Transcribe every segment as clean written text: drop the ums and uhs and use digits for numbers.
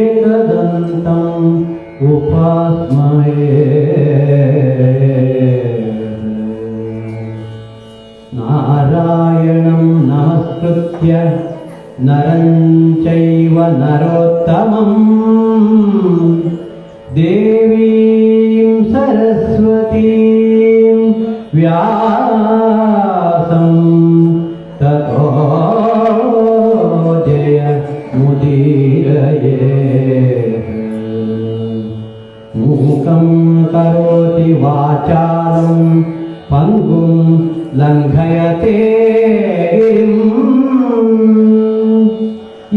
एकदन्तम् उपास्महे नारायणं नमस्कृत्य नरं चैव नरोत्तमं देवीं सरस्वतीं व्यासं ततो जयमुदीरयेत्। मूकं करोति वाचालं पङ्गुं लङ्घयते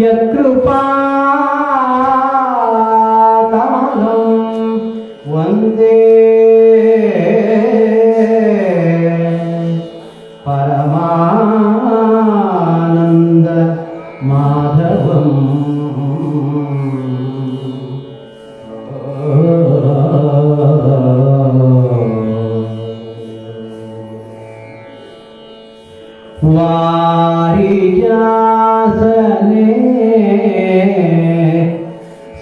यत्कृपातमहं वन्दे परमानन्द माधवम्। वारिजासने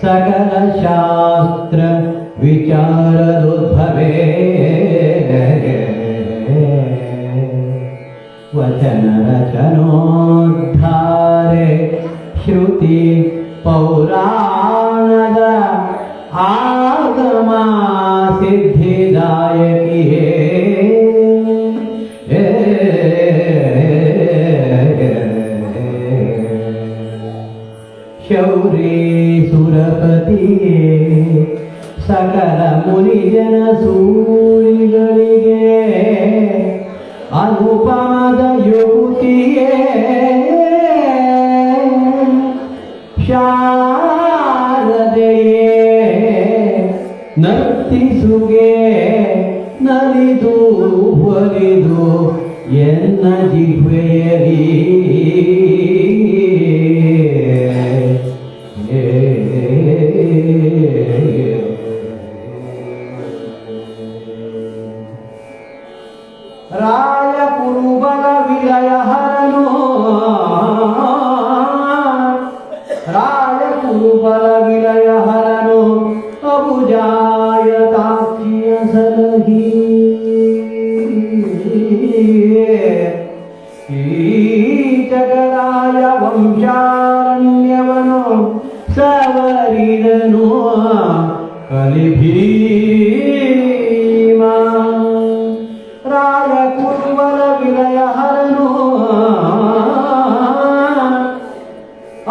सकलशास्त्र विचारदुद्भवे वचनरचनोद्धारे श्रुति पौराणद आगमा सिद्धिदायकी शौरी सुरपति सकल मुनिजन सूरिಗಳಿಗೆ ಅನುಪಮದ ಯುವತಿಯೇ ಶಾರದೆಯೇ ನರ್ತಿಸುಗೆ ನಲಿದು ಒಲಿದು ಎನ್ನ ಜಿಹ್ವೆಯಲಿ ರಾಯ ಕುರುಬಲ ವಿಲಯ ಹರನು ರಾಯ ಕುರುಬಲ ವಿಲಯ ಹರನು ಅಬುಜಾಯ ತಾಕ್ಷಿಯ ಸಲಹಿ ಕೀಚಕರಾಯ ವಂಶಾರಣ್ಯವನು ಸವರಿದನು ಕಲಿಭೀಮ ರಾಯ ಕುರುಬಲ ವಿಲಯ ಹರನು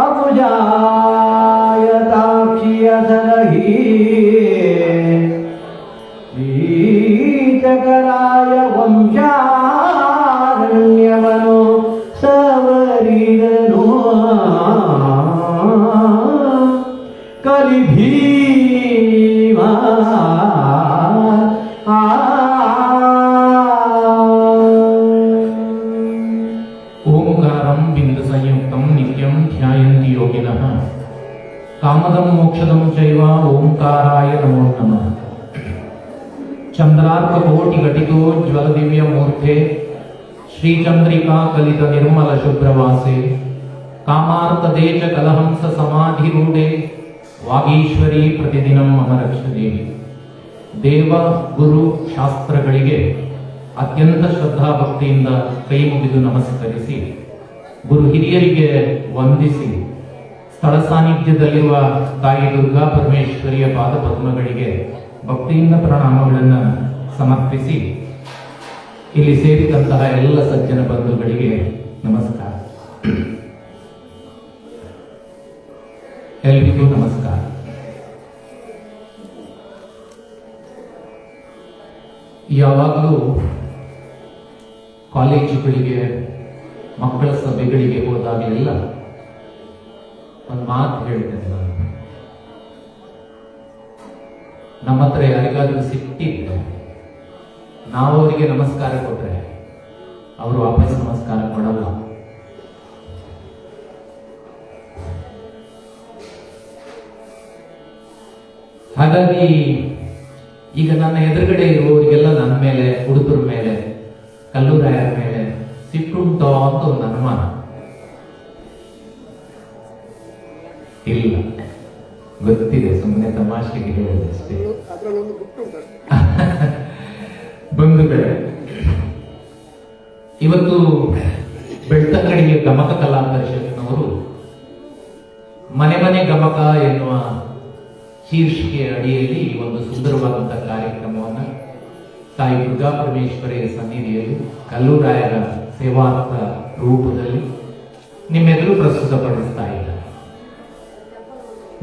ಅಬುಜಾಯ ತಾಕ್ಷಿಯ ಸಲಹಿ ಕೀಚಕರಾಯ ವಂಶಾರಣ್ಯವನು ಸವರಿದನು ಕಲಿಭೀಮ ಓಂಕಾರಂ ಬಿಂದು ಸಂಯುಕ್ತಂ ನಿತ್ಯಂ ಧ್ಯಾಯಂತಿ ಯೋಗಿನಃ ಕಾಮದಂ ಮೋಕ್ಷದಂ ಚೈವ ಓಂಕಾರಾಯ ನಮೋ ನಮಃ. ಚಂದ್ರಾರ್ಕ ಕೋಟಿ ಘಟಿತೋ ಜ್ವಲ ದಿವ್ಯ ಮೂರ್ತೆ ಶ್ರೀಚಂದ್ರಿಕಾ ಕಲಿತ ನಿರ್ಮಲ ಶುಭ್ರವಾಸೆ ಕಾಮಾರ್ತದೇಚ ಕಲಹಂಸ ಸಮಾಧಿರೂಢೆ ವಾಗೀಶ್ವರಿ ಪ್ರತಿದಿನಂ ಮಮ ರಕ್ಷದೇವಿ. ದೇವ ಗುರು ಶಾಸ್ತ್ರಗಳಿಗೆ ಅತ್ಯಂತ ಶ್ರದ್ಧಾ ಭಕ್ತಿಯಿಂದ ಕೈ ಮುಗಿದು ನಮಸ್ಕರಿಸಿ ಗುರು ಹಿರಿಯರಿಗೆ ವಂದಿಸಿ ಸ್ಥಳ ಸಾನ್ನಿಧ್ಯದಲ್ಲಿರುವ ತಾಯಿ ದುರ್ಗಾ ಪರಮೇಶ್ವರಿಯ ಪಾದಪದ್ಮಗಳಿಗೆ ಭಕ್ತಿಯಿಂದ ಪ್ರಣಾಮಗಳನ್ನು ಸಮರ್ಪಿಸಿ ಇಲ್ಲಿ ಸೇರಿದಂತಹ ಎಲ್ಲ ಸಜ್ಜನ ಬಂಧುಗಳಿಗೆ ನಮಸ್ಕಾರ. ಎಲ್ರಿಗೂ ನಮಸ್ಕಾರ. ಯಾವಾಗಲೂ ಕಾಲೇಜುಗಳಿಗೆ ಮಕ್ಕಳ ಸಭೆಗಳಿಗೆ ಹೋದಾಗಲೆಲ್ಲ ಒಂದು ಮಾತು ಹೇಳ್ತೇನೆ ನಾನು. ನಮ್ಮ ಹತ್ರ ಯಾರಿಗಾದ್ರೂ ಸಿಟ್ಟಿದ್ರೆ ನಾವು ಅವರಿಗೆ ನಮಸ್ಕಾರ ಕೊಟ್ರೆ ಅವರು ವಾಪಸ್ ನಮಸ್ಕಾರ ಕೊಡಲ್ಲ. ಹಾಗಾಗಿ ಈಗ ನನ್ನ ಎದುರುಗಡೆ ಇರುವವರಿಗೆಲ್ಲ ನನ್ನ ಮೇಲೆ, ಹುಡುಗರ ಮೇಲೆ, ಕಲ್ಲೂರಾಯರ ಮೇಲೆ ಸಿಟ್ಟುಂಟೋ ಅಂತ ಒಂದು ಅನುಮಾನ. ಇಲ್ಲ, ಗೊತ್ತಿದೆ, ಸುಮ್ಮನೆ ತಮಾಷೆಗೆ ಹೇಳಿದೆ ಅಷ್ಟೇ. ಬಂಧುಗಳೇ, ಇವತ್ತು ಬೆಳ್ತಂಗಡಿಯ ಗಮಕ ಕಲಾ ಪರಿಷತ್ನವರು ಮನೆ ಮನೆ ಗಮಕ ಎನ್ನುವ ಶೀರ್ಷಿಕೆಯ ಅಡಿಯಲ್ಲಿ ಈ ಒಂದು ಸುಂದರವಾದಂತಹ ಕಾರ್ಯಕ್ರಮವನ್ನು ತಾಯಿ ದುರ್ಗಾ ಪರಮೇಶ್ವರಿಯ ಸನ್ನಿಧಿಯಲ್ಲಿ ಕಲ್ಲೂರಾಯರ ಸೇವಾರ್ಥ ರೂಪದಲ್ಲಿ ನಿಮ್ಮೆದುರು ಪ್ರಸ್ತುತಪಡಿಸ್ತಾ ಇದ್ದಾರೆ.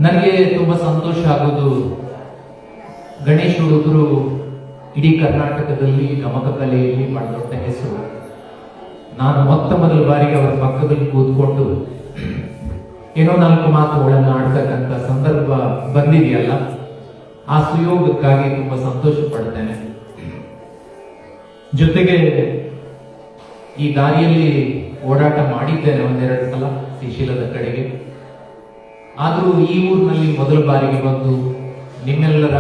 ನನಗೆ ತುಂಬಾ ಸಂತೋಷ ಆಗೋದು, ಗಣೇಶ್ ಹುಡುಗರು ಇಡೀ ಕರ್ನಾಟಕದಲ್ಲಿ ಗಮಕ ಕಲೆಯಲ್ಲಿ ಬಹಳ ದೊಡ್ಡ ಹೆಸರು. ನಾನು ಮೊದಲ ಬಾರಿಗೆ ಅವರ ಪಕ್ಕದಲ್ಲಿ ಕೂತ್ಕೊಂಡು ಏನೋ 4 ಮಾತುಗಳನ್ನು ಆಡ್ತಕ್ಕಂಥ ಸಂದರ್ಭ ಬಂದಿದೆಯಲ್ಲ, ಆ ಸುಯೋಗಕ್ಕಾಗಿ ತುಂಬಾ ಸಂತೋಷ ಪಡ್ತೇನೆ. ಜೊತೆಗೆ ಈ ದಾರಿಯಲ್ಲಿ ಓಡಾಟ ಮಾಡಿದ್ದೇನೆ ಒಂದೆರಡು ಸಲ ಶ್ರೀಶೈಲದ ಕಡೆಗೆ. ಆದರೂ ಈ ಊರಿನಲ್ಲಿ ಮೊದಲ ಬಾರಿಗೆ ಬಂದು ನಿಮ್ಮೆಲ್ಲರ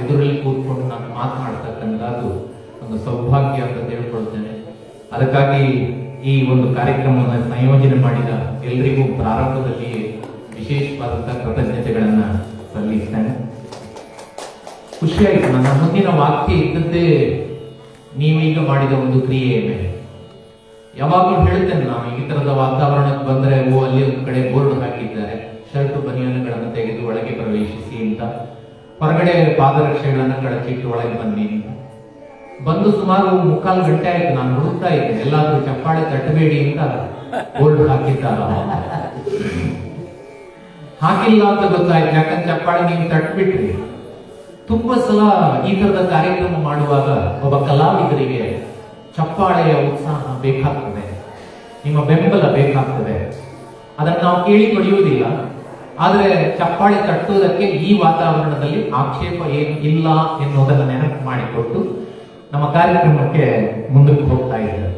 ಎದುರಲ್ಲಿ ಕೂತ್ಕೊಂಡು ನಾನು ಮಾತನಾಡ್ತಕ್ಕಂಥದ್ದು ಒಂದು ಸೌಭಾಗ್ಯ ಅಂತ ತಿಳ್ಕೊಳ್ತೇನೆ. ಅದಕ್ಕಾಗಿ ಈ ಒಂದು ಕಾರ್ಯಕ್ರಮವನ್ನು ಸಂಯೋಜನೆ ಮಾಡಿದ ಎಲ್ಲರಿಗೂ ಪ್ರಾರಂಭದಲ್ಲಿ ವಿಶೇಷವಾದಂತಹ ಕೃತಜ್ಞತೆಗಳನ್ನ ಸಲ್ಲಿಸ್ತೇನೆ. ಖುಷಿಯಾಯಿತು. ನನ್ನ ಮುಂದಿನ ವಾಕ್ಯ ಇದ್ದದ್ದೇ ನೀವೀಗ ಮಾಡಿದ ಒಂದು ಕ್ರಿಯೆಯ ಮೇಲೆ. ಯಾವಾಗಲೂ ಹೇಳ್ತೇನೆ ನಾನು, ಈ ತರದ ವಾತಾವರಣಕ್ಕೆ ಬಂದ್ರೆ ಅಲ್ಲಿ ಒಂದು ಕಡೆ ಬೋರ್ಡ್ ಹಾಕಿದ್ದಾರೆ, ಶರ್ಟು ಬನಿಯನ್ಗಳನ್ನು ತೆಗೆದು ಒಳಗೆ ಪ್ರವೇಶಿಸಿ ಅಂತ, ಹೊರಗಡೆ ಪಾದರಕ್ಷೆಗಳನ್ನು ಕಳಚಿಟ್ಟು ಒಳಗೆ ಬನ್ನಿ ಅಂತ. ಬಂದು ಸುಮಾರು 3/4 ಗಂಟೆ ಆಯ್ತು. ನಾನು ಹುಡುಕ್ತಾ ಇದ್ದೆ ಎಲ್ಲಾದ್ರೂ ಚಪ್ಪಾಳೆ ತಟ್ಟಬೇಡಿ ಅಂತ ಬೋರ್ಡ್ ಹಾಕಿದ್ದಾರ. ಹಾಕಿಲ್ಲ ಅಂತ ಗೊತ್ತಾಯ್ತು, ಯಾಕಂದ್ರೆ ಚಪ್ಪಾಳೆ ನೀವು ತಟ್ಬಿಟ್ರಿ. ತುಂಬಾ ಸಲ ಈ ತರದ ಕಾರ್ಯಕ್ರಮ ಮಾಡುವಾಗ ಒಬ್ಬ ಕಲಾವಿದರಿಗೆ ಚಪ್ಪಾಳೆಯ ಉತ್ಸಾಹ ಬೇಕಾಗ್ತದೆ, ನಿಮ್ಮ ಬೆಂಬಲ ಬೇಕಾಗ್ತದೆ. ಅದನ್ನು ನಾವು ಕೇಳಿ ಪಡೆಯುವುದಿಲ್ಲ. ಆದರೆ ಚಪ್ಪಾಳೆ ತಟ್ಟುವುದಕ್ಕೆ ಈ ವಾತಾವರಣದಲ್ಲಿ ಆಕ್ಷೇಪ ಏನು ಇಲ್ಲ ಎನ್ನುವುದನ್ನು ನೆನಪು ಮಾಡಿಕೊಟ್ಟು ನಮ್ಮ ಕಾರ್ಯಕ್ರಮಕ್ಕೆ ಮುಂದಕ್ಕೆ ಹೋಗ್ತಾ ಇದ್ದಾರೆ.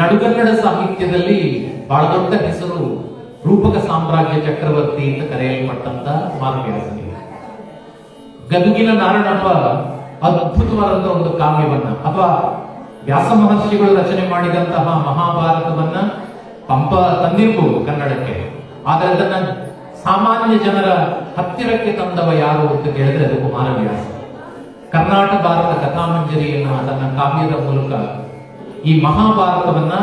ನಡುಗನ್ನಡ ಸಾಹಿತ್ಯದಲ್ಲಿ ಬಹಳ ದೊಡ್ಡ ಹೆಸರು ರೂಪಕ ಸಾಮ್ರಾಜ್ಯ ಚಕ್ರವರ್ತಿ ಅಂತ ಕರೆಯಲ್ಪಟ್ಟಂತ ಮಾರುವ್ಯಾಸನಿಗೆ. ಗದುಗಿನ ನಾರಣಪ್ಪ ಅದ್ಭುತವಾದಂತ ಒಂದು ಕಾವ್ಯವನ್ನ ಅಥವಾ ವ್ಯಾಸ ಮಹರ್ಷಿಗಳು ರಚನೆ ಮಾಡಿದಂತಹ ಮಹಾಭಾರತವನ್ನ ಪಂಪ ತಂದಿರಬಹುದು ಕನ್ನಡಕ್ಕೆ, ಆದರೆ ಅದನ್ನ ಸಾಮಾನ್ಯ ಜನರ ಹತ್ತಿರಕ್ಕೆ ತಂದವ ಯಾರು ಅಂತ ಕೇಳಿದ್ರೆ ಅದು ಕುಮಾರವ್ಯಾಸ. ಕರ್ನಾಟಕ ಭಾರತ ಕಥಾಮಂಜರಿಯನ್ನು ತನ್ನ ಕಾವ್ಯದ ಮೂಲಕ ಈ ಮಹಾಭಾರತವನ್ನ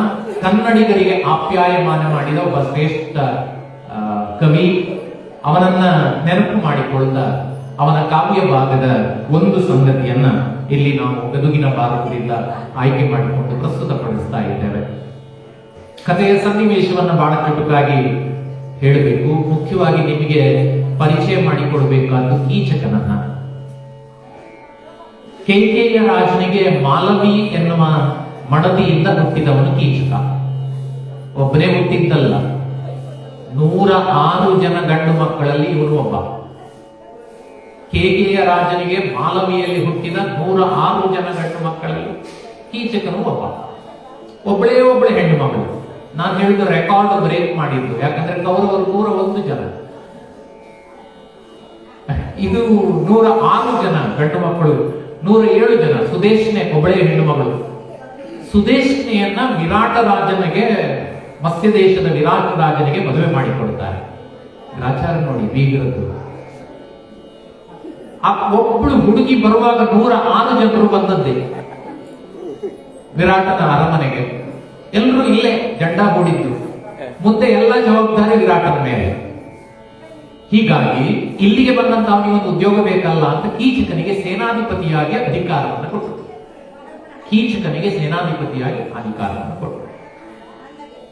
ಕನ್ನಡಿಗರಿಗೆ ಆಪ್ಯಾಯಮಾನ ಮಾಡಿದ ಒಬ್ಬ ಶ್ರೇಷ್ಠ ಕವಿ. ಅವನನ್ನ ನೆನಪು ಮಾಡಿಕೊಳ್ಳದ ಅವನ ಕಾವ್ಯ ಭಾಗದ ಒಂದು ಸಂಗತಿಯನ್ನ ಇಲ್ಲಿ ನಾವು ಗದುಗಿನ ಭಾರತದಿಂದ ಆಯ್ಕೆ ಮಾಡಿಕೊಂಡು ಪ್ರಸ್ತುತಪಡಿಸ್ತಾ ಇದ್ದೇವೆ. ಕಥೆಯ ಸನ್ನಿವೇಶವನ್ನ ಬಹಳ ಚುಟುಕಾಗಿ ಹೇಳಬೇಕು. ಮುಖ್ಯವಾಗಿ ನಿಮಗೆ ಪರಿಚಯ ಮಾಡಿಕೊಡ್ಬೇಕಾದ್ದು ಕೀಚಕನನ್ನ. ಕೈಕೇಯ ರಾಜನಿಗೆ ಮಾಲವಿ ಎನ್ನುವ ಮಡದಿಯಿಂದ ಹುಟ್ಟಿದವನು ಕೀಚಕ. ಒಬ್ಬನೇ ಹುಟ್ಟಿದ್ದಲ್ಲ, 106 ಜನ ಗಂಡು ಮಕ್ಕಳಲ್ಲಿ ಇವನು ಒಬ್ಬ. ಕೇಕೆಯ ರಾಜನಿಗೆ ಮಾಲವಿಯಲ್ಲಿ ಹುಟ್ಟಿದ 106 ಜನ ಗಂಡು ಮಕ್ಕಳಲ್ಲಿ ಕೀಚಕನು ಒಬ್ಬ. ಒಬ್ಬಳೇ ಹೆಣ್ಣು ಮಗಳು. ನಾನು ಹೇಳಿದ ರೆಕಾರ್ಡ್ ಬ್ರೇಕ್ ಮಾಡಿದ್ದು, ಯಾಕಂದ್ರೆ ಕೌರವರು 101 ಜನ, ಇದು 106 ಜನ ಗಂಡು ಮಕ್ಕಳು, 107 ಜನ. ಸುದೇಶ್ನೆ ಒಬ್ಬಳೇ ಹೆಣ್ಣು ಮಗಳು. ಸುದೇಶ್ನೆಯನ್ನ ವಿರಾಟ ರಾಜನಿಗೆ, ಮತ್ಸ್ಯ ದೇಶದ ವಿರಾಟ ರಾಜನಿಗೆ ಮದುವೆ ಮಾಡಿಕೊಡ್ತಾರೆ. ಗ್ರಾಚಾರ ನೋಡಿ ಬೀಗರದ್ದು. ಆ ಒಬ್ಬಳು ಹುಡುಗಿ ಬರುವಾಗ 106 ಜನರು ಬಂದದ್ದೇ ವಿರಾಟನ ಅರಮನೆಗೆ. ಎಲ್ಲರೂ ಇಲ್ಲೇ ಜಂಡ ಹೂಡಿದ್ದು. ಮುಂದೆ ಎಲ್ಲ ಜವಾಬ್ದಾರಿ ವಿರಾಟನ ಮೇಲೆ. ಹೀಗಾಗಿ ಇಲ್ಲಿಗೆ ಬಂದಂತ ಅವನಿಗೆ ಒಂದು ಉದ್ಯೋಗ ಬೇಕಲ್ಲ ಅಂತ ಕೀಚಕನಿಗೆ ಸೇನಾಧಿಪತಿಯಾಗಿ ಅಧಿಕಾರವನ್ನು ಕೊಟ್ಟರು.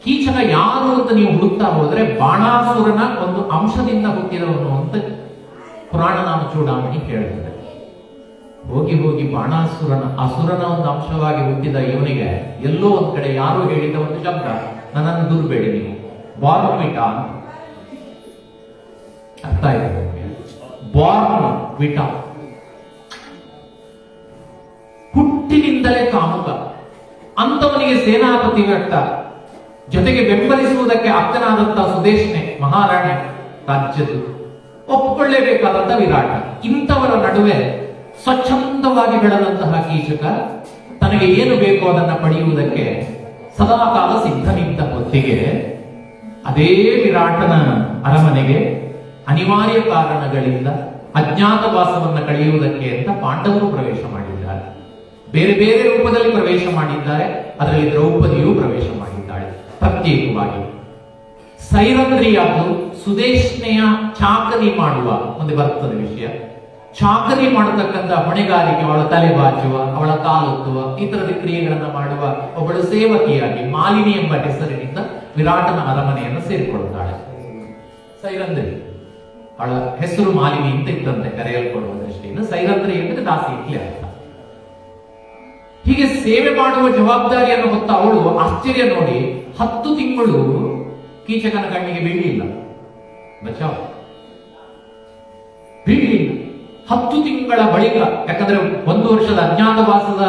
ಕೀಚಕ ಯಾರು ಅಂತ ನೀವು ಹುಡುಕ್ತಾ ಹೋದ್ರೆ ಬಾಣಾಸುರನ ಒಂದು ಅಂಶದಿಂದ ಹುಟ್ಟಿದವನು ಅಂತ ಪುರಾಣ ನಾಮ ಚೂಡಾಮಣಿ ಹೇಳ್ತದೆ. ಹೋಗಿ ಬಾಣಾಸುರನ ಅಸುರನ ಒಂದು ಅಂಶವಾಗಿ ಹುಟ್ಟಿದ ಇವನಿಗೆ ಎಲ್ಲೋ ಒಂದ್ ಕಡೆ ಯಾರು ಹೇಳಿದ ಒಂದು ಶಬ್ದ, ನನ್ನನ್ನು ದೂರಬೇಡಿ ನೀವು, ಬಾರ್ನ್ವಿಟ ಅರ್ಥ ಇದೆ. ಬಾರ್ನ್ವಿಟ ಹುಟ್ಟಿನಿಂದಲೇ ಕಾಮುಕ ಅಂತವನಿಗೆ ಸೇನಾಪತಿ ವ್ಯಕ್ತ, ಜೊತೆಗೆ ಬೆಂಬಲಿಸುವುದಕ್ಕೆ ಅಕ್ಕನಾದಂತಹ ಸುದೇಶ್ನೆ ಮಹಾರಾಣಿ ರಾಜ್ಯದ್ದು, ಒಪ್ಪಿಕೊಳ್ಳೇಬೇಕಾದಂತ ವಿರಾಟ. ಇಂಥವರ ನಡುವೆ ಸ್ವಚ್ಛಂದವಾಗಿ ಬೆಳೆದಂತಹ ಕೀಚಕ ತನಗೆ ಏನು ಬೇಕೋ ಅದನ್ನ ಪಡೆಯುವುದಕ್ಕೆ ಸದಾಕಾಲ ಸಿದ್ಧನಿದ್ದ ಹೊತ್ತಿಗೆ ಅದೇ ವಿರಾಟನ ಅರಮನೆಗೆ ಅನಿವಾರ್ಯ ಕಾರಣಗಳಿಂದ ಅಜ್ಞಾತವಾಸವನ್ನು ಕಳೆಯುವುದಕ್ಕೆ ಅಂತ ಪಾಂಡವರು ಪ್ರವೇಶ ಮಾಡಿದ್ದಾರೆ. ಬೇರೆ ಬೇರೆ ರೂಪದಲ್ಲಿ ಪ್ರವೇಶ ಮಾಡಿದ್ದಾರೆ. ಅದರಲ್ಲಿ ದ್ರೌಪದಿಯು ಪ್ರವೇಶ ಮಾಡಿದ್ದಾಳೆ ಪ್ರತ್ಯೇಕವಾಗಿ. ಸೈರಂಧ್ರಿಯಾದ್ದು ಸುದೇಶ್ನೆಯ ಚಾಕರಿ ಮಾಡುವ ಮುಂದೆ ಬರ್ತದೆ ವಿಷಯ. ಚಾಕರಿ ಮಾಡತಕ್ಕಂಥ ಹೊಣೆಗಾರಿಕೆ, ಅವಳ ತಲೆ ಬಾಚುವ, ಅವಳ ಕಾಲೊತ್ತುವ, ಈ ತರದ ಕ್ರಿಯೆಗಳನ್ನು ಮಾಡುವ ಒಬ್ಬಳು ಸೇವಕಿಯಾಗಿ ಮಾಲಿನಿ ಎಂಬ ಹೆಸರಿನಿಂದ ವಿರಾಟನ ಅರಮನೆಯನ್ನು ಸೇರಿಕೊಳ್ಳುತ್ತಾಳೆ. ಸೈರಂಧ್ರಿ, ಅವಳ ಹೆಸರು ಮಾಲಿನಿ ಅಂತ ಇದ್ದಂತೆ ಕರೆಯಲ್ಪಡುವ ದೃಷ್ಟಿಯಿಂದ ಸೈರಂಧ್ರಿ ಅಂದರೆ ದಾಸಿ ಇಟ್ಲಿ ಅರ್ಥ. ಹೀಗೆ ಸೇವೆ ಮಾಡುವ ಜವಾಬ್ದಾರಿಯನ್ನು ಹೊತ್ತ ಅವಳು ಆಶ್ಚರ್ಯ ನೋಡಿ 10 ತಿಂಗಳು ಕೀಚಕನ ಕಣ್ಣಿಗೆ ಬೀಳಲಿಲ್ಲ. ಬಚಾವ್ ಬೀಳಲಿಲ್ಲ. 10 ತಿಂಗಳ ಬಳಿಕ, ಯಾಕಂದ್ರೆ 1 ವರ್ಷದ ಅಜ್ಞಾತವಾಸದ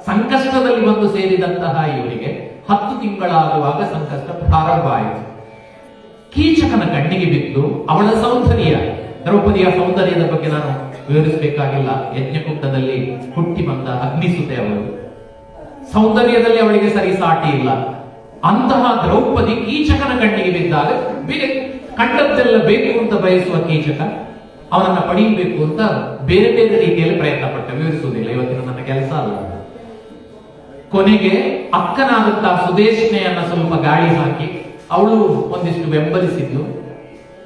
ಸಂಕಷ್ಟದಲ್ಲಿ ಬಂದು ಸೇರಿದಂತಹ ಇವರಿಗೆ 10 ತಿಂಗಳಾಗುವಾಗ ಸಂಕಷ್ಟ ಪ್ರಾರಂಭ ಆಯಿತು. ಕೀಚಕನ ಕಣ್ಣಿಗೆ ಬಿದ್ದು ಅವಳ ಸೌಂದರ್ಯ, ದ್ರೌಪದಿಯ ಸೌಂದರ್ಯದ ಬಗ್ಗೆ ನಾನು ವಿವರಿಸಬೇಕಾಗಿಲ್ಲ. ಯಜ್ಞಕುಂಡದಲ್ಲಿ ಹುಟ್ಟಿ ಬಂದ ಅಗ್ನಿಸುತೆ ಅವಳು. ಸೌಂದರ್ಯದಲ್ಲಿ ಅವಳಿಗೆ ಸರಿ ಸಾಟಿ ಇಲ್ಲ. ಅಂತಹ ದ್ರೌಪದಿ ಕೀಚಕನ ಕಣ್ಣಿಗೆ ಬಿದ್ದಾಗ ಬೇರೆ ಕಂಡದ್ದೆಲ್ಲ ಬೇಕು ಅಂತ ಬಯಸುವ ಕೀಚಕ ಅವನನ್ನ ಪಡೆಯಬೇಕು ಅಂತ ಬೇರೆ ಬೇರೆ ರೀತಿಯಲ್ಲಿ ಪ್ರಯತ್ನ ಪಟ್ಟ. ವಿವರಿಸುವುದಿಲ್ಲ, ಇವತ್ತಿನ ನನ್ನ ಕೆಲಸ ಅಲ್ಲ. ಕೊನೆಗೆ ಅಕ್ಕನಾದಂತಹ ಸುದೇಶ್ನೆಯನ್ನ ಸ್ವಲ್ಪ ಗಾಳಿ ಹಾಕಿ ಅವಳು ಒಂದಿಷ್ಟು ಬೆಂಬಲಿಸಿದ್ದು,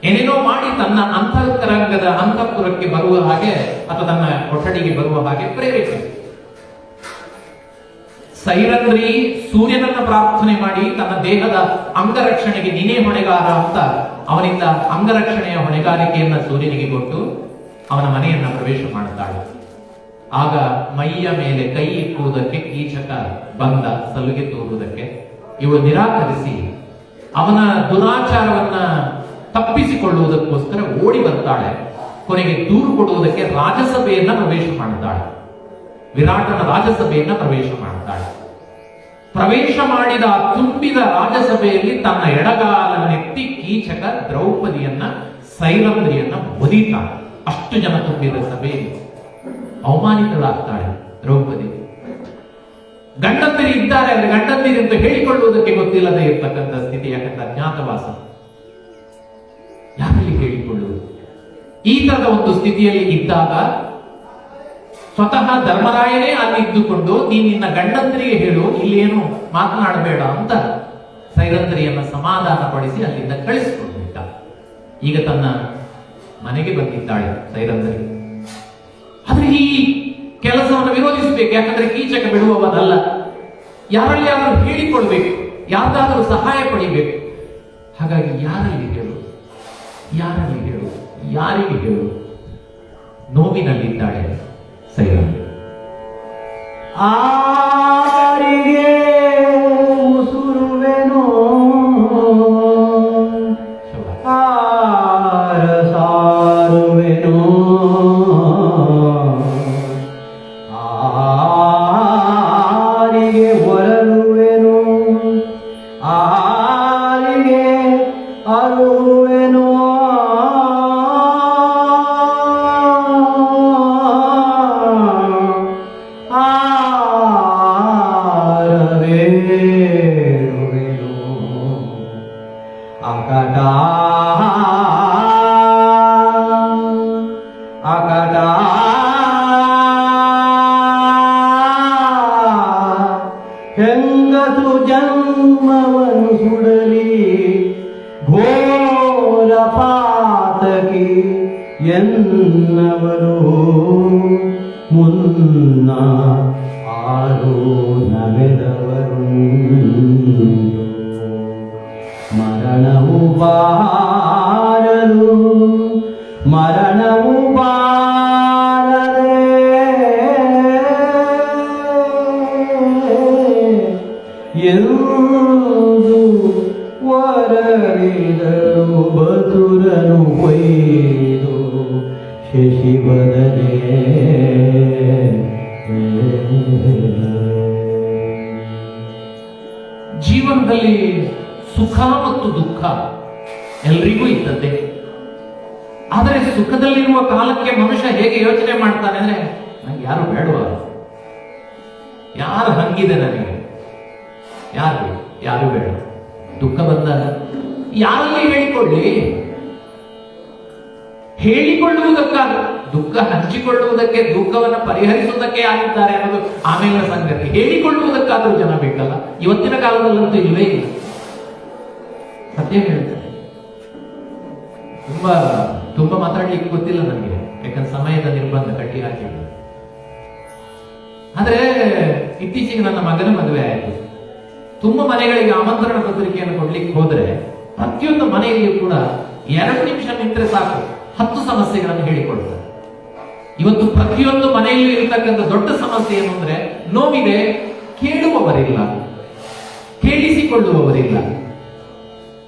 ಏನೇನೋ ಮಾಡಿ ತನ್ನ ಅಂತರಂಗದ ಅಂತಃಪುರಕ್ಕೆ ಬರುವ ಹಾಗೆ ಅಥವಾ ತನ್ನ ಕೊಠಡಿಗೆ ಬರುವ ಹಾಗೆ ಪ್ರೇರೇಪಿಸಿ. ಸೈರಂಧ್ರಿ ಸೂರ್ಯನನ್ನ ಪ್ರಾರ್ಥನೆ ಮಾಡಿ ತನ್ನ ದೇಹದ ಅಂಗರಕ್ಷಣೆಗೆ ನೀನೇ ಹೊಣೆಗಾರ ಅಂತ ಅವನಿಂದ ಅಂಗರಕ್ಷಣೆಯ ಹೊಣೆಗಾರಿಕೆಯನ್ನ ಸೂರ್ಯನಿಗೆ ಕೊಟ್ಟು ಅವನ ಮನೆಯನ್ನ ಪ್ರವೇಶ ಮಾಡುತ್ತಾಳೆ. ಆಗ ಮೈಯ ಮೇಲೆ ಕೈ ಇಕ್ಕುವುದಕ್ಕೆ ಕೀಚಕ ಬಂದ, ಸಲುಗೆ ತೋರುವುದಕ್ಕೆ. ಇವಳು ನಿರಾಕರಿಸಿ ಅವನ ದುರಾಚಾರವನ್ನ ತಪ್ಪಿಸಿಕೊಳ್ಳುವುದಕ್ಕೋಸ್ಕರ ಓಡಿ ಬರ್ತಾಳೆ. ಕೊನೆಗೆ ದೂರು ಕೊಡುವುದಕ್ಕೆ ರಾಜಸಭೆಯನ್ನ ಪ್ರವೇಶ ಮಾಡುತ್ತಾಳೆ. ವಿರಾಟನ ರಾಜಸಭೆಯನ್ನ ಪ್ರವೇಶ ಮಾಡುತ್ತಾಳೆ. ಪ್ರವೇಶ ಮಾಡಿದ ತುಂಬಿದ ರಾಜಸಭೆಯಲ್ಲಿ ತನ್ನ ಎಡಗಾಲನ್ನೆತ್ತಿ ಕೀಚಕ ದ್ರೌಪದಿಯನ್ನ, ಸೈರಂಧ್ರಿಯನ್ನ ಒದಿತಾಳೆ. ಅಷ್ಟು ಜನ ತುಂಬಿದ ಸಭೆಯಲ್ಲಿ ಅವಮಾನಿತಳಾಗ್ತಾಳೆ ದ್ರೌಪದಿ. ಗಂಡಂದಿರಿ ಇದ್ದಾರೆ, ಆದರೆ ಗಂಡಂದಿರಿ ಅಂತ ಹೇಳಿಕೊಳ್ಳುವುದಕ್ಕೆ ಗೊತ್ತಿಲ್ಲದೆ ಇರ್ತಕ್ಕಂಥ ಸ್ಥಿತಿ. ಯಾಕಂದ್ರೆ ಅಜ್ಞಾತವಾಸ, ಯಾರಲ್ಲಿ ಹೇಳಿಕೊಳ್ಳುವುದು? ಈ ತರದ ಒಂದು ಸ್ಥಿತಿಯಲ್ಲಿ ಇದ್ದಾಗ ಸ್ವತಃ ಧರ್ಮರಾಯನೇ ಅಲ್ಲಿ ಇದ್ದುಕೊಂಡು ನೀನ್ ನಿನ್ನ ಗಂಡಂದರಿಗೆ ಹೇಳು, ಇಲ್ಲೇನು ಮಾತನಾಡಬೇಡ ಅಂತ ಸೈರಂಧ್ರಿಯನ್ನ ಸಮಾಧಾನ ಪಡಿಸಿ ಅಲ್ಲಿಂದ ಕಳಿಸಿಕೊಂಡಿದ್ದ. ಈಗ ತನ್ನ ಮನೆಗೆ ಬಂದಿದ್ದಾಳೆ ಸೈರಂಧ್ರಿ. ಆದ್ರೆ ಈ ಕೆಲಸವನ್ನು ವಿರೋಧಿಸಬೇಕು. ಯಾಕಂದ್ರೆ ಕೀಚಕ ಬಿಡುವವನಲ್ಲ. ಯಾರಲ್ಲಿಯಾದರೂ ಹೇಳಿಕೊಳ್ಬೇಕು, ಯಾರ್ದಾದರೂ ಸಹಾಯ ಪಡಿಬೇಕು. ಹಾಗಾಗಿ ಯಾರಲ್ಲಿ ಹೇಳು, ಯಾರಲ್ಲಿ ಹೇಳು, ಯಾರಿಗೆ ಹೇಳು? ನೋವಿನಲ್ಲಿದ್ದಾಳೆ ಸೈರಂಧ್ರಿ. ಆರಿಗೆ ಉಸುರುವೆನೋ, ಆರಸಾರುವೆನೋ, ಆರಿಗೆ ಹೊರಳುವೆನೋ, ಆರಿಗೆ ಅರುವೆನೋ, ಅಕಟ ಅಕಟ ಹೆಂಗಸು ಜನ್ಮವನ್ನು ಸುಡಲಿ ಘೋರ ಪಾತಕಿ ಎನ್ನವರು ಮುನ್ನ ಆರು ನವೆದವರು ಮರಣವು ಬಾರಲು ಮರಣವು ಬಾರದೆ ಎಂದು ವರವಿದರು ಬಸುರನು ಹೊಯ್ದು ಶಶಿವದನೆ. ಜೀವನದಲ್ಲಿ ಸುಖ ಮತ್ತು ದುಃಖ ಎಲ್ರಿಗೂ ಇದ್ದದ್ದೇ. ಆದರೆ ಸುಖದಲ್ಲಿರುವ ಕಾಲಕ್ಕೆ ಮನುಷ್ಯ ಹೇಗೆ ಯೋಚನೆ ಮಾಡ್ತಾನೆ ಅಂದ್ರೆ, ನಂಗೆ ಯಾರು ಬೇಡವ, ಯಾರು ಹಂಗಿದೆ ನನಗೆ, ಯಾರು ಯಾರು ಬೇಡ. ದುಃಖ ಬಂದಾಗ ಯಾರಲ್ಲಿ ಹೇಳಿಕೊಳ್ಳಿ? ಹೇಳಿಕೊಳ್ಳುವುದಕ್ಕಾಗ, ದುಃಖ ಹಂಚಿಕೊಳ್ಳುವುದಕ್ಕೆ, ದುಃಖವನ್ನು ಪರಿಹರಿಸುವುದಕ್ಕೆ ಆಗಿದ್ದಾರೆ ಅನ್ನೋದು ಆಮೇಲೆ ಸಂಗತಿ. ಹೇಳಿಕೊಳ್ಳುವುದಕ್ಕಾದ್ರೂ ಜನ ಬೇಕಲ್ಲ. ಇವತ್ತಿನ ಕಾಲದಲ್ಲಂತೂ ಇಲ್ವೇ ಇಲ್ಲ. ಸತ್ಯ ಹೇಳ್ತಾರೆ. ತುಂಬಾ ತುಂಬಾ ಮಾತಾಡ್ಲಿಕ್ಕೆ ಗೊತ್ತಿಲ್ಲ ನನಗೆ, ಯಾಕಂದ್ರೆ ಸಮಯದ ನಿರ್ಬಂಧ ಕಟ್ಟಿ ಹಾಕಿಲ್ಲ. ಆದ್ರೆ ಇತ್ತೀಚೆಗೆ ನನ್ನ ಮಗನ ಮದುವೆ ಆಯಿತು. ತುಂಬಾ ಮನೆಗಳಿಗೆ ಆಮಂತ್ರಣ ಪತ್ರಿಕೆಯನ್ನು ಕೊಡ್ಲಿಕ್ಕೆ ಹೋದ್ರೆ ಪ್ರತಿಯೊಂದು ಮನೆಯಲ್ಲಿಯೂ ಕೂಡ 2 ನಿಮಿಷ ನಿಂತರೆ ಸಾಕು 10 ಸಮಸ್ಯೆಗಳನ್ನು ಹೇಳಿಕೊಡ್ತಾರೆ. ಇವತ್ತು ಪ್ರತಿಯೊಂದು ಮನೆಯಲ್ಲೂ ಇರತಕ್ಕಂಥ ದೊಡ್ಡ ಸಮಸ್ಯೆ ಏನು ಅಂದ್ರೆ, ನೋವಿದೆ, ಕೇಳುವವರಿಲ್ಲ, ಕೇಳಿಸಿಕೊಳ್ಳುವವರಿಲ್ಲ.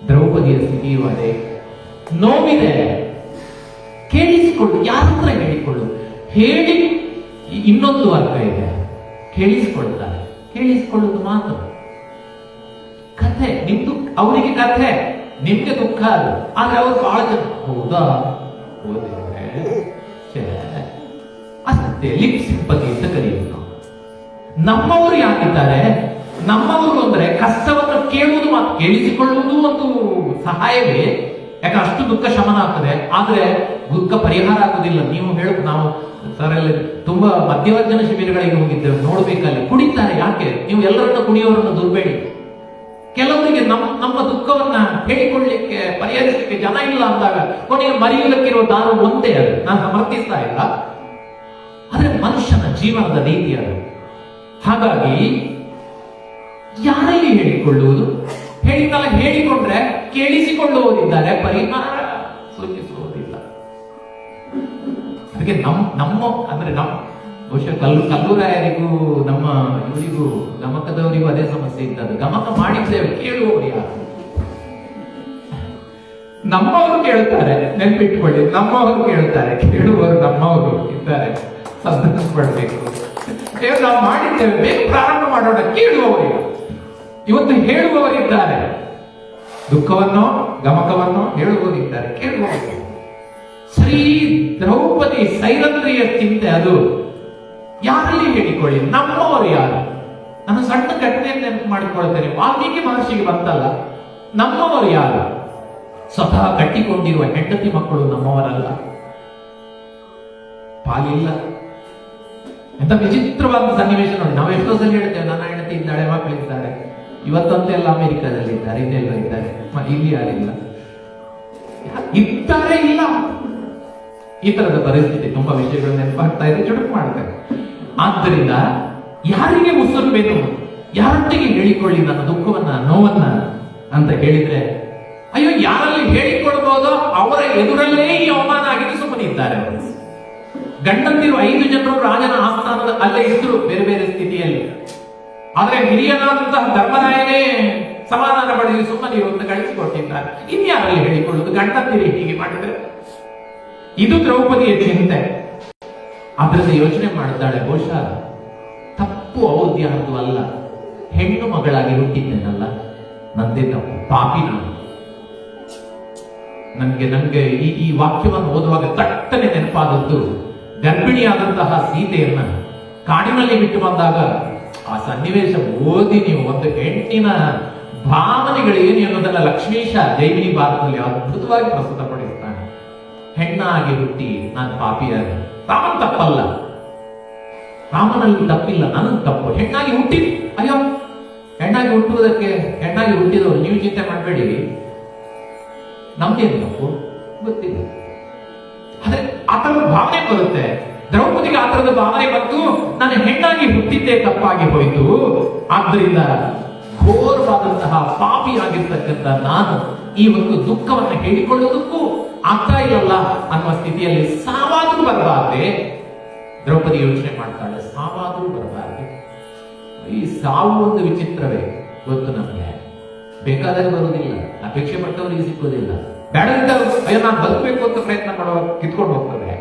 ದ್ರೌಪದಿಯ ಸ್ಥಿತಿಯೂ ಅದೇ. ನೋವಿದೆ, ಕೇಳಿಸಿಕೊಳ್ಳು, ಯಾರ ಹತ್ರ ಹೇಳಿಕೊಳ್ಳು. ಹೇಳಿ ಇನ್ನೊಂದು ಅರ್ಥ ಇದೆ, ಕೇಳಿಸಿಕೊಳ್ತಾರೆ. ಕೇಳಿಸಿಕೊಳ್ಳುವುದು ಮಾತು, ಕಥೆ. ನಿಮ್ದು ಅವರಿಗೆ ಕಥೆ, ನಿಮ್ಗೆ ದುಃಖ ಅದು. ಆದ್ರೆ ಅವ್ರು ಬಹಳ ಜನ ಹೌದಾ ಓದಿದ್ರೆ ಅಷ್ಟೇ ಲಿಪ್ ಸಿಂಪತಿ ಅಂತ ಕರೆಯುವುದು ನಾವು. ನಮ್ಮವರು ಯಾಕಿದ್ದಾರೆ? ನಮ್ಮವರು ಅಂದ್ರೆ ಕಷ್ಟವನ್ನು ಕೇಳುವುದು ಮಾತು, ಕೇಳಿಸಿಕೊಳ್ಳುವುದು ಒಂದು ಸಹಾಯವೇ. ಯಾಕೆ ಅಷ್ಟು ದುಃಖ ಶಮನ ಆಗ್ತದೆ, ಆದ್ರೆ ದುಃಖ ಪರಿಹಾರ ಆಗುದಿಲ್ಲ. ನೀವು ನಾವು ಸರಲ್ಲಿ ತುಂಬಾ ಮಧ್ಯವರ್ಜನ ಶಿಬಿರಗಳಿಗೆ ಹೋಗಿದ್ದೇವೆ, ನೋಡ್ಬೇಕಲ್ಲಿ ಕುಡಿತಾರೆ. ಯಾಕೆ? ನೀವು ಎಲ್ಲರನ್ನ ಕುಡಿಯೋರನ್ನ ದುರ್ಬೇಡಿ. ಕೆಲವರಿಗೆ ನಮ್ಮ ದುಃಖವನ್ನ ಹೇಳಿಕೊಳ್ಳಿಕ್ಕೆ, ಪರಿಹರಿಸಲಿಕ್ಕೆ ಜನ ಇಲ್ಲ ಅಂದಾಗ ಕೊನೆಗೆ ಮರೆಯುವುದಕ್ಕಿರುವ ದಾರ ಒಂದೇ. ಅದು ನಾನು ಸಮರ್ಥಿಸ್ತಾ ಇಲ್ಲ, ಆದ್ರೆ ಮನುಷ್ಯನ ಜೀವನದ ರೀತಿ ಅದು. ಹಾಗಾಗಿ ಯಾರಲ್ಲಿ ಹೇಳಿಕೊಳ್ಳುವುದು? ಹೇಳಿಕೊಂಡ್ರೆ ಕೇಳಿಸಿಕೊಳ್ಳುವುದಿದ್ದಾರೆ, ಪರಿಹಾರ ಸೂಚಿಸುವುದಿಲ್ಲ. ಅದಕ್ಕೆ ನಮ್ಮ ಬಹುಶಃ ಕಲ್ಲೂರಾಯರಿಗೂ ನಮ್ಮ ಇವರಿಗೂ ಗಮಕದವರಿಗೂ ಅದೇ ಸಮಸ್ಯೆ ಇದ್ದದ್ದು. ಗಮಕ ಮಾಡಿದ್ದೇವೆ, ಕೇಳುವವರು ಯಾರು? ನಮ್ಮವರು ಕೇಳುತ್ತಾರೆ, ನೆನ್ಪಿಟ್ಕೊಳ್ಳಿ, ನಮ್ಮವರು ಕೇಳುತ್ತಾರೆ, ಕೇಳುವವರು ನಮ್ಮವರು ಇದ್ದಾರೆ. ಸಂತೋಷಪಡಬೇಕು. ನಾವು ಮಾಡಿದ್ದೇವೆ, ಬೇಗ ಪ್ರಾರಂಭ ಮಾಡೋಣ. ಕೇಳುವವರಿಲ್ಲ, ಇವತ್ತು ಹೇಳುವವರಿದ್ದಾರೆ. ದುಃಖವನ್ನೋ ಗಮಕವನ್ನೋ ಹೇಳುವವರಿದ್ದಾರೆ, ಕೇಳುವವರು. ಶ್ರೀ ದ್ರೌಪದಿ ಸೈರಂಧ್ರಿಯ ಚಿಂತೆ ಅದು. ಯಾರಲ್ಲಿ ಹೇಳಿಕೊಳ್ಳಿ? ನಮ್ಮವರು ಯಾರು? ನಾನು ಸಣ್ಣ ಘಟನೆಯನ್ನು ನೆನಪು ಮಾಡಿಕೊಳ್ತೇನೆ. ವಾಲ್ಮೀಕಿ ಮಹರ್ಷಿಗೆ ಬಂತಲ್ಲ, ನಮ್ಮವರು ಯಾರು? ಸ್ವತಃ ಕಟ್ಟಿಕೊಂಡಿರುವ ಹೆಂಡತಿ ಮಕ್ಕಳು ನಮ್ಮವರಲ್ಲ, ಪಾಲಿಲ್ಲ. ಎಂತ ವಿಚಿತ್ರವಾದ ಸನ್ನಿವೇಶ ನೋಡಿ. ನಾವು ಎಷ್ಟೋ ಸಲ ಹೇಳ್ತೇವೆ, ನನ್ನ ಹೆಂಡತಿ ಇದ್ದಾಳೆ, ಮಕ್ಕಳಿದ್ದಾರೆ. ಇವತ್ತಂತೆಲ್ಲ ಅಮೆರಿಕದಲ್ಲಿ ಇದ್ದಾರೆ, ಇದೆಲ್ಲ ಇದ್ದಾರೆ, ಇಲ್ಲಿ ಯಾರಿಲ್ಲ ಇದ್ದಾರೆ, ಇಲ್ಲ. ಈ ತರದ ಪರಿಸ್ಥಿತಿ. ತುಂಬಾ ವಿಷಯಗಳು ನೆನಪಾಗ್ತಾ ಇದೆ, ಚುಡುಕು ಮಾಡ್ತಾರೆ. ಆದ್ದರಿಂದ ಯಾರಿಗೆ ಉಸಿರಬೇಕು? ಯಾರೊಟ್ಟಿಗೆ ಹೇಳಿಕೊಳ್ಳಿ ನನ್ನ ದುಃಖವನ್ನ, ನೋವನ್ನ ಅಂತ ಹೇಳಿದ್ರೆ, ಅಯ್ಯೋ ಯಾರಲ್ಲಿ ಹೇಳಿಕೊಳ್ಬಹುದೋ ಅವರ ಎದುರಲ್ಲೇ ಈ ಅವಮಾನ ಆಗಿದೆ, ಸುಮ್ಮನಿದ್ದಾರೆ ಅವರು. ಗಂಡಂದಿರು 5 ಜನರು ರಾಜನ ಆಸ್ಥಾನದ ಅಲ್ಲೇ ಇದ್ರು, ಬೇರೆ ಬೇರೆ ಸ್ಥಿತಿಯಲ್ಲಿ. ಆದ್ರೆ ಹಿರಿಯನಾದಂತಹ ಧರ್ಮರಾಯನೇ ಸಮಾಧಾನ ಪಡೆದು ಸುಮ್ಮನಿರು ಅಂತ ಕಳಿಸಿಕೊಟ್ಟಿದ್ದಾರೆ. ಇನ್ಯಾರಲ್ಲಿ ಹೇಳಿಕೊಳ್ಳುವುದು? ಗಂಡಂದಿರಿ ಹೀಗೆ ಮಾಡಿದ್ರೆ. ಇದು ದ್ರೌಪದಿಯ ಚಿಂತೆ. ಅದರಲ್ಲಿ ಯೋಚನೆ ಮಾಡುತ್ತಾಳೆ, ಬಹುಶಃ ತಪ್ಪು ಅವ್ರದ್ದು ಯಾರ್ದು ಅಲ್ಲ, ಹೆಣ್ಣು ಮಗಳಾಗಿ ಹುಟ್ಟಿದ್ದೇನಲ್ಲ, ನಂದೇ ತಪ್ಪು, ಪಾಪಿ ನಾನು. ನನ್ಗೆ ಈ ವಾಕ್ಯವನ್ನು ಓದುವಾಗ ತಟ್ಟನೆ ನೆನಪಾದದ್ದು, ಗರ್ಭಿಣಿಯಾದಂತಹ ಸೀತೆಯನ್ನ ಕಾಡಿನಲ್ಲಿ ಬಿಟ್ಟು ಬಂದಾಗ ಆ ಸನ್ನಿವೇಶ ಓದಿ ನೀವು ಒಂದು ಹೆಣ್ಣಿನ ಭಾವನೆಗಳು ಏನು ಅನ್ನೋದನ್ನ ಲಕ್ಷ್ಮೀಶ ಜೈಮಿನಿ ಭಾರತದಲ್ಲಿ ಅದ್ಭುತವಾಗಿ ಪ್ರಸ್ತುತಪಡಿಸ್ತಾನೆ. ಹೆಣ್ಣಾಗಿ ಹುಟ್ಟಿ ನಾನು ಪಾಪಿಯಾಗಿ, ರಾಮನ್ ತಪ್ಪಲ್ಲ, ರಾಮನಲ್ಲಿ ತಪ್ಪಿಲ್ಲ, ನನ್ನ ತಪ್ಪು. ಹೆಣ್ಣಾಗಿ ಹುಟ್ಟಿ, ಅಯ್ಯೋ ಹೆಣ್ಣಾಗಿ ಹುಟ್ಟುವುದಕ್ಕೆ, ಹೆಣ್ಣಾಗಿ ಹುಟ್ಟಿದವರು ನೀವು ಚಿಂತೆ ಮಾಡಬೇಡಿ, ನಮ್ಗೇನು ತಪ್ಪು ಗೊತ್ತಿಲ್ಲ. ಆದ್ರೆ ಆ ತರದ ಭಾವನೆ ಬರುತ್ತೆ. ದ್ರೌಪದಿಗೆ ಆ ತರದ ಭಾವನೆ ಬಂತು, ನಾನು ಹೆಣ್ಣಾಗಿ ಹುಟ್ಟಿದ್ದೇ ತಪ್ಪಾಗಿ ಹೋಯಿತು, ಆದ್ದರಿಂದ ಘೋರವಾದಂತಹ ಪಾಪಿಯಾಗಿರ್ತಕ್ಕಂಥ ನಾನು ಈ ಒಂದು ದುಃಖವನ್ನು ಹೇಳಿಕೊಳ್ಳುವುದಕ್ಕೂ ಆಗ್ತಾ ಇಲ್ಲಲ್ಲ ಅನ್ನುವ ಸ್ಥಿತಿಯಲ್ಲಿ ಸಾವಾದ್ರೂ ಬರಬಾರ್ದೆ. ದ್ರೌಪದಿ ಯೋಚನೆ ಮಾಡ್ತಾಳೆ, ಸಾವಾದ್ರೂ ಬರಬಾರ್ದೆ. ಈ ಸಾವು ಒಂದು ವಿಚಿತ್ರವೇ, ಗೊತ್ತು ನಮಗೆ. ಬೇಕಾದಾಗ ಬರುವುದಿಲ್ಲ, ಅಪೇಕ್ಷೆ ಪಟ್ಟವರಿಗೆ ಸಿಕ್ಕುವುದಿಲ್ಲ. ಬೇಡದಿದ್ದರು ಅಯ್ಯೋ ನಾನು ಬದುಕಬೇಕು ಅಂತ ಪ್ರಯತ್ನ ಮಾಡುವಾಗ ಕಿತ್ಕೊಂಡು ಹೋಗ್ತದೆ.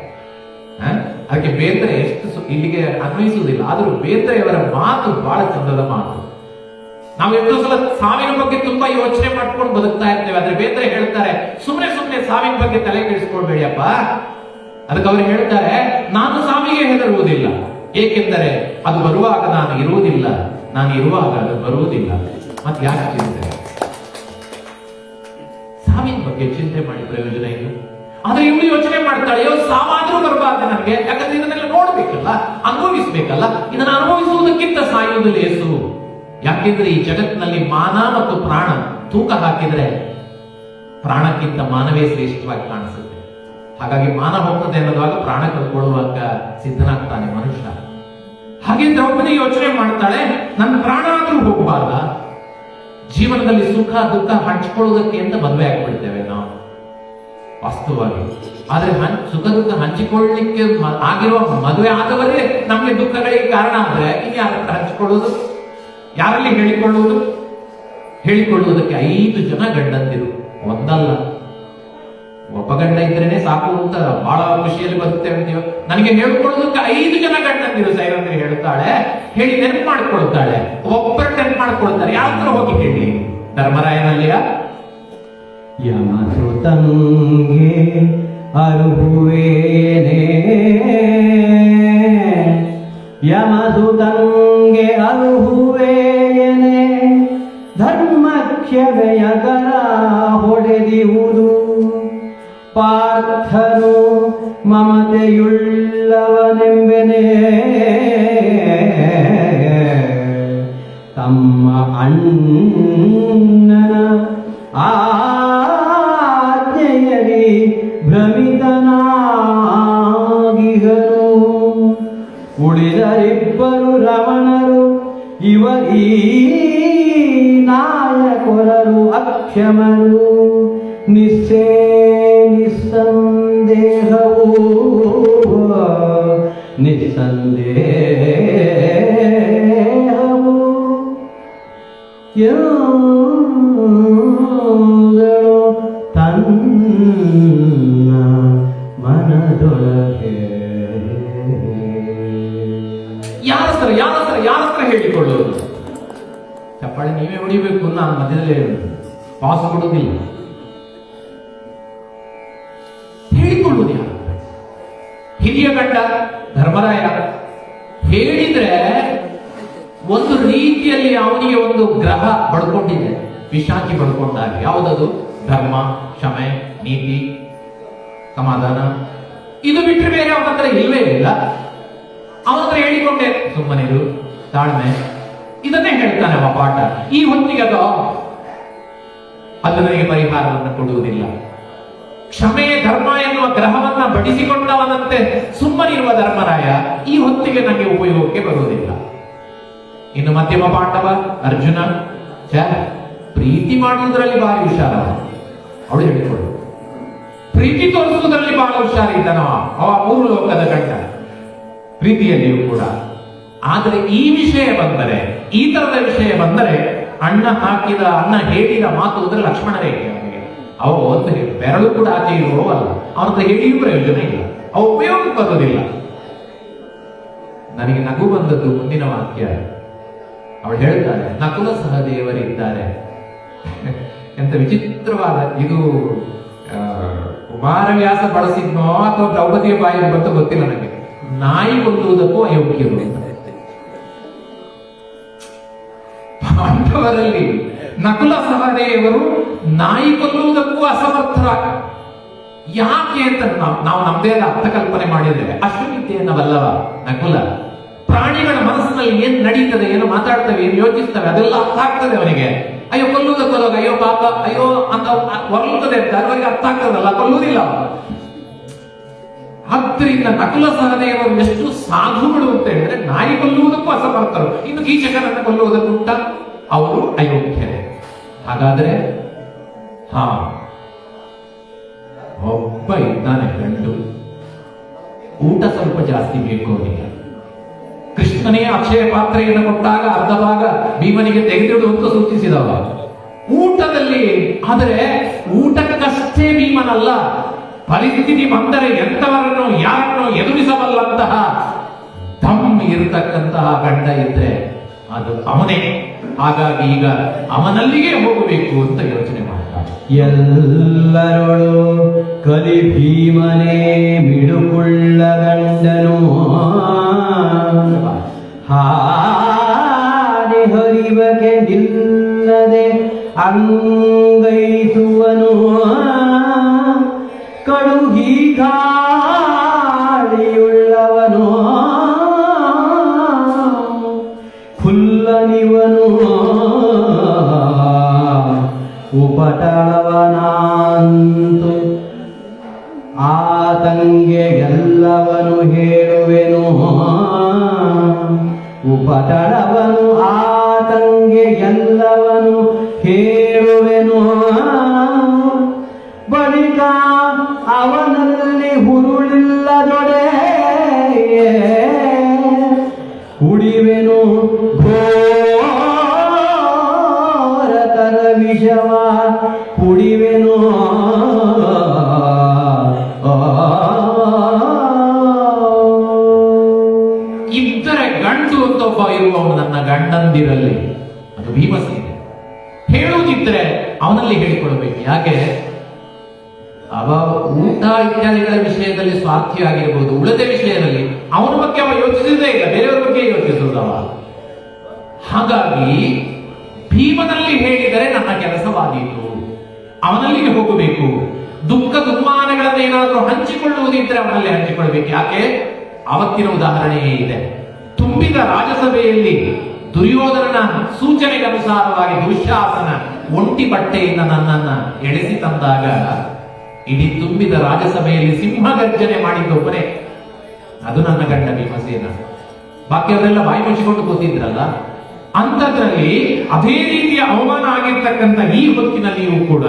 ಅದಕ್ಕೆ ಬೇಂದ್ರೆ ಎಷ್ಟು ಇಲ್ಲಿಗೆ ಅನ್ವಯಿಸುವುದಿಲ್ಲ, ಆದರೂ ಬೇಂದ್ರೆಯವರ ಮಾತು ಬಹಳ ಚಂದದ ಮಾತು. ನಾವು ಎಷ್ಟೋ ಸಲ ಸಾವಿನ ಬಗ್ಗೆ ತುಂಬಾ ಯೋಚನೆ ಮಾಡ್ಕೊಂಡು ಬದುಕ್ತಾ ಇರ್ತೇವೆ. ಆದ್ರೆ ಬೇಂದ್ರೆ ಹೇಳ್ತಾರೆ, ಸುಮ್ಮನೆ ಸಾವಿನ ಬಗ್ಗೆ ತಲೆ ಕೆಡಿಸ್ಕೊಳ್ಬೇಡಿಯಪ್ಪ. ಅದಕ್ಕೆ ಅವರು ಹೇಳ್ತಾರೆ, ನಾನು ಸಾವಿಗೆ ಹೆದರುವುದಿಲ್ಲ, ಏಕೆಂದರೆ ಅದು ಬರುವಾಗ ನಾನು ಇರುವುದಿಲ್ಲ, ನಾನು ಇರುವಾಗ ಅದು ಬರುವುದಿಲ್ಲ. ಮತ್ತೆ ಯಾಕೆ ಚಿಂತೆ? ಸಾವಿನ ಬಗ್ಗೆ ಚಿಂತೆ ಮಾಡಿ ಪ್ರಯೋಜನ ಇಲ್ಲ. ಆದ್ರೆ ಇವಳು ಯೋಚನೆ ಮಾಡ್ತಾಳೆ, ಅಯ್ಯೋ ಸಾವಾದ್ರೂ ಬರಬಾರ್ದು ನನಗೆ, ಯಾಕಂದ್ರೆ ಇದನ್ನೆಲ್ಲ ನೋಡ್ಬೇಕಲ್ಲ, ಅನುಭವಿಸ್ಬೇಕಲ್ಲ, ಇದನ್ನ ಅನುಭವಿಸುವುದಕ್ಕಿಂತ ಸಾಯುವುದು ಲೇಸು. ಯಾಕೆಂದ್ರೆ ಈ ಜಗತ್ತಿನಲ್ಲಿ ಮಾನ ಮತ್ತು ಪ್ರಾಣ ತೂಕ ಹಾಕಿದ್ರೆ ಪ್ರಾಣಕ್ಕಿಂತ ಮಾನವೇ ಶ್ರೇಷ್ಠವಾಗಿ ಕಾಣಿಸುತ್ತೆ. ಹಾಗಾಗಿ ಮಾನ ಹೋಗ್ತದೆ ಅನ್ನೋದಾಗ ಪ್ರಾಣ ಕಳ್ಕೊಳ್ಳುವಾಗ ಸಿದ್ಧನಾಗ್ತಾನೆ ಮನುಷ್ಯ. ಹಾಗೆ ದ್ರೌಪದಿ ಯೋಚನೆ ಮಾಡ್ತಾಳೆ, ನನ್ನ ಪ್ರಾಣ ಆದ್ರೂ ಹೋಗಬಾರ್ದ? ಜೀವನದಲ್ಲಿ ಸುಖ ದುಃಖ ಹಂಚಿಕೊಳ್ಳುವುದಕ್ಕೆ ಅಂತ ಮದುವೆ ಆಗ್ಬಿಡ್ತೇವೆ ನಾವು ವಾಸ್ತವವಾಗಿ. ಆದ್ರೆ ಸುಖ ದುಃಖ ಹಂಚಿಕೊಳ್ಳಲಿಕ್ಕೆ ಆಗಿರುವ ಮದುವೆ ಆದವರೇ ನಮ್ಗೆ ದುಃಖಗಳಿಗೆ ಕಾರಣ ಆದ್ರೆ ಇನ್ಯಾರ ಹಂಚಿಕೊಳ್ಳುವುದು, ಯಾರಲ್ಲಿ ಹೇಳಿಕೊಳ್ಳುವುದು? ಹೇಳಿಕೊಳ್ಳುವುದಕ್ಕೆ 5 ಜನ ಗಂಡಂದಿರು, ಒಂದಲ್ಲ. ಒಬ್ಬ ಗಂಡ ಇದ್ರೇನೆ ಸಾಕು ಅಂತ ಬಹಳ ಖುಷಿಯಲ್ಲಿ ಬದುಕ್ತೇವೆ ಅಂತೀವಿ. ನನಗೆ ಹೇಳ್ಕೊಳ್ಳೋದಕ್ಕೆ 5 ಜನ ಗಂಡಂದಿರು ಸೈರಂದ್ರಿ ಹೇಳ್ತಾಳೆ. ಹೇಳಿ ನೆನಪು ಮಾಡ್ಕೊಳ್ತಾಳೆ. ಒಬ್ಬರು ನೆನಪು ಮಾಡ್ಕೊಳ್ತಾರೆ. ಯಾವ ತರ ಹೋಗಿ ಹೇಳಿ? ಧರ್ಮರಾಯನಲ್ಲಿಯ ಯಮಸುತಂಗೆ ಅರುಹುವೇನೆ, ಯಮಸುತಂಗೆ ಅರುಹುವೇನೆ, ಧರ್ಮಕ್ಷಮೆಯ ಕರ ಹೊಡೆದಿಹುದು, ಪಾರ್ಥನು ಮಮತೆಯುಳ್ಳವನೆಂಬೆನೆ, ತಮ್ಮ ಅಣ್ಣನ ಆಜ್ಞೆಯಲಿ ಭ್ರಮಿತನಾಗಿಹನು. ಉಳಿದರಿಬ್ಬರು ರಮಣರು ಇವರೀ ನಾಯಕರರು ಅಕ್ಷಮರು, ನಿಸ್ಸಂದೇಹವು ನಿಸ್ಸಂದೇಹವು ಎಂದಳು ತನ್ನ ಮನದೊಳಗೆ. ಯಾರಸ್ತ್ರ ಹೇಳಿಕೊಳ್ಳುವುದು? ಚಪ್ಪಾಳೆ ನೀವೇ ಹೊಡಿಬೇಕು, ನಾನು ಮಧ್ಯದಲ್ಲಿ ಪಾಸ್ ಕೊಡುವುದಿಲ್ಲ. ಹೇಳಿಕೊಳ್ಳುವುದು ಯಾರು? ಹಿರಿಯ ಗಂಡ ಧರ್ಮರಾಯ. ಹೇಳಿದ್ರೆ ಒಂದು ರೀತಿಯಲ್ಲಿ ಅವನಿಗೆ ಒಂದು ಗ್ರಹ ಬಡ್ಕೊಂಡಿದೆ, ಪಿಶಾಚಿ ಬಡ್ಕೊಂಡಾಗ. ಯಾವುದದು? ಧರ್ಮ, ಕ್ಷಮೆ, ನೀತಿ, ಸಮಾಧಾನ. ಇದು ಬಿಟ್ಟರೆ ಬೇರೆ ಅವನ ಹತ್ರ ಇಲ್ವೇ ಇಲ್ಲ. ಅವನ ಹತ್ರ ಹೇಳಿಕೊಂಡೆ ಸುಮ್ಮನಿರು, ತಾಳ್ಮೆ, ಇದನ್ನೇ ಹೇಳ್ತಾನೆ ಅವ ಪಾಠ. ಈ ಹೊತ್ತಿಗೆ ಅದು ನನಗೆ ಪರಿಹಾರವನ್ನು ಕೊಡುವುದಿಲ್ಲ. ಕ್ಷಮೆ, ಧರ್ಮ ಎನ್ನುವ ಗ್ರಹವನ್ನ ಬಡಿಸಿಕೊಂಡವನಂತೆ ಸುಮ್ಮನಿರುವ ಧರ್ಮರಾಯ ಈ ಹೊತ್ತಿಗೆ ನನಗೆ ಉಪಯೋಗಕ್ಕೆ ಬರುವುದಿಲ್ಲ. ಇನ್ನು ಮಧ್ಯಮ ಪಾಂಡವ ಅರ್ಜುನ ಪ್ರೀತಿ ಮಾಡುವುದರಲ್ಲಿ ಭಾರಿ ಹುಷಾರ. ಅವಳು ಹೇಳಿಕೊಳ್ಳು, ಪ್ರೀತಿ ತೋರಿಸುವುದರಲ್ಲಿ ಬಹಳ ಹುಷಾರಿದ್ದನವ. ಅವ 3 ಲೋಕದ ಗಂಡ ಪ್ರೀತಿಯಲ್ಲಿಯೂ ಕೂಡ. ಆದರೆ ಈ ವಿಷಯ ಬಂದರೆ, ಈ ತರದ ವಿಷಯ ಬಂದರೆ, ಅಣ್ಣ ಹೇಳಿದ ಮಾತು ಅಂದ್ರೆ ಲಕ್ಷ್ಮಣ ರೇಖೆ. ಅವ ಒಂದು ಬೆರಳು ಕೂಡ ಆಚೆ ಇರುವವಲ್ಲ, ಅವನ ಹೇಳಿಯೂ ಪ್ರಯೋಜನ ಇಲ್ಲ, ಅವ ಉಪಯೋಗಕ್ಕೆ ಬರೋದಿಲ್ಲ. ನನಗೆ ನಗು ಬಂದದ್ದು ಮುಂದಿನ ವಾಕ್ಯ. ಅವಳು ಹೇಳ್ತಾಳೆ, ನಕುಲ ಸಹದೇವರಿದ್ದಾರೆ. ಎಂತ ವಿಚಿತ್ರವಾದ ಇದು. ಕುಮಾರವ್ಯಾಸ ಬಳಸಿದ್ನೋ ಅಥವಾ ದ್ರೌಪದಿಯ ಬಾಯಿ ಬಂತ ಗೊತ್ತಿಲ್ಲ ನನಗೆ. ನಾಯಿ ಕೊಲ್ಲುವುದಕ್ಕೂ ಅಯೋಗ್ಯರು ಅಂತ. ಪಾಂಡವರಲ್ಲಿ ನಕುಲ ಸಹದೇವರು ನಾಯಿ ಕೊಲ್ಲುವುದಕ್ಕೂ ಅಸಮರ್ಥರ. ಯಾಕೆ ಅಂತ ನಾವು ನಮ್ದೇ ಅರ್ಥ ಕಲ್ಪನೆ ಮಾಡಿದ್ದೇವೆ. ಅಶ್ವವಿದ್ಯೆಯನ್ನ ಬಲ್ಲವ ನಕುಲ. ಪ್ರಾಣಿಗಳ ಮನಸ್ಸಿನಲ್ಲಿ ಏನ್ ನಡೀತದೆ, ಏನು ಮಾತಾಡ್ತವೆ, ಏನು ಯೋಚಿಸ್ತವೆ, ಅದೆಲ್ಲ ಅರ್ಥ ಆಗ್ತದೆ ಅವನಿಗೆ. ಅಯ್ಯೋ ಕೊಲ್ಲುವುದಕ್ಕೆ ಹೋದಾಗ ಅಯ್ಯೋ ಪಾಪ ಅಯ್ಯೋ ಅಂತ ಹೊರಳುತ್ತದೆ ಅಂತ ಅವರಿಗೆ ಅರ್ಥ ಆಗ್ತದಲ್ಲ, ಕೊಲ್ಲುವುದಿಲ್ಲ. ಆದ್ರಿಂದ ನಕುಲ ಸಹದೇವರು ಎಷ್ಟು ಸಾಧುಗಳು ಅಂತ ಹೇಳಿದ್ರೆ ನಾಯಿ ಕೊಲ್ಲುವುದಕ್ಕೂ ಅಸಮರ್ಥರು, ಇನ್ನು ಕೀಚಕನನ್ನು ಕೊಲ್ಲುವುದಕ್ಕುಂಟ ಅವರು ಅಯೋಗ್ಯರೇ. ಹಾಗಾದ್ರೆ ಒಬ್ಬ ಇದ್ದಾನೆ ಗಂಡು, ಊಟ ಸ್ವಲ್ಪ ಜಾಸ್ತಿ ಬೇಕು ಅವನಿಗೆ. ಕೃಷ್ಣನೇ ಅಕ್ಷಯ ಪಾತ್ರೆಯನ್ನು ಕೊಟ್ಟಾಗ ಅರ್ಧ ಭಾಗ ಭೀಮನಿಗೆ ತೆಗೆದಿಡು ಅಂತ ಸೂಚಿಸಿದವ ಊಟದಲ್ಲಿ. ಆದರೆ ಊಟಕ್ಕಷ್ಟೇ ಭೀಮನಲ್ಲ, ಪರಿಸ್ಥಿತಿ ಬಂದರೆ ಎಂತವರನ್ನು ಯಾರನ್ನು ಎದುರಿಸಬಲ್ಲಂತಹ ದಮ್ ಇರತಕ್ಕಂತಹ ಗಂಡ ಇದ್ರೆ ಅದು ಅವನೇ. ಹಾಗಾಗಿ ಈಗ ಅವನಲ್ಲಿಗೆ ಹೋಗಬೇಕು ಅಂತ ಯೋಚನೆ ಮಾಡ್ತಾರೆ. ಎಲ್ಲರೊಳು ಕಲಿ ಭೀಮನೇ ಮಿಡುಕುಳ್ಳ ಗಂಡನು, ಹಾಡಿ ಹರಿವಗೆ ನಿಲ್ಲದೆ ಅಂಗೈಸುವನು. ಉಪಟಳವನಾಂತು ಆತಂಗೆ ಎಲ್ಲವನು ಹೇಳುವೆನು ಉಪಟಳವನು ಆತಂಗೆ ಎಲ್ಲವನು ಹೇಳುವೆನು ಬಳಿಕ ಅವನಲ್ಲಿ ಹುರುಳಿಲ್ಲದೊಡೆ ಕುಡಿವೆನು ಘೋರತರ ವಿಷವ ಕುಡಿವೆನು ಇದ್ದರೆ ಗಂಡು ಅಂತ ಒಬ್ಬ ಇರುವವನು ನನ್ನ ಗಂಡಂದಿರಲ್ಲಿ ಅದು ಭೀಮಸೇನ. ಹೇಳುವುದಿದ್ರೆ ಅವನಲ್ಲಿ ಹೇಳಿಕೊಳ್ಬೇಕು. ಯಾಕೆ? ಅವ ಊಟ ಇತ್ಯಾದಿಗಳ ವಿಷಯದಲ್ಲಿ ಸ್ವಾರ್ಥಿ ಆಗಿರ್ಬೋದು, ಉಳಿದ ವಿಷಯದಲ್ಲಿ ಅವನ ಬಗ್ಗೆ ಅವ ಯೋಚಿಸುವುದೇ ಇಲ್ಲ, ಬೇರೆಯವರ ಬಗ್ಗೆ ಯೋಚಿಸುವುದವ. ಹಾಗಾಗಿ ಭೀಮನಲ್ಲಿ ಹೇಳಿದರೆ ನನ್ನ ಕೆಲಸವಾದೀತು, ಅವನಲ್ಲಿಗೆ ಹೋಗಬೇಕು. ದುಃಖ ದುಮ್ಮಾನಗಳನ್ನೇನಾದರೂ ಹಂಚಿಕೊಳ್ಳುವುದಿದ್ರೆ ಅವನಲ್ಲಿ ಹಂಚಿಕೊಳ್ಬೇಕು. ಯಾಕೆ? ಅವತ್ತಿನ ಉದಾಹರಣೆಯೇ ಇದೆ. ತುಂಬಿದ ರಾಜಸಭೆಯಲ್ಲಿ ದುರ್ಯೋಧನನ ಸೂಚನೆಗೆ ಅನುಸಾರವಾಗಿ ದುಶ್ಯಾಸನ ಒಂಟಿ ಬಟ್ಟೆಯಿಂದ ನನ್ನನ್ನ ಎಳೆಸಿ ತಂದಾಗ ಇಡೀ ತುಂಬಿದ ರಾಜಸಭೆಯಲ್ಲಿ ಸಿಂಹಗರ್ಜನೆ ಮಾಡಿದ್ದೊಬ್ಬನೇ, ಅದು ನನ್ನ ಗಂಡ ಭೀಮಸೇನ. ಬಾಕಿಯವರೆಲ್ಲ ಬಾಯಿ ಮುಚ್ಚಿಕೊಂಡು ಕೂತಿದ್ರಲ್ಲ, ಅಂಥದ್ರಲ್ಲಿ ಅದೇ ರೀತಿಯ ಅವಮಾನ ಆಗಿರ್ತಕ್ಕಂಥ ಈ ಹೊತ್ತಿನಲ್ಲಿಯೂ ಕೂಡ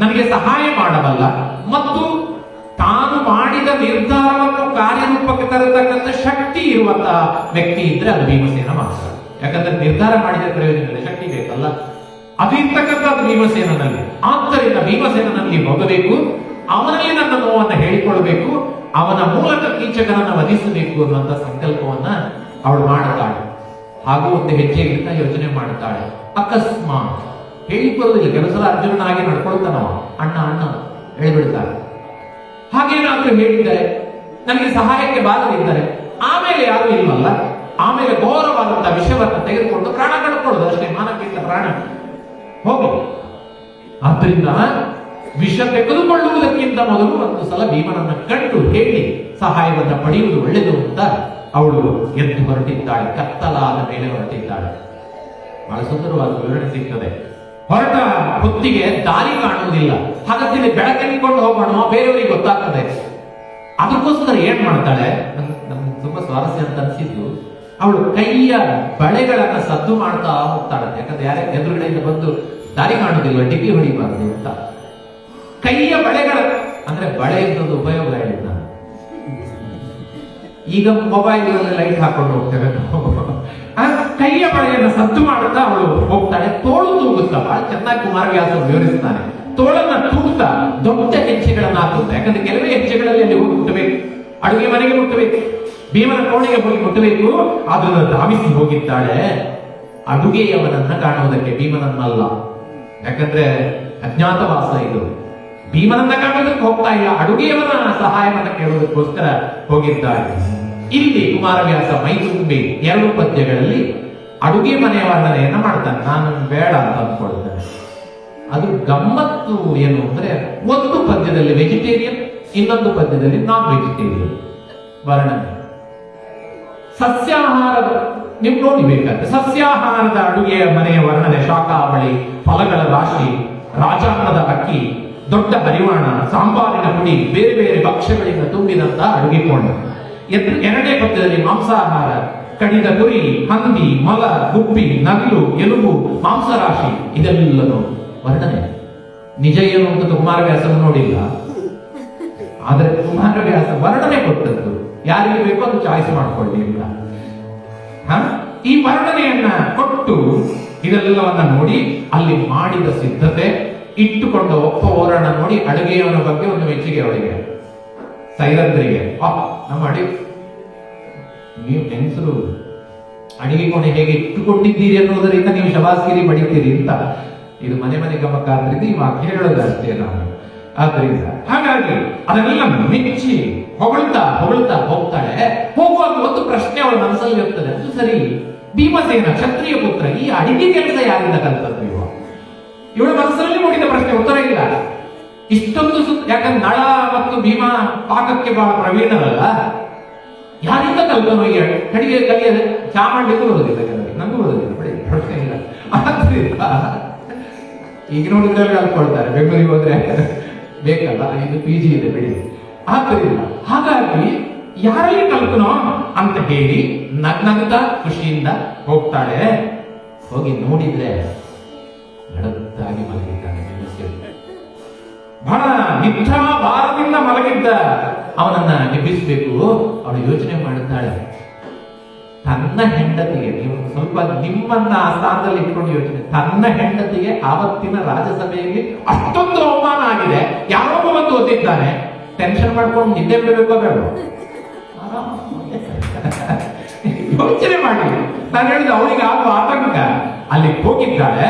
ನನಗೆ ಸಹಾಯ ಮಾಡಬಲ್ಲ ಮತ್ತು ತಾನು ಮಾಡಿದ ನಿರ್ಧಾರವನ್ನು ಕಾರ್ಯರೂಪಕ್ಕೆ ತರತಕ್ಕಂಥ ಶಕ್ತಿ ಇರುವಂತಹ ವ್ಯಕ್ತಿ ಇದ್ರೆ ಅದು ಭೀಮಸೇನ ಮಾತ್ರ. ಯಾಕಂದ್ರೆ ನಿರ್ಧಾರ ಮಾಡಿದ ಪ್ರಯೋಜನದಲ್ಲಿ ಶಕ್ತಿ ಬೇಕಲ್ಲ, ಅದು ಇರ್ತಕ್ಕಂಥದ್ದು ಭೀಮಸೇನಲ್ಲಿ. ಆದ್ದರಿಂದ ಭೀಮಸೇನಲ್ಲಿ ಹೋಗಬೇಕು, ಅವನಲ್ಲಿ ನನ್ನ ನೋವನ್ನು ಹೇಳಿಕೊಳ್ಬೇಕು, ಅವನ ಮೂಲಕ ಕೀಚಕನನ್ನು ವಧಿಸಬೇಕು ಅನ್ನುವಂಥ ಸಂಕಲ್ಪವನ್ನ ಅವಳು ಮಾಡುತ್ತಾಳೆ. ಹಾಗೂ ಒಂದು ಹೆಜ್ಜೆ ಇಡ್ತಾ ಯೋಚನೆ ಮಾಡುತ್ತಾಳೆ. ಅಕಸ್ಮಾತ್ ಹೇಳಿಕೊಳ್ಳುವುದಿಲ್ಲ, ಕೆಲವು ಸಲ ಅರ್ಜುನನಾಗಿ ನಡ್ಕೊಳ್ತಾನವ, ಅಣ್ಣ ಅಣ್ಣ ಹೇಳಿಬಿಡ್ತಾರೆ. ಹಾಗೇನಾದ್ರೂ ಹೇಳಿದ್ದಾರೆ, ನನಗೆ ಸಹಾಯಕ್ಕೆ ಬಾರದಿದ್ದರೆ ಆಮೇಲೆ ಯಾರು ಇಲ್ವಲ್ಲ, ಆಮೇಲೆ ಘೋರವಾದಂತಹ ವಿಷಯವನ್ನು ತೆಗೆದುಕೊಂಡು ಪ್ರಾಣ ಕಳ್ಕೊಳ್ಳೋದು ಅಷ್ಟೇ, ಮಾನಕ್ಕಿಂತ ಪ್ರಾಣ ಹೋಗಿ. ಆದ್ರಿಂದ ವಿಷ ತೆಗೆದುಕೊಳ್ಳುವುದಕ್ಕಿಂತ ಮೊದಲು ಒಂದು ಸಲ ಭೀಮನನ್ನ ಕಂಡು ಹೇಳಿ ಸಹಾಯವನ್ನು ಪಡೆಯುವುದು ಒಳ್ಳೆಯದು ಅಂತ ಅವಳು ಎದ್ದು ಹೊರಟಿದ್ದಾಳೆ. ಕತ್ತಲಾದ ಮೇಲೆ ಹೊರಟಿದ್ದಾಳೆ. ಬಹಳ ಸುಂದರವಾದ ವಿವರಣೆ ಸಿಗ್ತದೆ. ಹೊರಟ ಹೊತ್ತಿಗೆ ದಾರಿ ಕಾಣುವುದಿಲ್ಲ, ಹಾಗಾದ್ರೆ ಬೆಳಕನ್ನಿಕೊಂಡು ಹೋಗೋಣ, ಬೇರೆಯವರಿಗೆ ಗೊತ್ತಾಗ್ತದೆ. ಅದಕ್ಕೋಸ್ಕರ ಏನ್ ಮಾಡ್ತಾಳೆ, ನಮ್ಗೆ ತುಂಬಾ ಸ್ವಾರಸ್ಯ ಅಂತ ಅನ್ಸಿದ್ದು, ಅವಳು ಕೈಯ ಬಳೆಗಳನ್ನ ಸದ್ದು ಮಾಡ್ತಾ ಹೋಗ್ತಾಳೆ. ಯಾಕಂದ್ರೆ ಯಾರೇ ಎದುರುಗಡೆಯಿಂದ ಬಂದು ದಾರಿ ಕಾಣುವುದಿಲ್ಲ, ಡಿಕ್ಕಿ ಹೊಡಿಬಾರ್ದು ಅಂತ. ಕೈಯ ಬಳೆಗಳ ಅಂದ್ರೆ ಬಳೆ ಇದ್ದದ್ದು ಉಪಯೋಗ ಹೇಳಿದ್ ನಾನು. ಈಗ ಮೊಬೈಲ್ ಲೈಟ್ ಹಾಕೊಂಡು ಹೋಗ್ತೇವೆ. ಕೈಯ ಬಳೆಯನ್ನು ಸದ್ದು ಮಾಡುತ್ತಾ ಅವಳು ಹೋಗ್ತಾಳೆ. ತೋಳು ತೂಗುತ್ತಾ, ಬಹಳ ಚೆನ್ನಾಗಿ ಕುಮಾರವ್ಯಾಸ ವಿವರಿಸ್ತಾನೆ. ತೋಳನ್ನ ತೂಗುತ್ತಾ ದೊಡ್ಡ ಹೆಜ್ಜೆಗಳನ್ನ ಹಾಕುತ್ತಾ, ಯಾಕಂದ್ರೆ ಕೆಲವೇ ಹೆಜ್ಜೆಗಳಲ್ಲಿ ಅಲ್ಲಿ ಹೋಗಿ ಮುಟ್ಟಬೇಕು, ಅಡುಗೆ ಮನೆಗೆ ಮುಟ್ಟಬೇಕು, ಭೀಮನ ಕೋಣೆಗೆ ಹೋಗಿ ಮುಟ್ಟಬೇಕು. ಅದನ್ನು ಧಾವಿಸಿ ಹೋಗಿದ್ದಾಳೆ ಅಡುಗೆಯವನನ್ನ ಕಾಣುವುದಕ್ಕೆ, ಭೀಮನನ್ನಲ್ಲ. ಯಾಕಂದ್ರೆ ಅಜ್ಞಾತವಾಸ ಇದು. ಭೀಮನನ್ನ ಕಾಣುವುದಕ್ಕೆ ಹೋಗ್ತಾ ಇಲ್ಲ, ಅಡುಗೆಯವನ ಸಹಾಯವನ್ನ ಕೇಳುವುದಕ್ಕೋಸ್ಕರ ಹೋಗಿದ್ದಾಳೆ. ಇಲ್ಲಿ ಕುಮಾರವ್ಯಾಸ ಮೈತುಂಬಿ 2 ಪದ್ಯಗಳಲ್ಲಿ ಅಡುಗೆ ಮನೆಯ ವರ್ಣನೆಯನ್ನ ಮಾಡ್ತಾನೆ. ನಾನು ಬೇಡ ಅಂತ ಅಂದ್ಕೊಳ್ತೇನೆ. ಅದು ಗಮ್ಮತ್ತು ಏನು ಅಂದ್ರೆ, ಒಂದು ಪದ್ಯದಲ್ಲಿ ವೆಜಿಟೇರಿಯನ್, ಇನ್ನೊಂದು ಪದ್ಯದಲ್ಲಿ ನಾನ್ ವೆಜಿಟೇರಿಯನ್ ವರ್ಣನೆ. ಸಸ್ಯಾಹಾರದ ನೀವು ನೋಡಿಬೇಕಾದ್ರೆ ಸಸ್ಯಾಹಾರದ ಅಡುಗೆಯ ಮನೆಯ ವರ್ಣನೆ, ಶಾಖಾವಳಿ, ಫಲಗಳ ರಾಶಿ, ರಾಜಾನ್ನದ ಅಕ್ಕಿ, ದೊಡ್ಡ ಹರಿವಾಣ, ಸಾಂಬಾರಿನ ಪುಡಿ, ಬೇರೆ ಬೇರೆ ಭಕ್ಷ್ಯಗಳಿಂದ ತುಂಬಿದಂತ ಅಡುಗೆ ಕೋಣ. 2ನೇ ಪದ್ಯದಲ್ಲಿ ಮಾಂಸಾಹಾರ, ಕಡಿದ ಕುರಿ, ಹಂದಿ, ಮೊಲ, ಗುಬ್ಬಿ, ನವಿಲು, ಎಲುಬು, ಮಾಂಸರಾಶಿ, ಇದೆಲ್ಲನೂ ವರ್ಣನೆ. ನಿಜ ಏನು ಅಂತ ಕುಮಾರವ್ಯಾಸನು ನೋಡಿಲ್ಲ, ಆದರೆ ಕುಮಾರವ್ಯಾಸ ವರ್ಣನೆ ಕೊಟ್ಟದ್ದು. ಯಾರಿಗೆ ಬೇಕೋ ಅದು ಚಾಯ್ಸ್ ಮಾಡ್ಕೊಳ್ಳಿ ಇಲ್ಲ. ಈ ವರ್ಣನೆಯನ್ನ ಕೊಟ್ಟು ಇದೆಲ್ಲವನ್ನ ನೋಡಿ ಅಲ್ಲಿ ಮಾಡಿದ ಸಿದ್ಧತೆ, ಇಟ್ಟುಕೊಂಡ ಒಪ್ಪ ಓರಣ ನೋಡಿ ಅಡುಗೆಯವನ ಬಗ್ಗೆ ಒಂದು ಮೆಚ್ಚುಗೆ ಅವಳಿಗೆ, ಸೈರಂದ್ರಿಗೆ. ನಮ್ಮ ನೀವು ಹೆಂಗಸರು ಅಡಿಗೆ ಕೋಣೆ ಹೇಗೆ ಇಟ್ಟುಕೊಂಡಿದ್ದೀರಿ ಅನ್ನೋದರಿಂದ ನೀವು ಶಬಾಸ್ಗಿರಿ ಬಡಿತೀರಿ ಅಂತ. ಇದು ಮನೆ ಮನೆ ಗಮಕ ಆದ್ರಿಂದ ಈ ವಾಕ್ಯ ಹೇಳೋದಷ್ಟೇ ನಾವು. ಆದ್ರಿಂದ ಹಾಗಾಗಿ ಅದನ್ನೆಲ್ಲ ಮೆಚ್ಚಿ ಹೊಗಳ್ತಾ ಹೊಗಳ್ತಾ ಹೋಗ್ತಾಳೆ. ಹೋಗುವಾಗ ಒಂದು ಪ್ರಶ್ನೆ ಅವಳ ಮನಸ್ಸಲ್ಲಿ ಇರ್ತದೆ, ಅದು ಸರಿ, ಭೀಮಸೇನ ಕ್ಷತ್ರಿಯ ಪುತ್ರ, ಈ ಅಡಿಗೆ ಕೆಲಸ ಯಾರಿಂದ ಕಲ್ತದ್ದು ಇವ? ಇವಳ ಮನಸ್ಸಲ್ಲಿ ಮೂಡಿದ ಪ್ರಶ್ನೆ ಉತ್ತರ ಇಲ್ಲ. ಇಷ್ಟೊಂದು ಯಾಕಂದ್ರೆ ನಳ ಮತ್ತು ಭೀಮ ಪಾಕಕ್ಕೆ ಬಹಳ ಪ್ರವೀಣರಲ್ಲ, ಯಾರಿಂದ ಕಲ್ತನೋ ಈ ಅಡಿಗೆ ಕಲಿಯದೆ? ಚಾ ಮಾಡ್ಲಿಕ್ಕೂ ಬರೋದಿಲ್ಲ ಕೆಲವರಿಗೆ, ನಂಗೂ ಬರೋದಿಲ್ಲ, ಪ್ರಶ್ನೆ ಇಲ್ಲ. ಆದ್ರಿಂದ ಈಗ ನೋಡಿದ್ರೆ ಕಲ್ತ್ಕೊಳ್ತಾರೆ, ಬೆಂಗಳೂರಿಗೆ ಹೋದ್ರೆ ಬೇಕಲ್ಲ, ಇದು PG ಇದೆ ಬಿಡಿ. ಆದ್ದರಿಂದ ಹಾಗಾಗಿ ಯಾರಲ್ಲಿ ಕಲ್ತನೋ ಅಂತ ಹೇಳಿ ನಗ್ನಗ್ತಾ ಖುಷಿಯಿಂದ ಹೋಗ್ತಾಳೆ. ಹೋಗಿ ನೋಡಿದ್ರೆ ನಡದ್ದಾಗಿ ಮಲಗಿದ್ದಾನೆ. ಬಹಳ ನಿದ್ರಾ ಭಾರದಿಂದ ಮಲಗಿದ್ದ ಅವನನ್ನ ಎಬ್ಬಿಸಬೇಕು. ಅವಳು ಯೋಚನೆ ಮಾಡುತ್ತಾಳೆ, ತನ್ನ ಹೆಂಡತಿಗೆ, ನೀವು ಸ್ವಲ್ಪ ನಿಮ್ಮನ್ನ ಆ ಸ್ಥಾನದಲ್ಲಿ ಇಟ್ಕೊಂಡು ಯೋಚನೆ, ತನ್ನ ಹೆಂಡತಿಗೆ ಆವತ್ತಿನ ರಾಜ್ಯಸಭೆಯಲ್ಲಿ ಅಷ್ಟೊಂದು ಅವಮಾನ ಆಗಿದೆ, ಯಾರೊಬ್ಬ ಬಂದು ಓದಿದ್ದಾನೆ, ಟೆನ್ಷನ್ ಮಾಡ್ಕೊಂಡು ನಿದ್ದೆ ಬಿಡಬೇಕೋ ಬೇಡ? ಯೋಚನೆ ಮಾಡಿ. ನಾನು ಹೇಳಿದ ಅವಳಿಗೆ ಆಗುವ ಆತಂಕ. ಅಲ್ಲಿ ಹೋಗಿದ್ದಾಳೆ,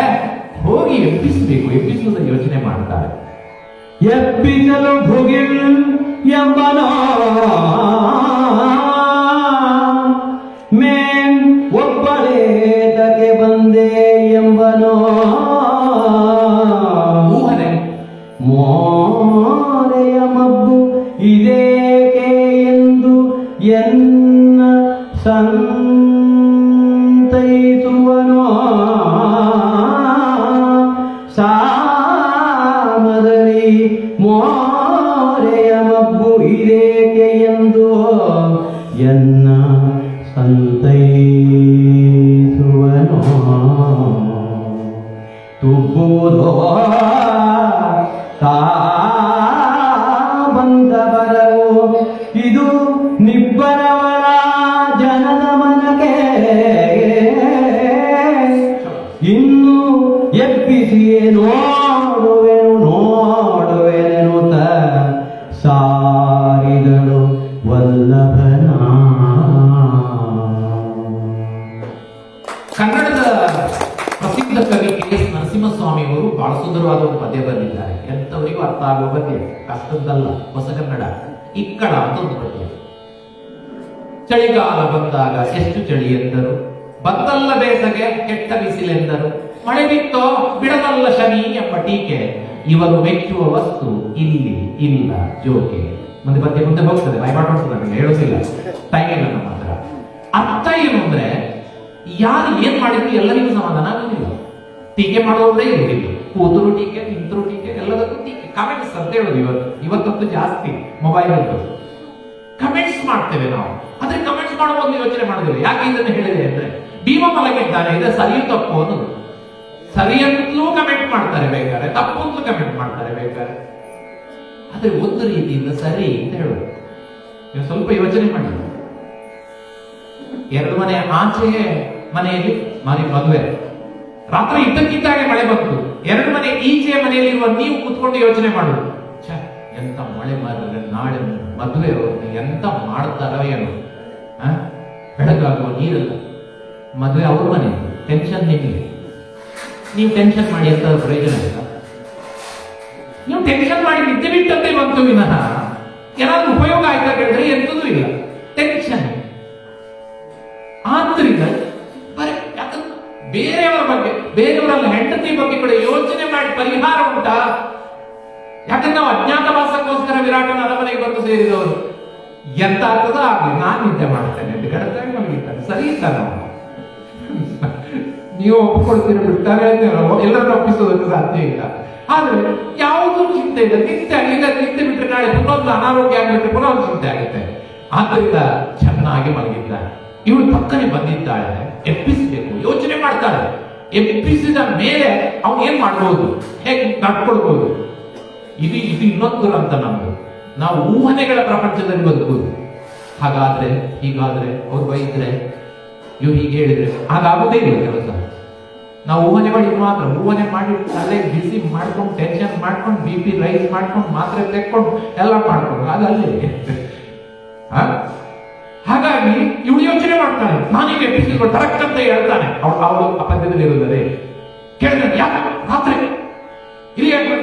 ಹೋಗಿ ಎಬ್ಬಿಸುವುದನ್ನು ಯೋಚನೆ ಮಾಡ್ತಾಳೆ. ಎಬ್ಬಿಸಲು ಭುಗಿಲ್ ಎಂಬನೋ ಮೇನ್ ಒಬ್ಬಳೇತಕ್ಕೆ ಬಂದೆ ಎಂಬನೋ ಊಹನೆ. ಮೋರೆಯ ಮಬ್ಬು ಇದೇಕೆ ಎಂದು ಎನ್ನ ಸಂತೈಸುವನೋ ಸಾಮದರಿ ಮೋರೆಯ ಮಬ್ಬು ಇದೇಕೆ ಎಂದು ಎನ್ನ ಸಂತೈಸುವನೋ ತುಬ್ಬುದೋ ಬಂದ ಬರವೋ ಇದು ನಿಬ್ಬರವರ ಜನದ ಮನಕ್ಕೆ ಇನ್ನು ಎಬ್ಬಿಸಿಯೇ ನೋಡುವೆನುತ ಸಾರಿದಳು ವಲ್ಲಭನ. ಕನ್ನಡದ ಪ್ರಸಿದ್ಧ ಕವಿ KS ನರಸಿಂಹಸ್ವಾಮಿ ಅವರು ಬಹಳ ಸುಂದರವಾದ ಒಂದು ಪದ್ಯ ಬರೆದಿದ್ದಾರೆ. ಎಂತವರಿಗೂ ಅರ್ಥ ಆಗುವ ಪದ್ಯ, ಕಷ್ಟದ್ದಲ್ಲ, ಹೊಸ ಕನ್ನಡ. ಇಕ್ಕಳ ಅಂತ ಒಂದು ಪದ್ಯ. ಚಳಿಗಾಲ ಬಂದಾಗ ಎಷ್ಟು ಚಳಿ ಎಂದರು, ಬತ್ತಲ್ಲ ಬೇಸಗೆ ಕೆಟ್ಟ ಬಿಸಿಲೆಂದರು, ಮಳೆ ಬಿತ್ತೋ ಬಿಡದಲ್ಲ ಶನಿ ಎಂಬ ಟೀಕೆ, ಇವರು ಮೆಚ್ಚುವ ವಸ್ತು ಇಲ್ಲಿ ಇಲ್ಲ ಜೋಕೆ. ಮುಂದೆ ಪದ್ಯ ಮುಂದೆ ಹೋಗ್ತದೆ, ಬಾಯ್ಪಾಟ್ ಹೊಡ್ತದೆ, ಹೇಳೋದಿಲ್ಲ, ಟೈಮ್ ಇಲ್ಲ ನಮ್ಮ ಹತ್ರ. ಅರ್ಥ ಏನು ಅಂದ್ರೆ, ಯಾರು ಏನ್ ಮಾಡಿದ್ರು ಎಲ್ಲರಿಗೂ ಸಮಾಧಾನ ಆಗುದಿಲ್ಲ. ಟೀಕೆ ಮಾಡೋದೇ ಇರುವುದಿಲ್ಲ. ಕೂತರು ಟೀಕೆ, ನಿಂತರು ಟೀಕೆ, ಎಲ್ಲದಕ್ಕೂ ಟೀಕೆ. ಕಮೆಂಟ್ಸ್ ಅಂತ ಹೇಳೋದು ಇವತ್ತಂತೂ ಜಾಸ್ತಿ ಮೊಬೈಲ್ ಅಂತೂ ಕಮೆಂಟ್ಸ್ ಮಾಡ್ತೇವೆ ನಾವು. ಆದ್ರೆ ಕಮೆಂಟ್ಸ್ ಮಾಡೋ ಒಂದು ಯೋಚನೆ ಮಾಡೋದಿಲ್ಲ. ಯಾಕೆ ಇದನ್ನು ಹೇಳಿದೆ ಅಂದ್ರೆ, ಭೀಮ ಮಲಗಿದ್ದಾನೆ, ಇದು ಸರಿ ತಪ್ಪು ಅನ್ನೋದು. ಸರಿ ಅಂತಲೂ ಕಮೆಂಟ್ ಮಾಡ್ತಾರೆ ಬೇಕಾದ್ರೆ, ತಪ್ಪು ಅಂತಲೂ ಕಮೆಂಟ್ ಮಾಡ್ತಾರೆ ಬೇಕಾದ್ರೆ. ಆದ್ರೆ ಒಂದು ರೀತಿಯಿಂದ ಸರಿ ಅಂತ ಹೇಳೋದು. ನೀವು ಸ್ವಲ್ಪ ಯೋಚನೆ ಮಾಡಿ. ಎರಡು ಮನೆ ಆಚೆಗೆ ಮನೆಯಲ್ಲಿ ಮದುವೆ, ರಾತ್ರಿ ಇದ್ದಕ್ಕಿದ್ದಾಗೆ ಮಳೆ ಬಂತು. ಎರಡು ಮನೆ ಈಚೆಯ ಮನೆಯಲ್ಲಿರುವ ನೀವು ಕೂತ್ಕೊಂಡು ಯೋಚನೆ ಮಾಡುದು, ಎಂತ ಮಳೆ ಮಾಡಿದ್ರೆ ನಾಳೆ ಮದುವೆ ಎಂತ ಮಾಡ್ತಾರೋ ಏನೋ. ಬೆಳಗಾಗುವ ನೀರಲ್ಲ, ಮದುವೆ ಅವ್ರ ಮನೆ, ಟೆನ್ಷನ್ ನಿಮಗೆ. ನೀವು ಟೆನ್ಷನ್ ಮಾಡಿ ಅಂತ ಪ್ರಯೋಜನ ಇಲ್ಲ. ನೀವು ಟೆನ್ಷನ್ ಮಾಡಿ ನಿದ್ದೆ ಬಿಟ್ಟಂತೆ ಬಂತು ವಿನಃ ಏನಾದ್ರೂ ಉಪಯೋಗ ಆಯ್ತಾ ಕೇಳಿದ್ರೆ ಎಂತದೂ ಇಲ್ಲ. ಟೆನ್ಷನ್. ಆದ್ರಿಂದ ಬರೀ ಬೇರೆಯವರ ಬಗ್ಗೆ, ಬೇರೆಯವರಲ್ಲ ಹೆಂಡತಿ ಬಗ್ಗೆ ಕೂಡ ಯೋಚನೆ ಮಾಡಿ ಪರಿಹಾರ ಉಂಟಾ? ಯಾಕಂದ್ರೆ ನಾವು ಅಜ್ಞಾತವಾಸಕ್ಕೋಸ್ಕರ ವಿರಾಟನ ಅರಮನೆಗೆ ಬಂದು ಸೇರಿದವರು. ಎಂತ ಆಗ್ತದೋ ಆಗ್ಲಿ, ನಾನು ನಿದ್ದೆ ಮಾಡ್ತೇನೆ ಅಂತ ಗಡದಾಗಿ ಮಲಗಿರ್ತಾರೆ. ಸರಿ ಇರ್ತಾರೆ ನಾವು. ನೀವು ಒಪ್ಪಿಕೊಳ್ತೀರ ಬಿಡ್ತಾರೆ ಎಲ್ಲರನ್ನು ಒಪ್ಪಿಸೋದಕ್ಕೆ ಸಾಧ್ಯ ಇಲ್ಲ. ಆದ್ರೆ ಯಾವುದೂ ಚಿಂತೆ ಇಲ್ಲ, ನಿತ್ಯ ಇಲ್ಲ. ನಿತ್ಯ ಬಿಟ್ಟರೆ ನಾಳೆ ಪುನೊಂದು ಅನಾರೋಗ್ಯ ಆಗಿಬಿಟ್ರೆ ಪುನಃ ಒಂದು ಚಿಂತೆ ಆಗುತ್ತೆ. ಆದ್ದರಿಂದ ಚೆನ್ನಾಗಿ ಮಲಗಿದ್ದಾರೆ. ಇವಳು ಪಕ್ಕನೆ ಬಂದಿದ್ದಾಳೆ, ಎಬ್ಬಿಸಬೇಕು, ಯೋಚನೆ ಮಾಡ್ತಾಳೆ. ಎಬ್ಬಿಸಿದ ಮೇಲೆ ಅವನು ಏನ್ ಮಾಡ್ಬೋದು, ಹೇಗೆ ನಡ್ಕೊಳ್ಬಹುದು. ಇದು ಇನ್ನೊಂದು ದುರಂತ ನಮ್ದು. ನಾವು ಊಹನೆಗಳ ಪ್ರಪಂಚದಲ್ಲಿ ಬದುಕುವುದು. ಹಾಗಾದ್ರೆ ಹೀಗಾದ್ರೆ ಅವ್ರು ಬೈದ್ರೆ ಇವ್ರು ಹೀಗೆ ಹೇಳಿದ್ರೆ ಹಾಗಾಗೋದೇ ಇಲ್ಲ ಕೆಲಸ. ನಾವು ಊಹನೆ ಮಾಡಿದ್ ಮಾತ್ರ, ಊಹನೆ ಮಾಡಿ ತಲೆ ಬಿಸಿ ಮಾಡ್ಕೊಂಡು, ಟೆನ್ಷನ್ ಮಾಡ್ಕೊಂಡು, BP ರೈಸ್ ಮಾಡ್ಕೊಂಡು, ಮಾತ್ರೆ ತೆಕ್ಕೊಂಡು ಎಲ್ಲ ಮಾಡ್ಕೊಂಡು ಅದಲ್ಲೇ. ಹಾಗಾಗಿ ಇವಳು ಯೋಚನೆ ಮಾಡ್ತಾನೆ, ನಾನೀಗ ಎಬ್ಬಿಸಿದ್ರು ಕರೆಕ್ಟ್ ಅಂತ ಹೇಳ್ತಾನೆ. ಅವಳು ಅಪದ್ಯದಲ್ಲಿ ಇರುತ್ತದೆ. ಕೇಳಿದ್ರೆ ಯಾಕೆ ರಾತ್ರಿ ಇಲ್ಲಿ ಯಾಕೆ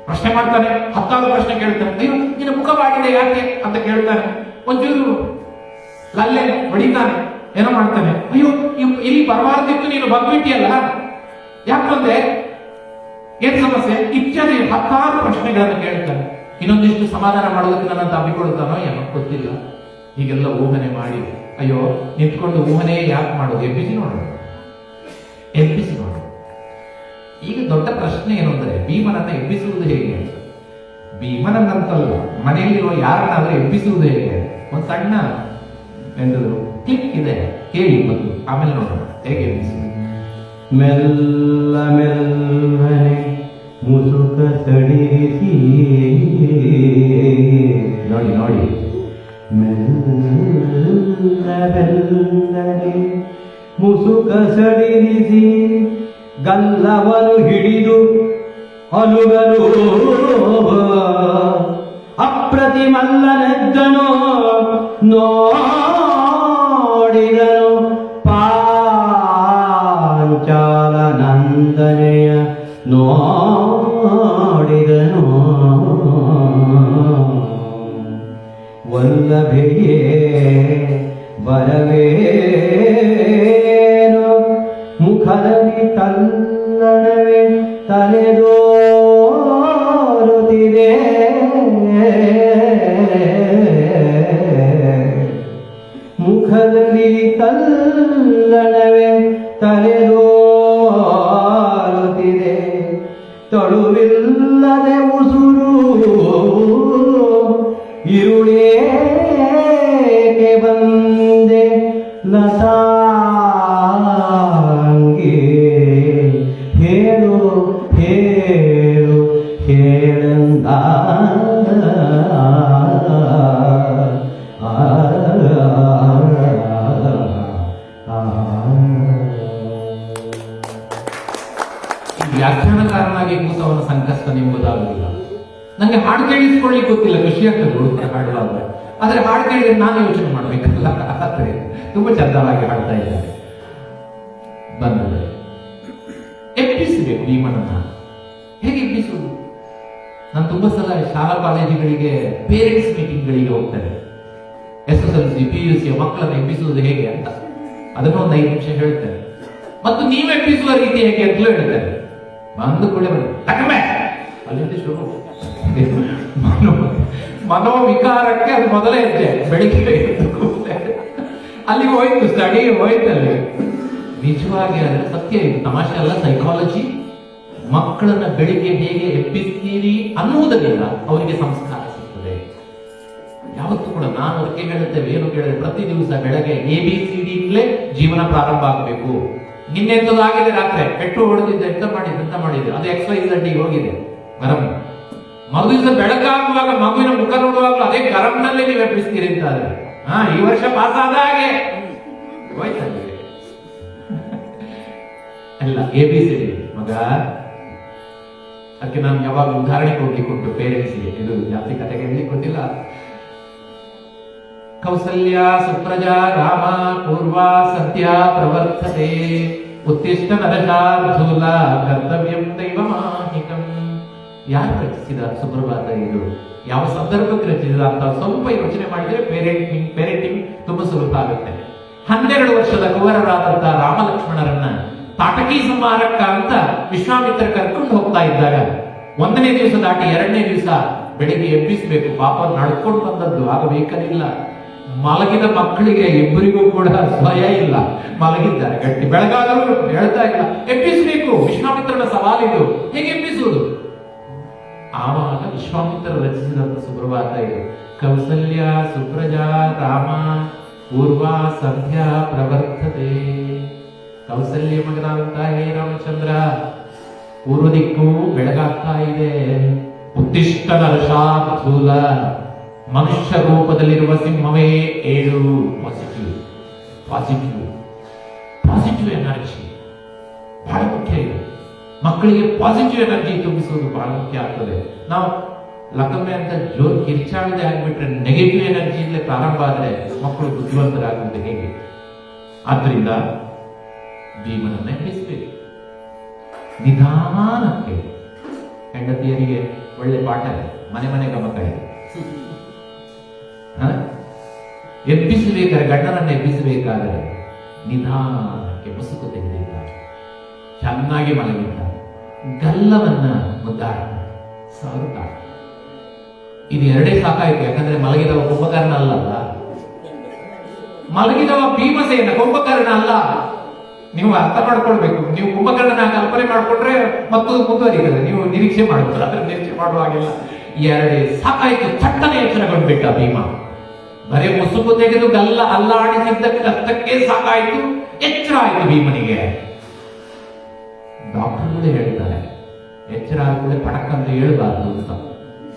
ಪ್ರಶ್ನೆ ಮಾಡ್ತಾನೆ. 10 ಪ್ರಶ್ನೆ ಕೇಳ್ತಾನೆ. ಅಯ್ಯೋ ನಿನ್ನ ಮುಖವಾಗಿದೆ ಯಾಕೆ ಅಂತ ಕೇಳ್ತಾನೆ. ಒಂಚೂರು ಲಲ್ಲೆ ಹೊಡಿತಾನೆ, ಏನೋ ಮಾಡ್ತಾನೆ. ಅಯ್ಯೋ ಇಲ್ಲಿ ಬರಬಾರ್ದಿತ್ತು, ನೀನು ಬಂದ್ಬಿಟ್ಟಿಯಲ್ಲ, ಯಾಕೆ ಬಂದೆ, ಏನ್ ಸಮಸ್ಯೆ ಇತ್ಯಾದಿ 10 ಪ್ರಶ್ನೆಗಳನ್ನು ಕೇಳ್ತಾನೆ. ಇನ್ನೊಂದಿಷ್ಟು ಸಮಾಧಾನ ಮಾಡೋದಕ್ಕೆ ನನ್ನ ತಬ್ಬಿಕೊಳ್ತಾನೋ ಏನೋ ಗೊತ್ತಿಲ್ಲ. ಹೀಗೆಲ್ಲ ಊಹನೆ ಮಾಡಿ, ಅಯ್ಯೋ ನಿಂತ್ಕೊಂಡು ಊಹನೆ ಯಾಕೆ ಮಾಡೋದು, ಎಬ್ಬಿಸಿ ನೋಡೋಣ. ಈಗ ದೊಡ್ಡ ಪ್ರಶ್ನೆ ಏನು ಅಂದ್ರೆ ಭೀಮನನ್ನ ಎಬ್ಬಿಸುವುದು ಹೇಗೆ? ಭೀಮನನ್ನಂತಲ್ಲ, ಮನೆಯಲ್ಲಿರುವ ಯಾರನ್ನಾದ್ರೂ ಎಬ್ಬಿಸುವುದು ಹೇಗೆ? ಒಂದು ಸಣ್ಣ ಕ್ಲಿಕ್ ಇದೆ, ಕೇಳಿ ಬಂದು ಆಮೇಲೆ ನೋಡೋಣ ಹೇಗೆ ಎಬ್ಬಿಸುವುದು. ಮೆಲ್ಲ ಮೆಲ್ಲನೆ ಮುಸುಕ ಸಡಿಸಿ, ನೋಡಿ ನೋಡಿ, ಮೆಲ್ಲ ಮೆಲ್ಲನೆ ಮುಸುಕ ಸಡಿಸಿ ಗಲ್ಲವನು ಹಿಡಿದು ಅಲುಗಲು ಅಪ್ರತಿಮಲ್ಲನೆದ್ದನು ನೋಡಿದನು ಪಾಂಚಾಲ ನಂದನೆಯ ನೋಡಿದನು ವಲ್ಲಭೆಯೇ ಬರವೇನು ಮುಖದಲ್ಲಿ ತಲ್ಲಣವೇ ತಲೆದೋರುತ್ತಿದೆ ಮುಖದಲ್ಲಿ ತಲ್ಲಣವೇ ತಲೆದೋರುತ್ತಿದೆ ತಳುವಿಲ್ಲದೆ ಉಸುರು ಇರುಳೇಕೆ ಬಂದೆ ಲತಾಂಗಿ ಹೇಳು ಹೇಳು ಹೇಳಂದ ವ್ಯಾಖ್ಯಾನಕಾರನಾಗಿ ಕೂತವನ ಸಂಕಷ್ಟ ನಿಂಬುದಾಗುವುದಿಲ್ಲ. ನನಗೆ ಹಾಡು ಕೇಳಿಸ್ಕೊಳ್ಳಿಕ್ಕೆ ಗೊತ್ತಿಲ್ಲ, ಖುಷಿ ಆಗ್ತದೆ ಹುಡುಗರ ಹಾಡುವಾಗ. ಆದ್ರೆ ಹಾಡು ಕೇಳಿದ್ರೆ ನಾನು ಯೋಚನೆ ಮಾಡ್ಬೇಕಲ್ಲ, ಆದ್ರೆ ತುಂಬಾ ಚಂದವಾಗಿ ಹಾಡ್ತಾ ಇದ್ದಾರೆ. ಬಂದರೆ ಎಬ್ಬಿಸಬೇಕು ಭೀಮನನ್ನ. ಹೇಗೆ ಎಬ್ಬಿಸುವುದು? ನಾನು ತುಂಬಾ ಸಲ ಶಾಲಾ ಕಾಲೇಜುಗಳಿಗೆ ಪೇರೆಂಟ್ಸ್ ಮೀಟಿಂಗ್ಗಳಿಗೆ ಹೋಗ್ತೇನೆ. SSLC PUC ಮಕ್ಕಳನ್ನ ಎಬ್ಬಿಸುವುದು ಹೇಗೆ ಅಂತ ಅದನ್ನು ಒಂದು 5 ನಿಮಿಷ ಹೇಳ್ತೇನೆ. ಮತ್ತು ನೀವು ಎಬ್ಬಿಸುವ ರೀತಿ ಹೇಗೆ ಅಂತಲೂ ಹೇಳ್ತೇನೆ. ಬಂದು ಕೂಡ ಅಲ್ಲಿಂದ ಶುರು ಮನೋವಿಕಾರಕ್ಕೆ ಅದು ಮೊದಲೇ ಹೆಜ್ಜೆ. ಬೆಳಿಗ್ಗೆ ಅಲ್ಲಿಗೆ ಹೋಯ್ತು, ಸ್ಟಡಿ ಹೋಯ್ತಲ್ಲಿ. ನಿಜವಾಗಿ ಅದರ ಸತ್ಯ ಇದು, ತಮಾಷೆ ಅಲ್ಲ. ಸೈಕಾಲಜಿ ಮಕ್ಕಳನ್ನ ಬೆಳಿಗ್ಗೆ ಹೇಗೆ ಎಬ್ಬಿಸ್ತೀರಿ ಅನ್ನುವುದರಿಂದ ಅವರಿಗೆ ಸಂಸ್ಕಾರ ಸಿಗ್ತದೆ. ಯಾವತ್ತೂ ಕೂಡ ನಾನು ಅದಕ್ಕೆ ಹೇಳುತ್ತೇವೆ, ಏನು ಕೇಳಿದ್ರೆ ಪ್ರತಿ ದಿವಸ ಬೆಳಗ್ಗೆ ABCD ಜೀವನ ಪ್ರಾರಂಭ ಆಗಬೇಕು. ನಿನ್ನೆ ಎಂತದಾಗಿದೆ ರಾತ್ರಿ ಪೆಟ್ಟು ಹೊಡೆದಿದ್ದೆ, ಎಂತ ಮಾಡಿದ್ರೆ ಅದು XYZ ಹೋಗಿದೆ ಗರಂ. ಮಗುವಿನ ಬೆಳಕಾಗುವಾಗ ಮಗುವಿನ ಮುಖ ನೋಡುವಾಗಲೂ ಅದೇ ಗರಂನಲ್ಲೇ ನೀವು ಎಬ್ಬಿಸ್ತೀರಿ ಅಂತಾದ್ರೆ ಈ ವರ್ಷ ಪಾಸ್ ಆದ ಹಾಗೆ ಹೋಯ್ತಲ್ಲಿ ಎಲ್ಲ ABCD ಮಗ. ಅದಕ್ಕೆ ನಾನು ಯಾವಾಗ ಉದಾಹರಣೆ ಕೊಟ್ಟು ಪೇರೆಂಟ್ಸ್ಗೆ, ಇದು ಜಾತಿ ಕತೆಗೆ ಹೇಳಲಿಕ್ಕೆ ಕೊಟ್ಟಿಲ್ಲ. ಕೌಸಲ್ಯ ಸುಪ್ರಜಾ ರಾಮ ಪೂರ್ವಾ ಸದ್ಯ ಪ್ರವರ್ತತೆ ಉತ್ತಿಷ್ಟ ನರಶಾರ್ಧೂಲ ಕರ್ತವ್ಯಂ ದೈವಮಾಹಿಕಂ. ಯಾರು ರಚಿಸಿದ ಸುಪ್ರಭಾತ? ಇದು ಯಾವ ಸಂದರ್ಭಕ್ಕೆ ರಚಿಸಿದ ಅಂತ ಸ್ವಲ್ಪ ಯೋಚನೆ ಮಾಡಿದ್ರೆ ಪೇರೆಂಟಿಂಗ್ ತುಂಬಾ ಸುಲಭ ಆಗುತ್ತೆ. 12 ವರ್ಷದ ಕುವರರಾದಂತಹ ರಾಮಲಕ್ಷ್ಮಣರನ್ನ ತಾಟಕಿ ಸಂಹಾರಕ್ಕ ಅಂತ ವಿಶ್ವಾಮಿತ್ರ ಕರ್ಕೊಂಡು ಹೋಗ್ತಾ ಇದ್ದಾಗ 1ನೇ ದಿವಸ ದಾಟಿ 2ನೇ ದಿವಸ ಬೆಳಿಗ್ಗೆ ಎಬ್ಬಿಸಬೇಕು. ಪಾಪ ನಡ್ಕೊಂಡು ಬಂದದ್ದು, ಆಗಬೇಕಲಿಲ್ಲ. ಮಲಗಿದ ಮಕ್ಕಳಿಗೆ ಇಬ್ಬರಿಗೂ ಕೂಡ ಭಯ ಇಲ್ಲ, ಮಲಗಿದ್ದಾರೆ ಗಟ್ಟಿ. ಬೆಳಗಾದರೂ ಹೇಳ್ತಾ ಇಲ್ಲ, ಎಬ್ಬಿಸಬೇಕು. ವಿಶ್ವಾಮಿತ್ರನ ಸವಾಲಿದು, ಹೇಗೆ ಎಬ್ಬಿಸುವುದು? ಆವಾಗ ವಿಶ್ವಾಮಿತ್ರ ರಚಿಸಿದಂತ ಸುಪ್ರಭಾತ ಇದು. ಕೌಸಲ್ಯ ಸುಪ್ರಜಾ ರಾಮ ಪೂರ್ವಾ ಸಂಧ್ಯಾ ಪ್ರವರ್ತತೆ. ಕೌಸಲ್ಯ ಮಗನಾದಂತ ಹೇ ರಾಮಚಂದ್ರ, ಪೂರ್ವ ದಿಕ್ಕು ಬೆಳಗಾಗ್ತಾ ಇದೆ. ಉತ್ತಿಷ್ಟ ನರಶಾರ್ಧೂಲ, ಮನುಷ್ಯ ರೂಪದಲ್ಲಿರುವ ಸಿಂಹವೇ ಏಳು. ಪಾಸಿಟಿವ್ ಎನರ್ಜಿ ಬಹಳ ಮುಖ್ಯ ಇದೆ. ಮಕ್ಕಳಿಗೆ ಪಾಸಿಟಿವ್ ಎನರ್ಜಿ ತುಂಬಿಸುವುದು ಬಹಳ ಮುಖ್ಯ ಆಗ್ತದೆ. ನಾವು ಲಕ್ಕಮ್ಮೆ ಅಂತ ಜೋರ್ ಕಿರ್ಚಾಡದೆ ಆಗ್ಬಿಟ್ರೆ ನೆಗೆಟಿವ್ ಎನರ್ಜಿಯಿಂದಲೇ ಪ್ರಾರಂಭ ಆದರೆ ಮಕ್ಕಳು ಬುದ್ಧಿವಂತರಾಗುವುದು ಹೇಗೆ? ಆದ್ರಿಂದ ಭೀಮನನ್ನ ಎಬ್ಬಿಸಬೇಕು ನಿಧಾನಕ್ಕೆ. ಹೆಂಡತಿಯರಿಗೆ ಒಳ್ಳೆ ಪಾಠ ಇದೆ, ಮನೆ ಗಮಕ ಇದೆ. ಎಬ್ಬಿಸಬೇಕಾದ್ರೆ, ಗಂಡನನ್ನು ಎಬ್ಬಿಸಬೇಕಾದರೆ ನಿಧಾನಕ್ಕೆ ಮುಸುಕು ತೆಗೆದಿದ್ದಾರೆ, ಚೆನ್ನಾಗಿ ಮಲಗಿದ್ದಾರೆ, ಗಲ್ಲವನ್ನ ಮುದ್ದಾಡ ಸಾರುತ್ತಾರೆ. ಇದು 2 ಸಾಕಾಯ್ತು. ಯಾಕಂದ್ರೆ ಮಲಗಿದವ ಕುಂಭಕರ್ಣ ಅಲ್ಲ, ಮಲಗಿದವ ಭೀಮಸೇನ ಕುಂಭಕರ್ಣ ಅಲ್ಲ. ನೀವು ಅರ್ಥ ಮಾಡ್ಕೊಳ್ಬೇಕು. ನೀವು ಕುಂಭಕರ್ಣನ ಕಲ್ಪನೆ ಮಾಡ್ಕೊಂಡ್ರೆ ಮತ್ತು ಮುಂದುವರಿತದೆ, ನೀವು ನಿರೀಕ್ಷೆ ಮಾಡ್ತಾರೆ, ಅದ್ರ ನಿರೀಕ್ಷೆ ಮಾಡುವಾಗಿಲ್ಲ. ಎರಡೇ ಸಾಕಾಯ್ತು, ಥಟ್ಟನೆ ಎಚ್ಚರಗೊಂಡ್ಬಿಟ್ಟ ಭೀಮ. ಬರೀ ಮುಸುಕು ತೆಗೆದು ಗಲ್ಲ ಅಲ್ಲಾಡಿಸಿದ್ದ ಕಷ್ಟಕ್ಕೆ ಸಾಕಾಯ್ತು, ಎಚ್ಚರ ಆಯ್ತು ಭೀಮನಿಗೆ. ಡಾಕ್ಟರ್ಗಳೇ ಹೇಳ್ತಾರೆ, ಎಚ್ಚರ ಆದ್ಮೇಲೆ ಪಟಕ್ ಅಂತ ಹೇಳ್ಬಾರ್ದು ಅಂತ.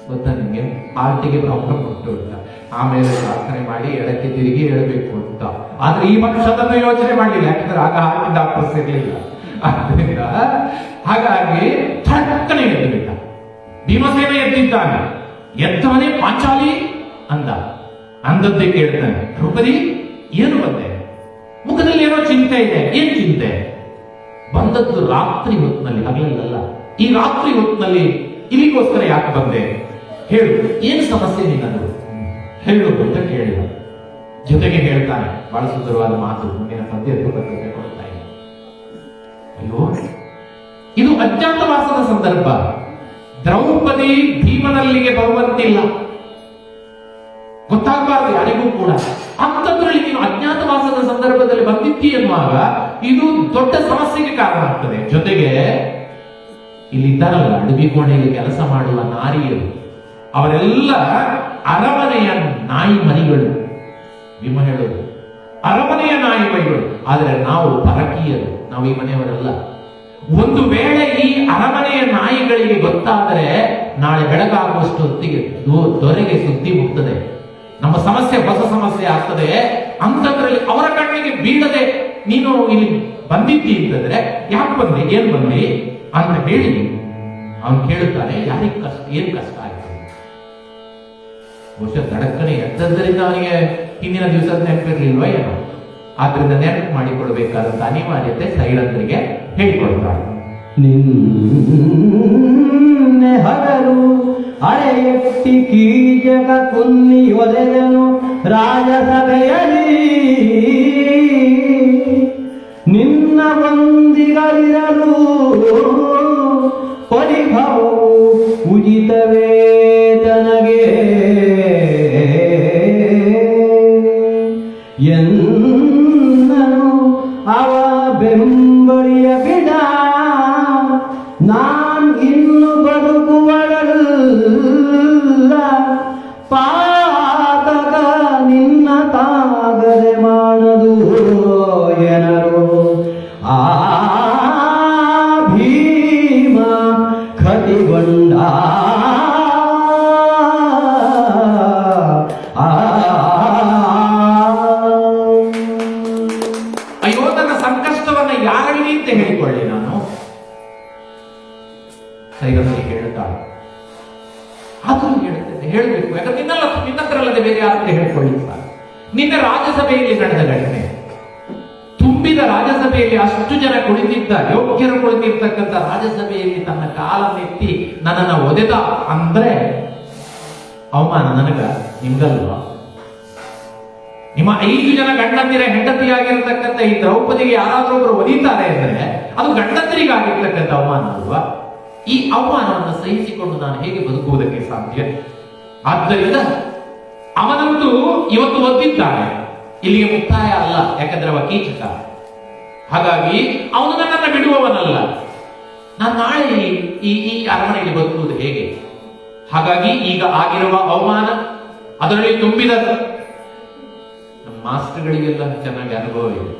ಗೊತ್ತಾ ನಿಮ್ಗೆ? ಹಾರ್ಟಿಗೆ ಪ್ರಾಬ್ಲಮ್ ಉಂಟು ಅಂತ, ಆಮೇಲೆ ಪ್ರಾರ್ಥನೆ ಮಾಡಿ ಎಡಕ್ಕೆ ತಿರುಗಿ ಹೇಳಬೇಕು ಅಂತ. ಆದ್ರೆ ಈ ಪಕ್ಷದನ್ನು ಯೋಚನೆ ಮಾಡಲಿಲ್ಲ, ಯಾಕಂದ್ರೆ ಆಗ ಹಾರ್ಟ್ ಡಾಕ್ಟರ್ಸ್ ಇರಲಿಲ್ಲ. ಆದ್ದರಿಂದ ಹಾಗಾಗಿ ಥಟ್ಟನೆ ಎದ್ದು ಬಿಟ್ಟ. ಭೀಮಸೇನ ಎದ್ದಿದ್ದಾನೆ. ಎದ್ದವನೇ ಪಾಂಚಾಲಿ ಅಂದ. ಅಂದದ್ದೇ ಕೇಳ್ತಾನೆ, ದ್ರೌಪದಿ ಏನು ಬಂದೆ? ಮುಖದಲ್ಲಿ ಏನೋ ಚಿಂತೆ ಇದೆ. ಏನ್ ಚಿಂತೆ? ಬಂದದ್ದು ರಾತ್ರಿ ಹೊತ್ತಿನಲ್ಲಿ, ಹಗಲಲ್ಲ. ಈ ರಾತ್ರಿ ಹೊತ್ತಿನಲ್ಲಿ ಇಲ್ಲಿಗೋಸ್ಕರ ಯಾಕೆ ಬಂದೆ? ಹೇಳು, ಏನು ಸಮಸ್ಯೆ ನಿನ್ನದು? ಹೇಳು ಅಂತ ಕೇಳಿದ. ಜೊತೆಗೆ ಹೇಳ್ತಾನೆ, ಬಹಳ ಸುಂದರವಾದ ಮಾತು, ಮುಂದಿನ ಪದ್ಯ ಕೊಡ್ತಾ ಇದೆ. ಅಯ್ಯೋ, ಇದು ಅಜ್ಞಾತವಾಸದ ಸಂದರ್ಭ. ದ್ರೌಪದಿ ಭೀಮನಲ್ಲಿಗೆ ಬರುವಂತಿಲ್ಲ, ಗೊತ್ತಾಗಬಾರದು ಯಾರಿಗೂ ಕೂಡ. ಅಂಥದ್ರಲ್ಲಿ ನೀನು ಅಜ್ಞಾತವಾಸದ ಸಂದರ್ಭದಲ್ಲಿ ಬಂದಿದ್ದಿ ಎನ್ನುವಾಗ ಇದು ದೊಡ್ಡ ಸಮಸ್ಯೆಗೆ ಕಾರಣ ಆಗ್ತದೆ. ಜೊತೆಗೆ ಇಲ್ಲಿದ್ದಾರಲ್ಲ ಅಡುಗೆ ಕೋಣೆಯಲ್ಲಿ ಕೆಲಸ ಮಾಡುವ ನಾರಿಯರು, ಅವರೆಲ್ಲ ಅರಮನೆಯ ನಾಯಿ ಮರಿಗಳು. ಭೀಮ ಹೇಳೋದು ಅರಮನೆಯ ನಾಯಿ ಮರಿಗಳು, ಆದರೆ ನಾವು ಪರಕೀಯರು, ನಾವು ಈ ಮನೆಯವರಲ್ಲ. ಒಂದು ವೇಳೆ ಈ ಅರಮನೆಯ ನಾಯಿಗಳಿಗೆ ಗೊತ್ತಾದರೆ ನಾಳೆ ಬೆಳಗಾಗುವಷ್ಟು ಹೊತ್ತಿಗೆ ದೊರೆಗೆ ಸುದ್ದಿ ಮುಗ್ತದೆ, ನಮ್ಮ ಸಮಸ್ಯೆ ಹೊಸ ಸಮಸ್ಯೆ ಆಗ್ತದೆ. ಅಂತದ್ರಲ್ಲಿ ಅವರ ಕಣ್ಣಿಗೆ ಬೀಳದೆ ನೀನು ಇಲ್ಲಿ ಬಂದಿದ್ದಿ ಅಂತಂದ್ರೆ ಯಾಕೆ ಬಂದೆ, ಏನ್ ಬಂದಿ ಅಂತ ಹೇಳಿ ಅವನು ಕೇಳುತ್ತಾನೆ, ಯಾರಿಗೆ ಕಷ್ಟ, ಏನ್ ಕಷ್ಟ ಆಯ್ತು? ಬಹುಶಃ ದಡಕ್ಕನೆ ಎದ್ದದ್ದರಿಂದ ಅವನಿಗೆ ಹಿಂದಿನ ದಿವಸದ ನೆನಪಿರ್ಲಿಲ್ವ ಏನೋ. ಆದ್ರಿಂದ ನೆನಪು ಮಾಡಿಕೊಳ್ಬೇಕಾದಂತ ಅನಿವಾರ್ಯತೆ ಸೈರಂದ್ರಿಗೆ ಹೇಳಿಕೊಡ್ತಾಳೆ. ನಿನ್ನೆ ಹಗಲು ಅಳೆಯೆಟ್ಟಿ ಕೀಚಕ ಕುನ್ನಿ ಒದೆದನು ರಾಜಸಭೆಯಲ್ಲಿ. ನಿನ್ನ ಬಂದಿಗಳಿರಲು ಪರಿಭವವು ಉಚಿತವೇ ತನಗೆ ಎನ್ನನು ಅವ ಬೆಂಬಳಿಯ ಬಿಡ. ನಾನ್ ಇನ್ನು ಬದುಕುವಳಲ್ಲ, ಪಾತಕ ನಿನ್ನ ತಾಗದೆ ಮಾಡದು ಎನರು. ಆ ಭೀಮ ಕತಿಗೊಂಡ. ಅಯ್ಯೋ, ನನ್ನ ಸಂಕಷ್ಟವನ್ನ ಯಾರಲ್ಲಿ ಅಂತ ಹೇಳಿಕೊಳ್ಳಿ ನಾನು. ಸೈರಂದ್ರಿ ಹೇಳುತ್ತಾಳೆ, ಅದು ಹೇಳುತ್ತೇನೆ, ಹೇಳಬೇಕು. ಯಾಕಂದ್ರೆ ನಿನ್ನ ಹತ್ರ ಅಲ್ಲದೆ ಬೇರೆ ಯಾರ ಹೇಳ್ಕೊಳ್ಳಿ. ನಿನ್ನ ರಾಜ್ಯಸಭೆಯಲ್ಲಿ ನಡೆದ ಘಟನೆ, ತುಂಬಿದ ರಾಜ್ಯಸಭೆಯಲ್ಲಿ ಅಷ್ಟು ಜನ ಕುಳಿತಿದ್ದ, ಯೋಗ್ಯರು ಕುಳಿತಿರ್ತಕ್ಕಂಥ ರಾಜ್ಯಸಭೆಯಲ್ಲಿ ತನ್ನ ಕಾಲನ್ನೆತ್ತಿ ನನ್ನನ್ನು ಒದೆದ ಅಂದ್ರೆ ಅವಮಾನ ನನಗ, ನಿಮ್ಗಲ್ವಾ? ನಿಮ್ಮ 5 ಜನ ಗಂಡಂದಿರ ಹೆಂಡತಿಯಾಗಿರ್ತಕ್ಕಂಥ ಈ ದ್ರೌಪದಿಗೆ ಯಾರಾದ್ರೂ ಒಬ್ರು ಒದೀತಾರೆ ಅಂದ್ರೆ ಅದು ಗಂಡಂದಿರಿಗಾಗಿರ್ತಕ್ಕಂಥ ಅವಮಾನ ಅಲ್ವಾ? ಈ ಅವಮಾನವನ್ನು ಸಹಿಸಿಕೊಂಡು ನಾನು ಹೇಗೆ ಬದುಕುವುದಕ್ಕೆ ಸಾಧ್ಯ? ಆದ್ದರಿಂದ ಅವನಂತೂ ಇವತ್ತು ಒದ್ದಿದ್ದಾನೆ, ಇಲ್ಲಿಗೆ ಮುಕ್ತಾಯ ಅಲ್ಲ. ಯಾಕಂದ್ರೆ ಅವ ಕೀಚಕ, ಹಾಗಾಗಿ ಅವನು ನನ್ನನ್ನು ಬಿಡುವವನಲ್ಲ. ನಾನು ನಾಳೆ ಈ ಅರಮನೆಯಲ್ಲಿ ಬದುಕುವುದು ಹೇಗೆ? ಹಾಗಾಗಿ ಈಗ ಆಗಿರುವ ಅವಮಾನ, ಅದರಲ್ಲಿ ತುಂಬಿದ ನಮ್ಮ ಮಾಸ್ಟರ್ಗಳಿಗೆಲ್ಲ ಚೆನ್ನಾಗಿ ಅನುಭವ ಇದೆ.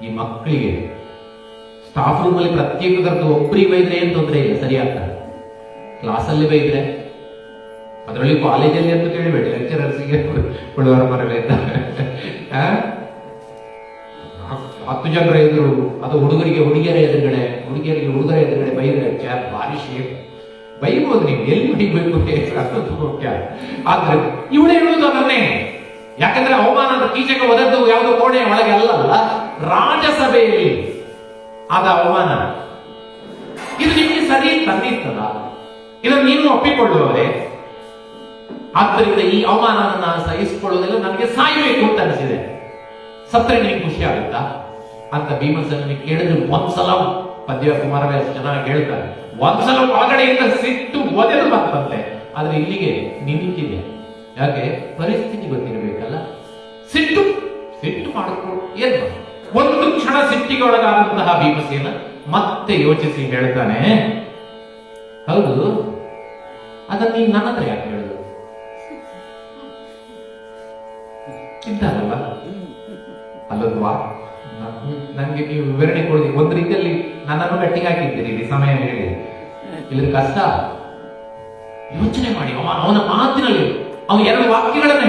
ಈ ಮಕ್ಕಳಿಗೆ ಸ್ಟಾಫ್ ರೂಮ್ ಅಲ್ಲಿ ಪ್ರತ್ಯೇಕ ಕರೆದು ಒಬ್ಬರಿಗೆ ಬೈದ್ರೆ ಏನ್ ತೊಂದರೆ ಇಲ್ಲ, ಸರಿಯಾಗ್ತದೆ. ಕ್ಲಾಸಲ್ಲಿ ಬೈದ್ರೆ, ಅದರಲ್ಲಿ ಕಾಲೇಜಲ್ಲಿ ಅಂತ ಕೇಳಬೇಡಿ, ಲೆಕ್ಚರರ್ಸ್ಗೆ ಕೊಡುವರ ಮರವೇ ಇದ್ದಾರೆ. 10 ಜನರ ಎದುರು, ಅದು ಹುಡುಗರಿಗೆ ಹುಡುಗಿಯರ ಎದುರುಗಡೆ, ಹುಡುಗಿಯರಿಗೆ ಹುಡುಗರ ಎದುರುಗಡೆ ಬೈದ್ರೆ ಭಾರಿ ಶೇಪ್. ಬೈಬೋದು ನೀವು, ಎಲ್ಲಿ ಬೈಬೇಕು ಅದು ಮುಖ್ಯ. ಆದ್ರೆ ಇವಳೇ ಹೇಳುವುದು ಅದನ್ನೇ. ಯಾಕಂದ್ರೆ ಅವಮಾನದ ಕೀಚಕ ಒದದ್ದು ಯಾವುದೋ ಕೋಣೆಯ ಒಳಗೆ ಅಲ್ಲಲ್ಲ, ರಾಜ್ಯಸಭೆಯಲ್ಲಿ ಆದ ಅವಮಾನ. ಇದು ನಿಮಗೆ ಸರಿ ತಂದಿತ್ತಲ್ಲ, ಇದನ್ನು ನೀನು ಒಪ್ಪಿಕೊಳ್ಳುವವರೇ. ಆದ್ದರಿಂದ ಈ ಅವಮಾನವನ್ನು ಸಹಿಸಿಕೊಳ್ಳುವುದೆಲ್ಲ ನನಗೆ ಸಾಯಬೇಕು ಅಂತ ಅನಿಸಿದೆ. ಸತ್ತರೆ ನಿಮಗೆ ಖುಷಿ ಆಗುತ್ತಾ ಅಂತ ಭೀಮಸೇನನಿಗೆ ಕೇಳಿದ್ರೆ ಒಂದ್ಸಲ ಪದ್ಯ ಕುಮಾರವ್ಯಾಸ ಚೆನ್ನಾಗಿ ಹೇಳ್ತಾರೆ, ಒಂದ್ಸಲ ಒಳಗಡೆಯಿಂದ ಸಿಟ್ಟು ಒದೆದು ಬರ್ತಂತೆ. ಆದ್ರೆ ಇಲ್ಲಿಗೆ ನಿಂತಿದೆ. ಯಾಕೆ? ಪರಿಸ್ಥಿತಿ ಗೊತ್ತಿರಬೇಕಲ್ಲ. ಸಿಟ್ಟು ಮಾಡಿಕೊಂಡು ಏನ್ ಒಂದು ಕ್ಷಣ ಸಿಟ್ಟಿಗೆ ಒಳಗಾದಂತಹ ಭೀಮಸೇನ ಮತ್ತೆ ಯೋಚಿಸಿ ಹೇಳ್ತಾನೆ, ಹೌದು, ಅದನ್ನ ನೀನು ನನ್ನ ಹತ್ರ ಯಾಕೆ ಹೇಳುದು? ಇದ್ದಾರಲ್ಲ ಅಲ್ಲಲ್ವಾ, ನನ್ಗೆ ನೀವು ವಿವರಣೆ ಕೊಡಿ. ಒಂದು ರೀತಿಯಲ್ಲಿ ನನ್ನನ್ನು ಗಟ್ಟಿಗೆ ಹಾಕಿದ್ದೀರಿ ಇಲ್ಲಿ ಸಮಯ ಹೇಳಿ, ಇಲ್ಲಿ ಕಷ್ಟ. ಯೋಚನೆ ಮಾಡಿ, ಅವನ ಮಾತಿನಲ್ಲಿ ಅವನು ಎರಡು ವಾಕ್ಯಗಳನ್ನು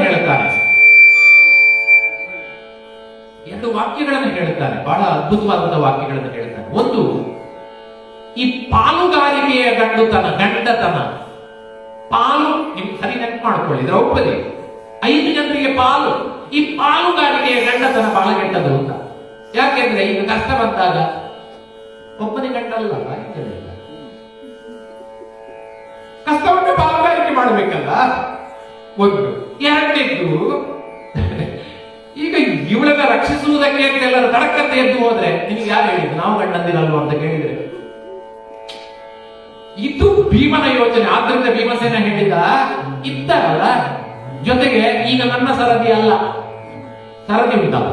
ಹೇಳುತ್ತಾನೆ, ಬಹಳ ಅದ್ಭುತವಾದಂತಹ ವಾಕ್ಯಗಳನ್ನು ಹೇಳ್ತಾನೆ. ಒಂದು, ಈ ಪಾಲುಗಾರಿಕೆಯ ಗಂಡತನ ಪಾಲು, ನಿಮ್ ಸರಿ ನೆನಪು ಮಾಡ್ಕೊಳ್ಳಿ, ದ್ರೌಪದಿ 5 ಜನರಿಗೆ ಪಾಲು. ಈ ಪಾಲುಗಾರಿಕೆಯ ಗಂಡತನ ಬಹಳ ಕೆಟ್ಟದು ಅಂತ. ಯಾಕೆಂದ್ರೆ ಈಗ ಕಷ್ಟ ಬಂದಾಗ ಒಬ್ಬನೇ ಗಂಡಲ್ಲ, ಕಷ್ಟವನ್ನು ಪಾಲುಗಾರಿಕೆ ಮಾಡಬೇಕಲ್ಲ. ಒಂದು, ಎರಡನೇದ್ದು, ಈಗ ಇವಳನ್ನ ರಕ್ಷಿಸುವುದಕ್ಕೆ ಅಂತ ಎಲ್ಲರೂ ತಡಕಂತ ಎದ್ದು ಹೋದ್ರೆ ನಿಮ್ಗೆ ಯಾರು ಹೇಳಿದ್ರು ನಾವು ಗಂಡಂದಿರಲ್ವ ಅಂತ ಕೇಳಿದ್ರೆ? ಇದು ಭೀಮನ ಯೋಚನೆ. ಆದ್ರಿಂದ ಭೀಮಸೇನ ಹೇಳಿದ, ಇದ್ದಾರಲ್ಲ ಜೊತೆಗೆ ಈಗ ನನ್ನ ಸರದಿ ಅಲ್ಲ, ಸರದಿ ಉಂಟಲ್ಲ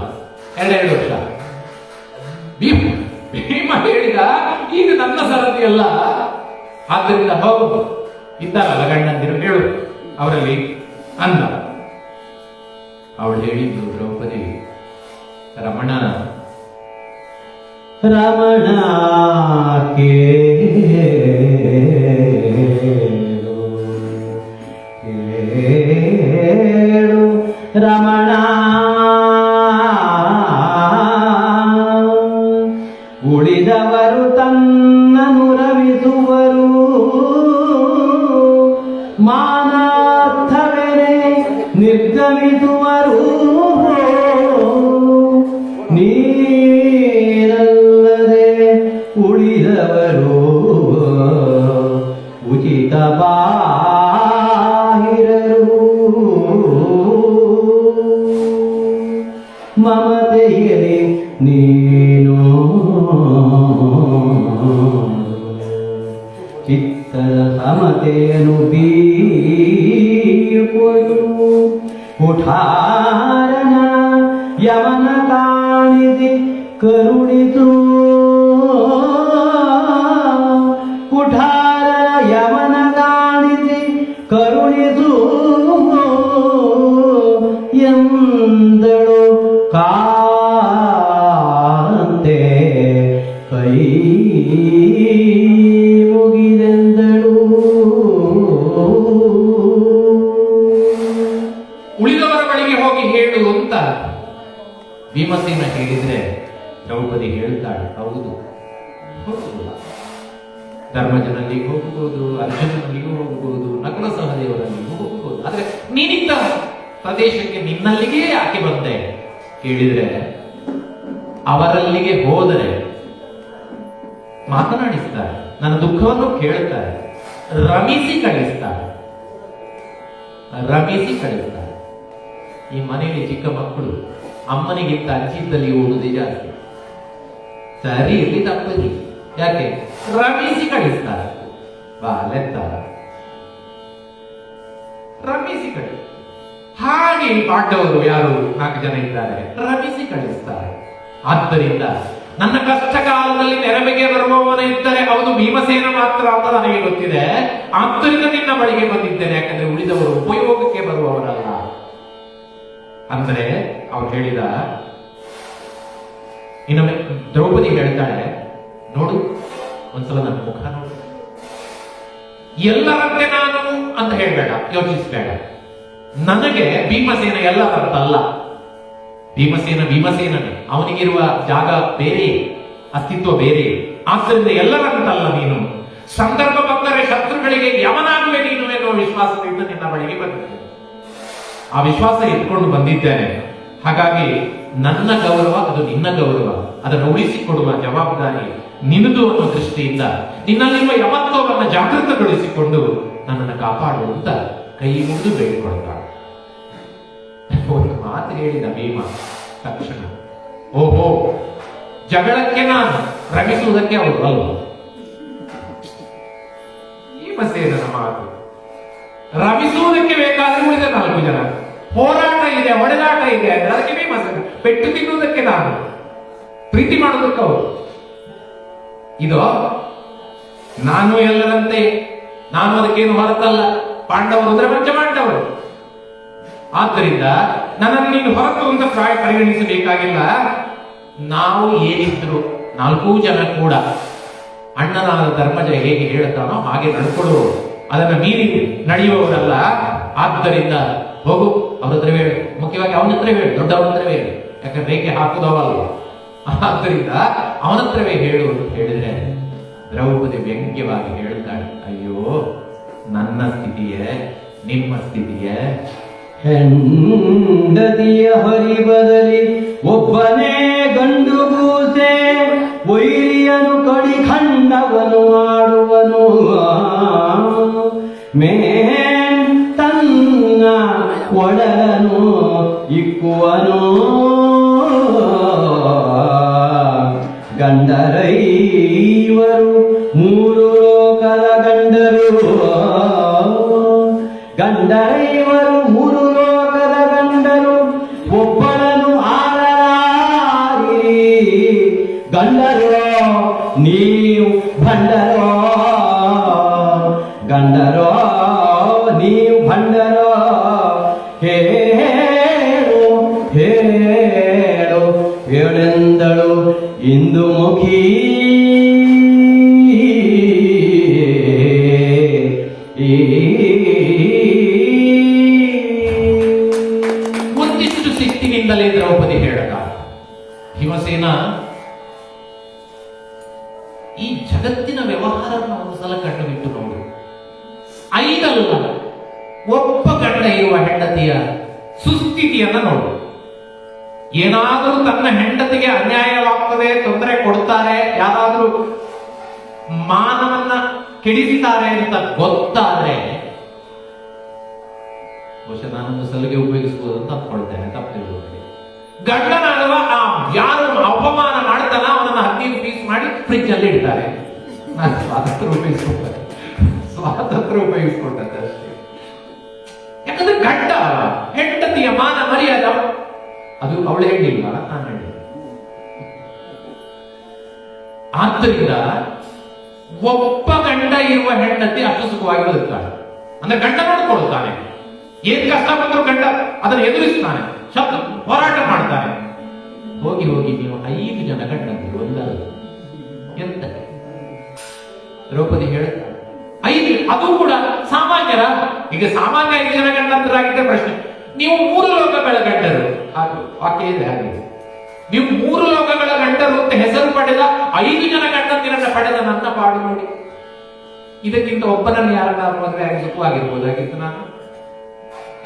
2 ವರ್ಷ. ಭೀಮ ಹೇಳಿದ, ಈಗ ನನ್ನ ಸರದಿ ಅಲ್ಲ, ಆದ್ರಿಂದ ಹೋಗು, ಇದ್ದಾರಲ್ಲ ಗಂಡಂದಿರು, ಹೇಳು ಅವರಲ್ಲಿ ಅಂದ. ಅವಳು ಹೇಳಿದ್ದು ದ್ರೌಪದಿ, ರಮಣ ಕೇಳು ರಮಣ, ಉಳಿದವರು ತನ್ನನ್ನು ರವಿಸುವರು, ಮಾನಾರ್ಥವೆನೆ ನಿರ್ಗಮಿಸುವರು, ನೀನಲ್ಲದೆ ಉಳಿದವರು ಉಚಿತ ಬಾಹಿರರು, ಮಮತೆಯಲಿ ನೀನು ಚಿತ್ತದ ಸಮತೆಯನ್ನು ಬೀಪೊದು, ಕುಠಾರನ ಯಮನ ಕಾಣಿಸಿ ಕರುಣಿಸು, ಕುಠಾರ ಯಮನ ಕಾಣಿಸಿ ಕರುಣಿಸು ಎಂದಳು ಕಾಂತೆ, ಕೈ ಮುಗಿದೆಂದಳು. ಉಳಿದವರ ಬಳಿಗೆ ಹೋಗಿ ಹೇಳು ಅಂತ ಭೀಮಸೇನ ಹೇಳಿದ್ರೆ ದ್ರೌಪದಿ ಹೇಳ್ತಾಳೆ, ಹೌದು ಧರ್ಮಜನಲ್ಲಿಗೆ ಹೋಗಬಹುದು, ಅರ್ಜುನನಲ್ಲಿಗೂ ಹೋಗಬಹುದು, ನಕುಲ ಸಹದೇವರಲ್ಲಿಗೂ ಹೋಗಬಹುದು, ಆದ್ರೆ ನೀನಿದ್ದ ಪ್ರದೇಶಕ್ಕೆ ನಿನ್ನಲ್ಲಿಗೆ ಯಾಕೆ ಬಂದೆ ಕೇಳಿದ್ರೆ, ಅವರಲ್ಲಿಗೆ ಹೋದರೆ ಮಾತನಾಡಿಸ್ತಾರೆ, ನನ್ನ ದುಃಖವನ್ನು ಕೇಳುತ್ತಾರೆ, ರಮಿಸಿ ಕಳಿಸ್ತಾರೆ. ಈ ಮನೆಯಲ್ಲಿ ಚಿಕ್ಕ ಮಕ್ಕಳು ಅಮ್ಮನಿಗಿಂತ ಅಜ್ಜಿದ್ದಲ್ಲಿ ಓಡುವುದೇ ಜಾಸ್ತಿ. ಸರಿ ಇರ್ಲಿ ತಪ್ಪಲಿ, ಯಾಕೆ ರಮಿಸಿ ಕಳಿಸ್ತಾರೆ, ಬಾ ಲೆತ್ತಾರೆ, ರಮಿಸಿ ಕಳಿಸ್ತಾರೆ. ಹಾಗೆ ಪಾಂಡವರು ಯಾರು 4 ಜನ ಇದ್ದಾರೆ, ರಮಿಸಿ ಕಳಿಸ್ತಾರೆ. ಆದ್ದರಿಂದ ನನ್ನ ಕಷ್ಟ ಕಾಲದಲ್ಲಿ ನೆರವಿಗೆ ಬರುವವನಿದ್ದರೆ ಅವನು ಭೀಮಸೇನ ಮಾತ್ರ ಅಂತ ನನಗೆ ಗೊತ್ತಿದೆ. ಆದ್ದರಿಂದ ನಿನ್ನ ಬಳಿಗೆ ಬಂದಿದ್ದೇನೆ, ಯಾಕಂದ್ರೆ ಉಳಿದವರು ಉಪಯೋಗಕ್ಕೆ ಬರುವವರಲ್ಲ ಅಂದ್ರೆ ಅವ್ರು ಹೇಳಿದ. ಇನ್ನೊಮ್ಮೆ ದ್ರೌಪದಿ ಹೇಳ್ತಾಳೆ, ನೋಡು ಒಂದ್ಸಲ ನನ್ನ ಮುಖ ನೋಡು, ಎಲ್ಲರಂತೆ ನಾನು ಅಂತ ಹೇಳ್ಬೇಡ, ಯೋಚಿಸ್ಬೇಡ. ನನಗೆ ಭೀಮಸೇನ ಎಲ್ಲರಂತಲ್ಲ, ಭೀಮಸೇನನೇ, ಅವನಿಗಿರುವ ಜಾಗ ಬೇರೆ, ಅಸ್ತಿತ್ವ ಬೇರೆ. ಆದ್ದರಿಂದ ಎಲ್ಲರಂತಲ್ಲ ನೀನು, ಸಂದರ್ಭ ಬಂದರೆ ಶತ್ರುಗಳಿಗೆ ಯಮನಾಗುವೆ ನೀನು ಎನ್ನುವ ವಿಶ್ವಾಸದಿಂದ ನಿನ್ನ ಬಳಿಗೆ ಬಂದಿದ್ದೇನೆ. ಆ ವಿಶ್ವಾಸ ಇಟ್ಕೊಂಡು ಬಂದಿದ್ದೇನೆ. ಹಾಗಾಗಿ ನನ್ನ ಗೌರವ ಅದು ನಿನ್ನ ಗೌರವ, ಅದನ್ನು ಉಳಿಸಿಕೊಡುವ ಜವಾಬ್ದಾರಿ ನಿನ್ನದು ಅನ್ನೋ ದೃಷ್ಟಿಯಿಂದ ನಿನ್ನಲ್ಲಿರುವ ಯಮತ್ವವನ್ನು ಜಾಗೃತಗೊಳಿಸಿಕೊಂಡು ನನ್ನನ್ನು ಕಾಪಾಡು ಅಂತ ಕೈ ಮುಗಿದು ಬೇಡಿಕೊಳ್ತಾಳೆ. ಒಂದು ಮಾತು ಹೇಳಿದ ಭೀಮ ತಕ್ಷಣ, ಓಹೋ ಜಗಳಕ್ಕೆ ನಾನು ರಮಿಸುವುದಕ್ಕೆ ಅವರು ಅಲ್ವ. ಭೀಮಸೇನನ ಮಾತು ರಮಿಸುವುದಕ್ಕೆ ಬೇಕಾದ್ರೆ ಉಳಿದ 4 ಜನ, ಹೋರಾಟ ಇದೆ, ಹೊಡೆದಾಟ ಇದೆ ಅಂದ್ರೆ ಅದಕ್ಕೆ ಭೀಮಸೇನ, ಪೆಟ್ಟು ತಿನ್ನುವುದಕ್ಕೆ ನಾನು, ಪ್ರೀತಿ ಮಾಡೋದಕ್ಕೆ ಅವರು. ಇದು ನಾನು ಎಲ್ಲರಂತೆ, ನಾನು ಅದಕ್ಕೇನು ಹೊರತಲ್ಲ, ಪಾಂಡವರು ಅಂದ್ರೆ ಪಂಚಪಾಂಡವರು. ಆದ್ದರಿಂದ ನನ್ನನ್ನು ನೀನು ಹೊರತು ಅಂತ ಪರಿಗಣಿಸಬೇಕಾಗಿಲ್ಲ. ನಾವು ಏನಿದ್ರು 4 ಜನ ಕೂಡ ಅಣ್ಣನಾದ ಧರ್ಮಜ ಹೇಗೆ ಹೇಳುತ್ತಾನೋ ಹಾಗೆ ನಡ್ಕೊಳ್ಳುವ, ಅದನ್ನ ಮೀರಿ ನಡೆಯುವವರಲ್ಲ. ಆದ್ದರಿಂದ ಹೋಗು, ಅವ್ರ ಹತ್ರ ಹೇಳು, ಮುಖ್ಯವಾಗಿ ಅವನ ಹತ್ರ ಹೇಳು, ದೊಡ್ಡವನ ಹತ್ರವೇ ಹೇಳು, ಯಾಕಂದ್ರೆ ರೇಖೆ ಹಾಕುದವಲ್ಲ. ಆದ್ದರಿಂದ ಅವನ ಹತ್ರವೇ ಹೇಳು ಅಂತ ಹೇಳಿದ್ರೆ ದ್ರೌಪದಿ ವ್ಯಂಗ್ಯವಾಗಿ ಹೇಳುತ್ತಾಳೆ, ಅಯ್ಯೋ ನನ್ನ ಸ್ಥಿತಿಯೇ ನಿಮ್ಮ ಸ್ಥಿತಿಯೇ. ಹೆಂಡತಿಯ ಹರಿಬದಲಿ ಒಬ್ಬನೇ ಗಂಡು ಗೂಸೆ, ವೈರಿಯನು ಕಡಿ ಖಂಡವನು ಮಾಡುವನು, ಮೇ ತನ್ನ ಒಡಲನು ಇಕ್ಕುವನು, ಗಂಡರೈವರು 3 ಲೋಕದ ಗಂಡರು, ಗಂಡರೈವರು 3 ಲೋಕದ ಗಂಡರು, ಒಬ್ಬಳನು ಆಳಲಾರಿ, ಗಂಡರೋ ನೀವು ಭಂಡರೋ, ಗಂಡರೋ ನೀವು ಭಂಡರೋ, ಹೇಳು ಹೇಳು ಹೇಳೆಂದಳು ಇಂದುಮುಖಿ. ಒಂದಿಷ್ಟು ಸಿಟ್ಟಿನಿಂದಲೇ ದ್ರೌಪದಿ ಹೇಳದ, ಹಿಮಸೇನ ಈ ಜಗತ್ತಿನ ವ್ಯವಹಾರವನ್ನು ಒಂದು ಸಲ ಕಣ್ಣು ಬಿಟ್ಟು ನೋಡು. 5 ಅಲ್ಲ, ಒಬ್ಬ ಗಂಡ ಇರುವ ಹೆಂಡತಿಯ ಸುಸ್ಥಿತಿಯನ್ನ ನೋಡು. ಏನಾದರೂ ತನ್ನ ಹೆಂಡತಿಗೆ ಅನ್ಯಾಯವಾಗ್ತದೆ, ತೊಂದರೆ ಕೊಡ್ತಾರೆ, ಯಾರಾದರೂ ಮಾನವನ್ನ ಕೆಡಿಸಿದ್ದಾರೆ ಅಂತ ಗೊತ್ತಾದ್ರೆ, ಬಹುಶಃ ನಾನೊಂದು ಸಲಿಗೆ ಉಪಯೋಗಿಸಬಹುದು ಅಂತ ಅಂದ್ಕೊಳ್ತೇನೆ, ತಪ್ಪಿರ್ಬೋದು. ಗಂಡನಾದವ ಯಾರು ಅಪಮಾನ ಮಾಡ್ತಾನ ಅವನನ್ನ 15 ಪೀಸ್ ಮಾಡಿ ಫ್ರಿಜ್ ಅಲ್ಲಿ ಇಡ್ತಾರೆ. ನಾನು ಸ್ವಾತಂತ್ರ್ಯ ಉಪಯೋಗಿಸ್ಕೊಂಡದ್ದು ಅಷ್ಟೇ. ಯಾಕಂದ್ರೆ ಗಂಡ ಹೆಂಡತಿಯ ಮಾನ ಮರ್ಯಾದ ಅದು ಅವಳು ಹೇಳಿಲ್ಲ, ನಾನು ಹೇಳಿಲ್ಲ. ಆದ್ದರಿಂದ ಒಬ್ಬ ಗಂಡ ಇರುವ ಹೆಂಡತಿ ಅಷ್ಟು ಸುಖವಾಗಿ ಬದುಕ್ತಾಳೆ. ಅಂದ್ರೆ ಗಂಡ ನೋಡಿಕೊಳ್ಳುತ್ತಾನೆ, ಏನ್ ಕಷ್ಟ ಬಂದರೂ ಗಂಡ ಅದನ್ನು ಎದುರಿಸ್ತಾನೆ, ಶಬ್ದ ಹೋರಾಟ ಮಾಡ್ತಾನೆ. ಹೋಗಿ ಹೋಗಿ ನೀವು 5 ಜನ ಗಂಡಂದಿರು ಒಂದಲ್ಲ, ಎಂತ ದ್ರೌಪದಿ ಹೇಳುತ್ತಾಳೆ 5, ಅದು ಕೂಡ ಸಾಮಾನ್ಯರ. ಈಗ ಸಾಮಾನ್ಯ 5 ಜನ ಗಂಡಂತರಾಗಿದ್ದ ಪ್ರಶ್ನೆ, ನೀವು 3 ಲೋಕಗಳ ಗಂಡರು, ವಾಕ್ಯ ಇದೆ ಹಾಗೆ, ನೀವು 3 ಲೋಕಗಳ ಗಂಡರು ಅಂತ ಹೆಸರು ಪಡೆದ 5 ಜನ ಗಂಡಂದಿರನ್ನ ಪಡೆದ ನನ್ನ ಪಾಡು ನೋಡಿ. ಇದಕ್ಕಿಂತ ಒಬ್ಬನನ್ನು ಯಾರನ್ನ ಮದುವೆ ಆಗಿ ಸುಖವಾಗಿರ್ಬೋದಾಗಿತ್ತು. ನಾನು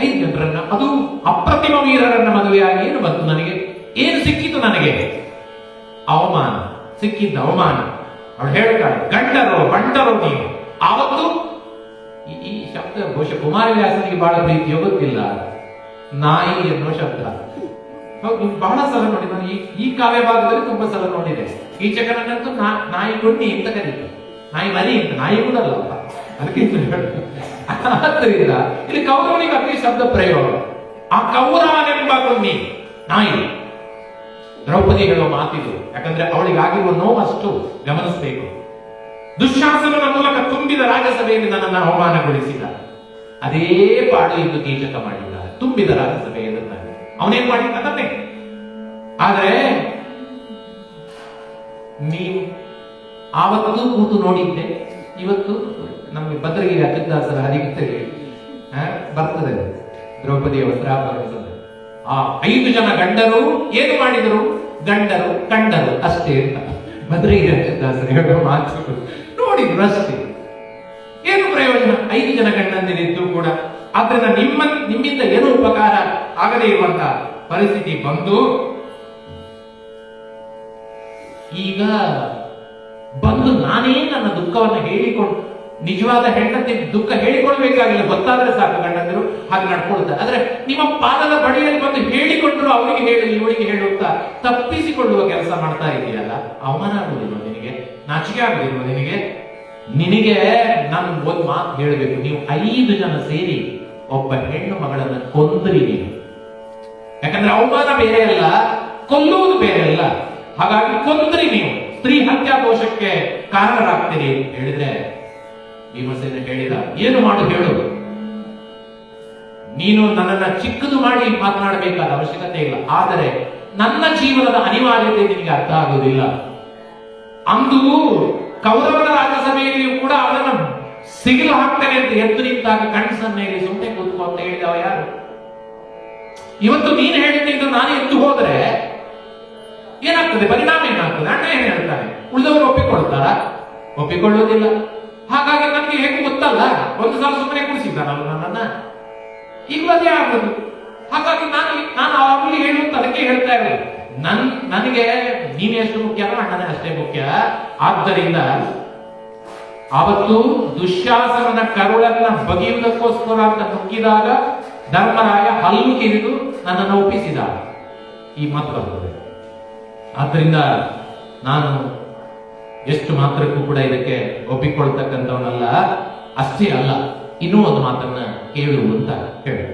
5 ಜನರನ್ನ, ಅದು ಅಪ್ರತಿಮ ವೀರರನ್ನ ಮದುವೆಯಾಗಿ ಏನು ಬಂತು ನನಗೆ? ಏನು ಸಿಕ್ಕಿತು ನನಗೆ? ಅವಮಾನ ಸಿಕ್ಕಿದ್ದ ಅವಮಾನ. ಅವಳು ಹೇಳ್ತಾಳೆ, ಗಂಡರು ಬಂಡರು ನೀವು. ಆವತ್ತು ಈ ಶಬ್ದ ಬಹುಶಃ ಕುಮಾರವ್ಯಾಸನಿಗೆ ಬಹಳ ಪ್ರೀತಿಯೋ ಗೊತ್ತಿಲ್ಲ, ನಾಯಿ ಎನ್ನುವ ಶಬ್ದ ಬಹಳ ಸಲ ನೋಡಿ. ನಾನು ಈ ಕಾವ್ಯ ಭಾಗದಲ್ಲಿ ತುಂಬಾ ಸಲ ನೋಡಿದೆ. ಕೀಚಕನನ್ನಂತೂ ನಾಯಿ ಗುಣ್ಣಿ ಅಂತ ಕರೀತಾರೆ, ನಾಯಿ ಮರಿ ಅಂತ. ನಾಯಿ ಕೂಡ ಅಲ್ಲ, ಅದಕ್ಕಿಂತ ಆದ್ದರಿಂದ ಇಲ್ಲಿ ಕೌರವನಿಗೆ ಅತಿ ಶಬ್ದ ಪ್ರಯೋಗ. ಆ ಕೌರವನೆಂಬ ಗುಣ್ಣಿ ನಾಯಿ. ದ್ರೌಪದಿ ಹೇಳುವ ಮಾತಿದು, ಯಾಕಂದ್ರೆ ಅವಳಿಗೆ ಆಗಿರುವ ನೋವಷ್ಟು ಗಮನಿಸಬೇಕು. ದುಶ್ಯಾಸನನ ಮೂಲಕ ತುಂಬಿದ ರಾಜಸಭೆಯಲ್ಲಿ ನನ್ನನ್ನು ಅವಮಾನಗೊಳಿಸಿದ ಅದೇ ಪಾಡು ಎಂದು ಕೀಚಕ ಮಾಡಿದ. ತುಂಬಿದ ರಾಜಸಭೆಯಲ್ಲಿ ಅವನೇನ್ ಮಾಡಿದ ತನ್ನೇ. ಆದ್ರೆ ನೀವು ಆವತ್ತು ಕೂತು ನೋಡಿದ್ದೆ, ಇವತ್ತು ನಮಗೆ ಭದ್ರಗಿರಿ ಅಜ್ಜದಾಸರ ಹರಿಗೀತೆಗೆ ಬರ್ತದೆ ದ್ರೌಪದಿಯ ವಸ್ತ್ರಾಭರಣದಲ್ಲಿ. ಆ 5 ಜನ ಗಂಡರು ಏನು ಮಾಡಿದರು? ಗಂಡರು ಕಂಡರು ಅಷ್ಟೇ ಅಂತ ಭದ್ರಗಿರಿ ಅಜ್ಜದಾಸರು ಹೇಳುವ ಮಾತು ನೋಡಿದ್ರು ಅಷ್ಟೇ. ಏನು ಪ್ರಯೋಜನ 5 ಜನ ಗಂಡಂದಿರಿದ್ದು ಕೂಡ? ಆದ್ರಿಂದ ನಿಮ್ಮಿಂದ ಏನು ಉಪಕಾರ ಆಗದೇ ಇರುವಂತಹ ಪರಿಸ್ಥಿತಿ ಬಂದು ಈಗ ಬಂದು ನಾನೇ ನನ್ನ ದುಃಖವನ್ನು ಹೇಳಿಕೊಂಡು, ನಿಜವಾದ ಹೆಂಡತಿ ದುಃಖ ಹೇಳಿಕೊಳ್ಬೇಕಾಗಿಲ್ಲ, ಗೊತ್ತಾದ್ರೆ ಸಾಕು ಗಂಡಂದಿರು ಹಾಗೆ ನಡ್ಕೊಳ್ತಾರೆ. ಆದ್ರೆ ನಿಮ್ಮ ಪಾದದ ಬಡಿಯಲ್ಲಿ ಬಂದು ಹೇಳಿಕೊಂಡ್ರು ಅವರಿಗೆ ಹೇಳಿ ಇವಳಿಗೆ ಹೇಳುತ್ತಾ ತಪ್ಪಿಸಿಕೊಳ್ಳುವ ಕೆಲಸ ಮಾಡ್ತಾ ಇದೆಯಲ್ಲ, ಅವಮಾನ ಆಗುದಿಲ್ವ ನಿನಗೆ? ನಾಚಿಕೆ ಆಗುದಿಲ್ವ ನಿನಗೆ? ನಿನಗೆ ನಾನು ಒಂದು ಮಾತು ಹೇಳಬೇಕು. ನೀವು 5 ಜನ ಸೇರಿ ಒಬ್ಬ ಹೆಣ್ಣು ಮಗಳನ್ನು ಕೊಂದ್ರಿ ನೀವು. ಯಾಕಂದ್ರೆ ಅವಮಾನ ಬೇರೆ ಅಲ್ಲ, ಕೊಲ್ಲುವುದು ಬೇರೆ ಅಲ್ಲ. ಹಾಗಾಗಿ ಕೊಂದ್ರಿ ನೀವು, ಸ್ತ್ರೀ ಹತ್ಯಾ ದೋಷಕ್ಕೆ ಕಾರಣರಾಗ್ತೀರಿ ಅಂತ ಹೇಳಿದ್ರೆ ಭೀಮಸೇನ ಹೇಳಿದ, ಏನು ಮಾಡು ಹೇಳು, ನೀನು ನನ್ನನ್ನ ಚಿಕ್ಕದು ಮಾಡಿ ಮಾತನಾಡಬೇಕಾದ ಅವಶ್ಯಕತೆ ಇಲ್ಲ, ಆದರೆ ನನ್ನ ಜೀವನದ ಅನಿವಾರ್ಯತೆ ನಿನಗೆ ಅರ್ಥ ಆಗುವುದಿಲ್ಲ. ಅಂದು ಕೌರವರ ರಾಜ್ಯಸಭೆಯಲ್ಲಿಯೂ ಕೂಡ ಅವನನ್ನು ಸಿಗಿಲು ಹಾಕ್ತಾರೆ ಅಂತ ಎದ್ದು ನಿಂತಾಗ ಕಣ್ಸನ್ನೆಯಲ್ಲಿ ಸುಮ್ಮನೆ ಕೂತ್ಕೊ ಅಂತ ಹೇಳಿದವ ಯಾರು? ಇವತ್ತು ನೀನು ಹೇಳಿದ್ದು ನಾನು ಎದ್ದು ಹೋದ್ರೆ ಏನಾಗ್ತದೆ, ಪರಿಣಾಮ ಏನಾಗ್ತದೆ? ಅಣ್ಣ ಏನ್ ಹೇಳ್ತಾನೆ, ಉಳಿದವರು ಒಪ್ಪಿಕೊಳ್ತಾರ? ಒಪ್ಪಿಕೊಳ್ಳುವುದಿಲ್ಲ. ಹಾಗಾಗಿ ನನಗೆ ಹೇಗೆ ಗೊತ್ತಲ್ಲ, ಒಂದು ಸಲ ಸುಮ್ಮನೆ ಕುಡಿಸಿದ್ದಾನಲ್ಲ ನನ್ನನ್ನ, ಈಗಲೂ ಅದೇ ಆಗುದು. ಹಾಗಾಗಿ ನಾನು ಅವರಲ್ಲಿ ಹೇಳುವಂತ ಅದಕ್ಕೆ ಹೇಳ್ತಾ ಇರೋದು, ನನಗೆ ನೀನೇ ಎಷ್ಟು ಮುಖ್ಯನೋ ಅಣ್ಣನೇ ಅಷ್ಟೇ ಮುಖ್ಯ. ಆದ್ದರಿಂದ ಅವತ್ತು ದುಶ್ಯಾಸನನ ಕರುಳನ್ನ ಬಗೆಯುವುದಕ್ಕೋಸ್ಕರ ಅಂತ ನುಗ್ಗಿದಾಗ ಧರ್ಮರಾಯ ಹಲ್ಲು ಕಿರಿದು ನನ್ನನ್ನು ಒಪ್ಪಿಸಿದ. ಈ ಮಾತು ಬರ್ತದೆ. ಆದ್ದರಿಂದ ನಾನು ಎಷ್ಟು ಮಾತ್ರಕ್ಕೂ ಕೂಡ ಇದಕ್ಕೆ ಒಪ್ಪಿಕೊಳ್ತಕ್ಕಂಥವನಲ್ಲ. ಅಷ್ಟೇ ಅಲ್ಲ, ಇನ್ನೂ ಒಂದು ಮಾತನ್ನ ಕೇಳು ಅಂತ ಹೇಳಿ,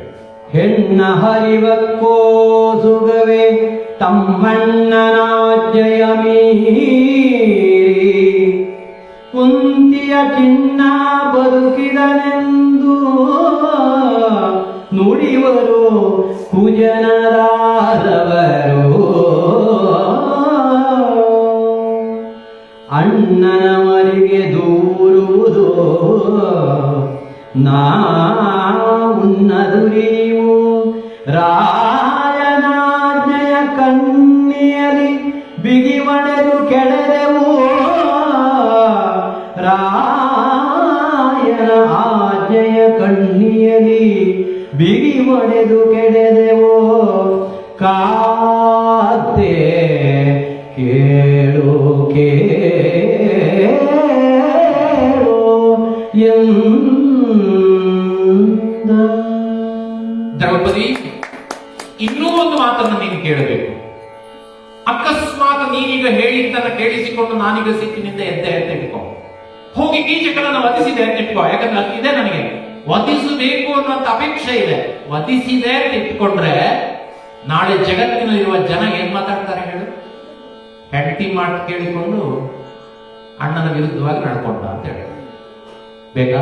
ಹೆಣ್ಣ ಹರಿವಕ್ಕೋ ಸುಗವೇ ತಮ್ಮಣ್ಣನಾಜ್ಞೆಯ ಮೀರಿ ಕುಂತಿಯ ಚಿನ್ನ ಬದುಕಿದನೆಂದು ನುಡಿವರು ಕುಜನರಾದವರು. ಅಣ್ಣನ ಮರಿಗೆ ದೂರುವುದು ನಾ ಉನ್ನದುರಿಯು ರಾಯನಾಜ್ಞೆಯ ಕಣ್ಣಿಯಲಿ ಬಿಗಿ ಒಡೆದು ಕೆಳೆದೆವು. ರಾಯನ ಆಜ್ಞೆಯ ಕಣ್ಣಿಯಲಿ ಬಿಗಿ ಒಡೆದು ಕೆಳೆದೆವು. ಕಾತೆ ಕೇಳು ಕೇಳು ದ್ರೌಪದಿ, ಇನ್ನೂ ಒಂದು ಮಾತನ್ನು ನೀನು ಕೇಳಬೇಕು. ಅಕಸ್ಮಾತ್ ನೀನೀಗ ಹೇಳಿದ್ದನ್ನು ಕೇಳಿಸಿಕೊಂಡು ನಾನೀಗ ಸಿಟ್ಟಿನಿಂದ ಎದ್ದೆ ಅಂತ ಇಟ್ಕೋ, ಹೋಗಿ ಕೀಚಕನನ್ನು ವಧಿಸಿದೆ ಅಂತ ಇಟ್ಕೋ. ಯಾಕಂದ್ರೆ ಅದಿದೆ, ನನಗೆ ವಧಿಸಬೇಕು ಅನ್ನುವಂತ ಅಪೇಕ್ಷೆ ಇದೆ. ವಧಿಸಿದೆ ಅಂತ ಇಟ್ಕೊಂಡ್ರೆ ನಾಳೆ ಜಗತ್ತಿನಲ್ಲಿರುವ ಜನ ಏನ್ ಮಾತಾಡ್ತಾರೆ ಹೇಳು? ಹೆಂಡತಿ ಮಾತು ಕೇಳಿಕೊಂಡು ಅಣ್ಣನ ವಿರುದ್ಧವಾಗಿ ನಡ್ಕೊಂಡ ಅಂತ ಹೇಳಿ ಬೇಕಾ?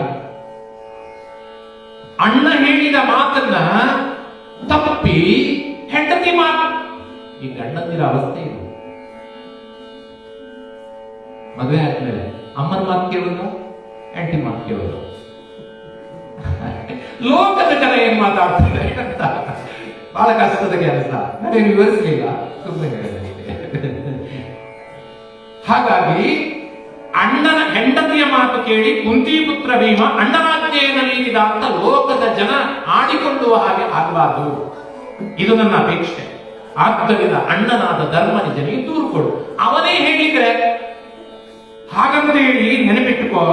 ಅಣ್ಣ ಹೇಳಿದ ಮಾತನ್ನ ತಪ್ಪಿ ಹೆಂಡತಿ ಮಾತು, ಈ ಗಂಡಂದಿರ ಅವಸ್ಥೆ ಇದು. ಮದುವೆ ಆದ್ಮೇಲೆ ಅಮ್ಮನ ಮಾತು ಕೇಳೋದು, ಹೆಂಡತಿ ಮಾತು ಕೇಳೋದು. ಲೋಕದ ಜನ ಏನ್ ಮಾತಾಡ್ತಾರೆ ಅಂತ ಬಹಳ ಕಷ್ಟದ ಕೆಲಸ. ನನಗೆ ವಿವರಿಸಲಿಲ್ಲ, ಸುಮ್ಮನೆ ಹೇಳಿದೆ. ಹಾಗಾಗಿ ಅಣ್ಣನ ಹೆಂಡತಿಯ ಮಾತು ಕೇಳಿ ಕುಂತಿ ಪುತ್ರ ಭೀಮ ಅಣ್ಣನಾಜ್ಞೆಯನ್ನು ನೀಡಿದ ಅಂತ ಲೋಕದ ಜನ ಆಡಿಕೊಳ್ಳುವ ಹಾಗೆ ಆಗಬಾರದು. ಇದು ನನ್ನ ಅಪೇಕ್ಷೆ. ಆದ್ದರಿಂದ ಅಣ್ಣನಾದ ಧರ್ಮನಿಜನಿಗೆ ದೂರು ಕೊಡು. ಅವನೇ ಹೇಳಿದ್ರೆ ಹಾಗಂತ ಹೇಳಿ ನೆನಪಿಟ್ಟುಕೋ,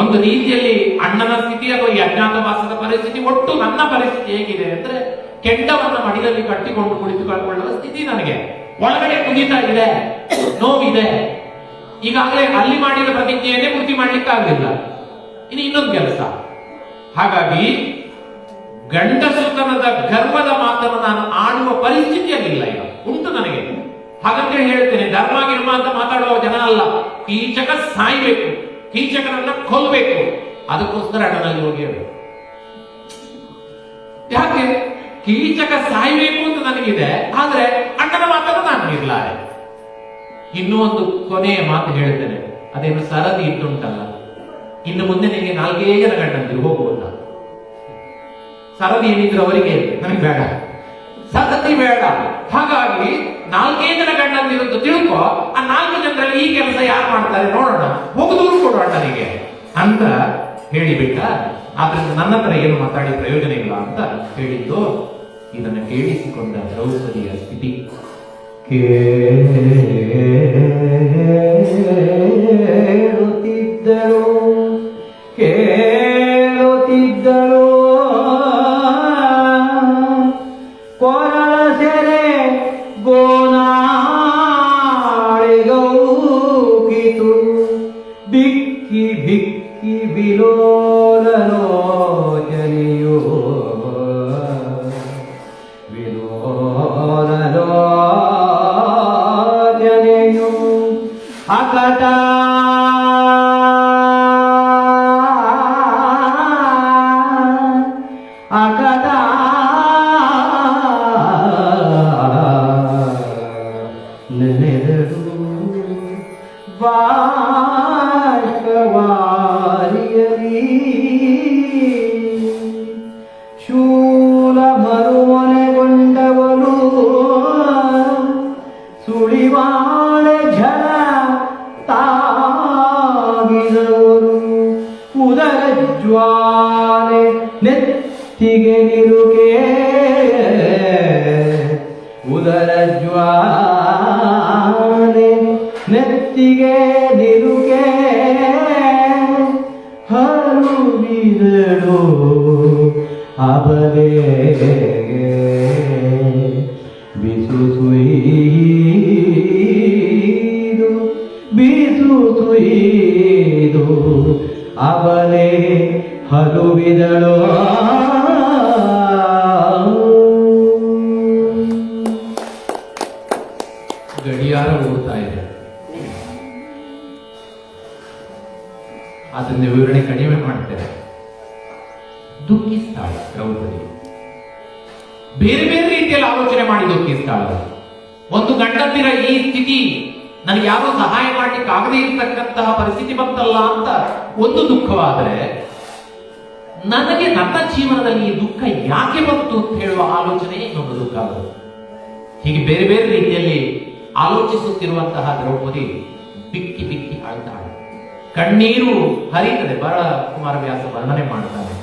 ಒಂದು ರೀತಿಯಲ್ಲಿ ಅಣ್ಣನ ಸ್ಥಿತಿ ಅಥವಾ ಈ ಅಜ್ಞಾತವಾಸದ ಪರಿಸ್ಥಿತಿ, ಒಟ್ಟು ನನ್ನ ಪರಿಸ್ಥಿತಿ ಹೇಗಿದೆ ಅಂದ್ರೆ ಕೆಂಡವನ್ನ ಮಡಿಲಲ್ಲಿ ಕಟ್ಟಿಕೊಂಡು ಕುಳಿತುಕೊಳ್ಳುವ ಸ್ಥಿತಿ ನನಗೆ. ಒಳಗಡೆ ಕುದಿತಾ ಇದೆ, ನೋವಿದೆ. ಈಗಾಗಲೇ ಅಲ್ಲಿ ಮಾಡಿದ ಪ್ರತಿಜ್ಞೆಯನ್ನೇ ಪೂರ್ತಿ ಮಾಡ್ಲಿಕ್ಕಾಗಲಿಲ್ಲ, ಇನ್ನು ಇನ್ನೊಂದು ಕೆಲಸ. ಹಾಗಾಗಿ ಗಂಡಸುತನದ ಗರ್ವದ ಮಾತನ್ನು ನಾನು ಆಡುವ ಪರಿಸ್ಥಿತಿಯಲ್ಲಿಲ್ಲ, ಈಗ ಉಂಟು ನನಗೆ. ಹಾಗಂತ ಹೇಳ್ತೇನೆ, ಧರ್ಮ ಗಿರ್ಮ ಅಂತ ಮಾತಾಡುವ ಜನ ಅಲ್ಲ. ಕೀಚಕ ಸಾಯ್ಬೇಕು, ಕೀಚಕನನ್ನ ಕೊಲ್ಲಬೇಕು, ಅದಕ್ಕೋಸ್ಕರ ಅಣ್ಣನಲ್ಲಿ ಹೋಗಿ ಹೇಳು. ಯಾಕೆ ಕೀಚಕ ಸಾಯ್ಬೇಕು ಅಂತ ನನಗಿದೆ, ಆದ್ರೆ ಅಣ್ಣನ ಮಾತನ್ನು ನಾನು ಇರ್ಲಾರೆ. ಇನ್ನೂ ಒಂದು ಕೊನೆಯ ಮಾತು ಹೇಳ್ತೇನೆ, ಅದೇನು ಸರದಿ ಇಟ್ಟುಂಟಲ್ಲ, ಇನ್ನು ಮುಂದೆ ನಿನಗೆ 4 ಜನ ಗಂಡಂದಿರು ಹೋಗುವಲ್ಲ. ಸರದಿ ಏನಿದ್ರು ಅವರಿಗೆ, ನನಗೆ ಬೇಡ, ಸರದಿ ಬೇಡ. ಹಾಗಾಗಿ 4 ಜನ ಗಂಡಂದಿರು ತಿಳ್ಕೊ, ಆ 4 ಜನರಲ್ಲಿ ಈ ಕೆಲಸ ಯಾರು ಮಾಡ್ತಾರೆ ನೋಡೋಣ, ಹೋಗುದೂರು ಕೊಡು ಅಣ್ಣನಿಗೆ ಅಂತ ಹೇಳಿಬಿಟ್ಟ. ಆದ್ರಿಂದ ನನ್ನ ಹತ್ರ ಏನು ಮಾತಾಡಿ ಪ್ರಯೋಜನ ಇಲ್ಲ ಅಂತ ಹೇಳಿದ್ದು. ಇದನ್ನು ಕೇಳಿಸಿಕೊಂಡ ದ್ರೌಪದಿಯ ಸ್ಥಿತಿ, ಕೇಳುತ್ತಿದ್ದರು ಕೇಳುತ್ತಿದ್ದರು ಕೊರಳ ಸೆರೆ ಗೋನಾಳಿಗೌಗಿತು. ಬಿಕ್ಕಿ ಬಿಕ್ಕಿ ವಿಲೋಲಲೋಚನೆಯೋ ವಿಲೋಲಲೋಚನೆಯೋ ಉದರ ಜ್ವಾಲೆ ನೆತ್ತಿಗೆ ನಿರುಕೆ ಉದರ ಜ್ವಾಲೆ ನೆತ್ತಿಗೆ ನಿರುಕೆ ಹರುವಿದಳು ಅಬಲೆ ಬಿಸು ಸುಯ್ದು ಬಿಸು ಸುಯ್ದು ಅವಳೆ ಹಲುವಿದಳು ಗಡಿಯಾರ ಓಡ್ತಾ ಇದೆ. ಅದನ್ನ ವಿವರಣೆ ಕಡಿಮೆ ಮಾಡ್ತೇವೆ. ದುಃಖಿಸ್ತಾಳೆ ದ್ರೌಪದಿ. ಬೇರೆ ಬೇರೆ ರೀತಿಯಲ್ಲಿ ಆಲೋಚನೆ ಮಾಡಿ ದುಃಖಿಸ್ತಾಳೆ. ಒಂದು ಗಂಡಂದಿರ ಈ ಸ್ಥಿತಿ, ನನಗೆ ಯಾರೋ ಸಹಾಯ ಮಾಡ್ಲಿಕ್ಕೆ ಆಗದೇ ಇರತಕ್ಕಂತಹ ಪರಿಸ್ಥಿತಿ ಬಂತಲ್ಲ ಅಂತ ಒಂದು ದುಃಖವಾದ್ರೆ, ನನಗೆ ನನ್ನ ಜೀವನದಲ್ಲಿ ಈ ದುಃಖ ಯಾಕೆ ಬಂತು ಅಂತ ಹೇಳುವ ಆಲೋಚನೆ ಇನ್ನೊಂದು ದುಃಖ ಆಗುತ್ತೆ. ಹೀಗೆ ಬೇರೆ ಬೇರೆ ರೀತಿಯಲ್ಲಿ ಆಲೋಚಿಸುತ್ತಿರುವಂತಹ ದ್ರೌಪದಿ ಬಿಕ್ಕಿ ಬಿಕ್ಕಿ ಅಳ್ತಾಳೆ. ಕಣ್ಣೀರು ಹರಿತದೆ. ಬಹಳ ಕುಮಾರವ್ಯಾಸ ವರ್ಣನೆ ಮಾಡ್ತಾನೆ.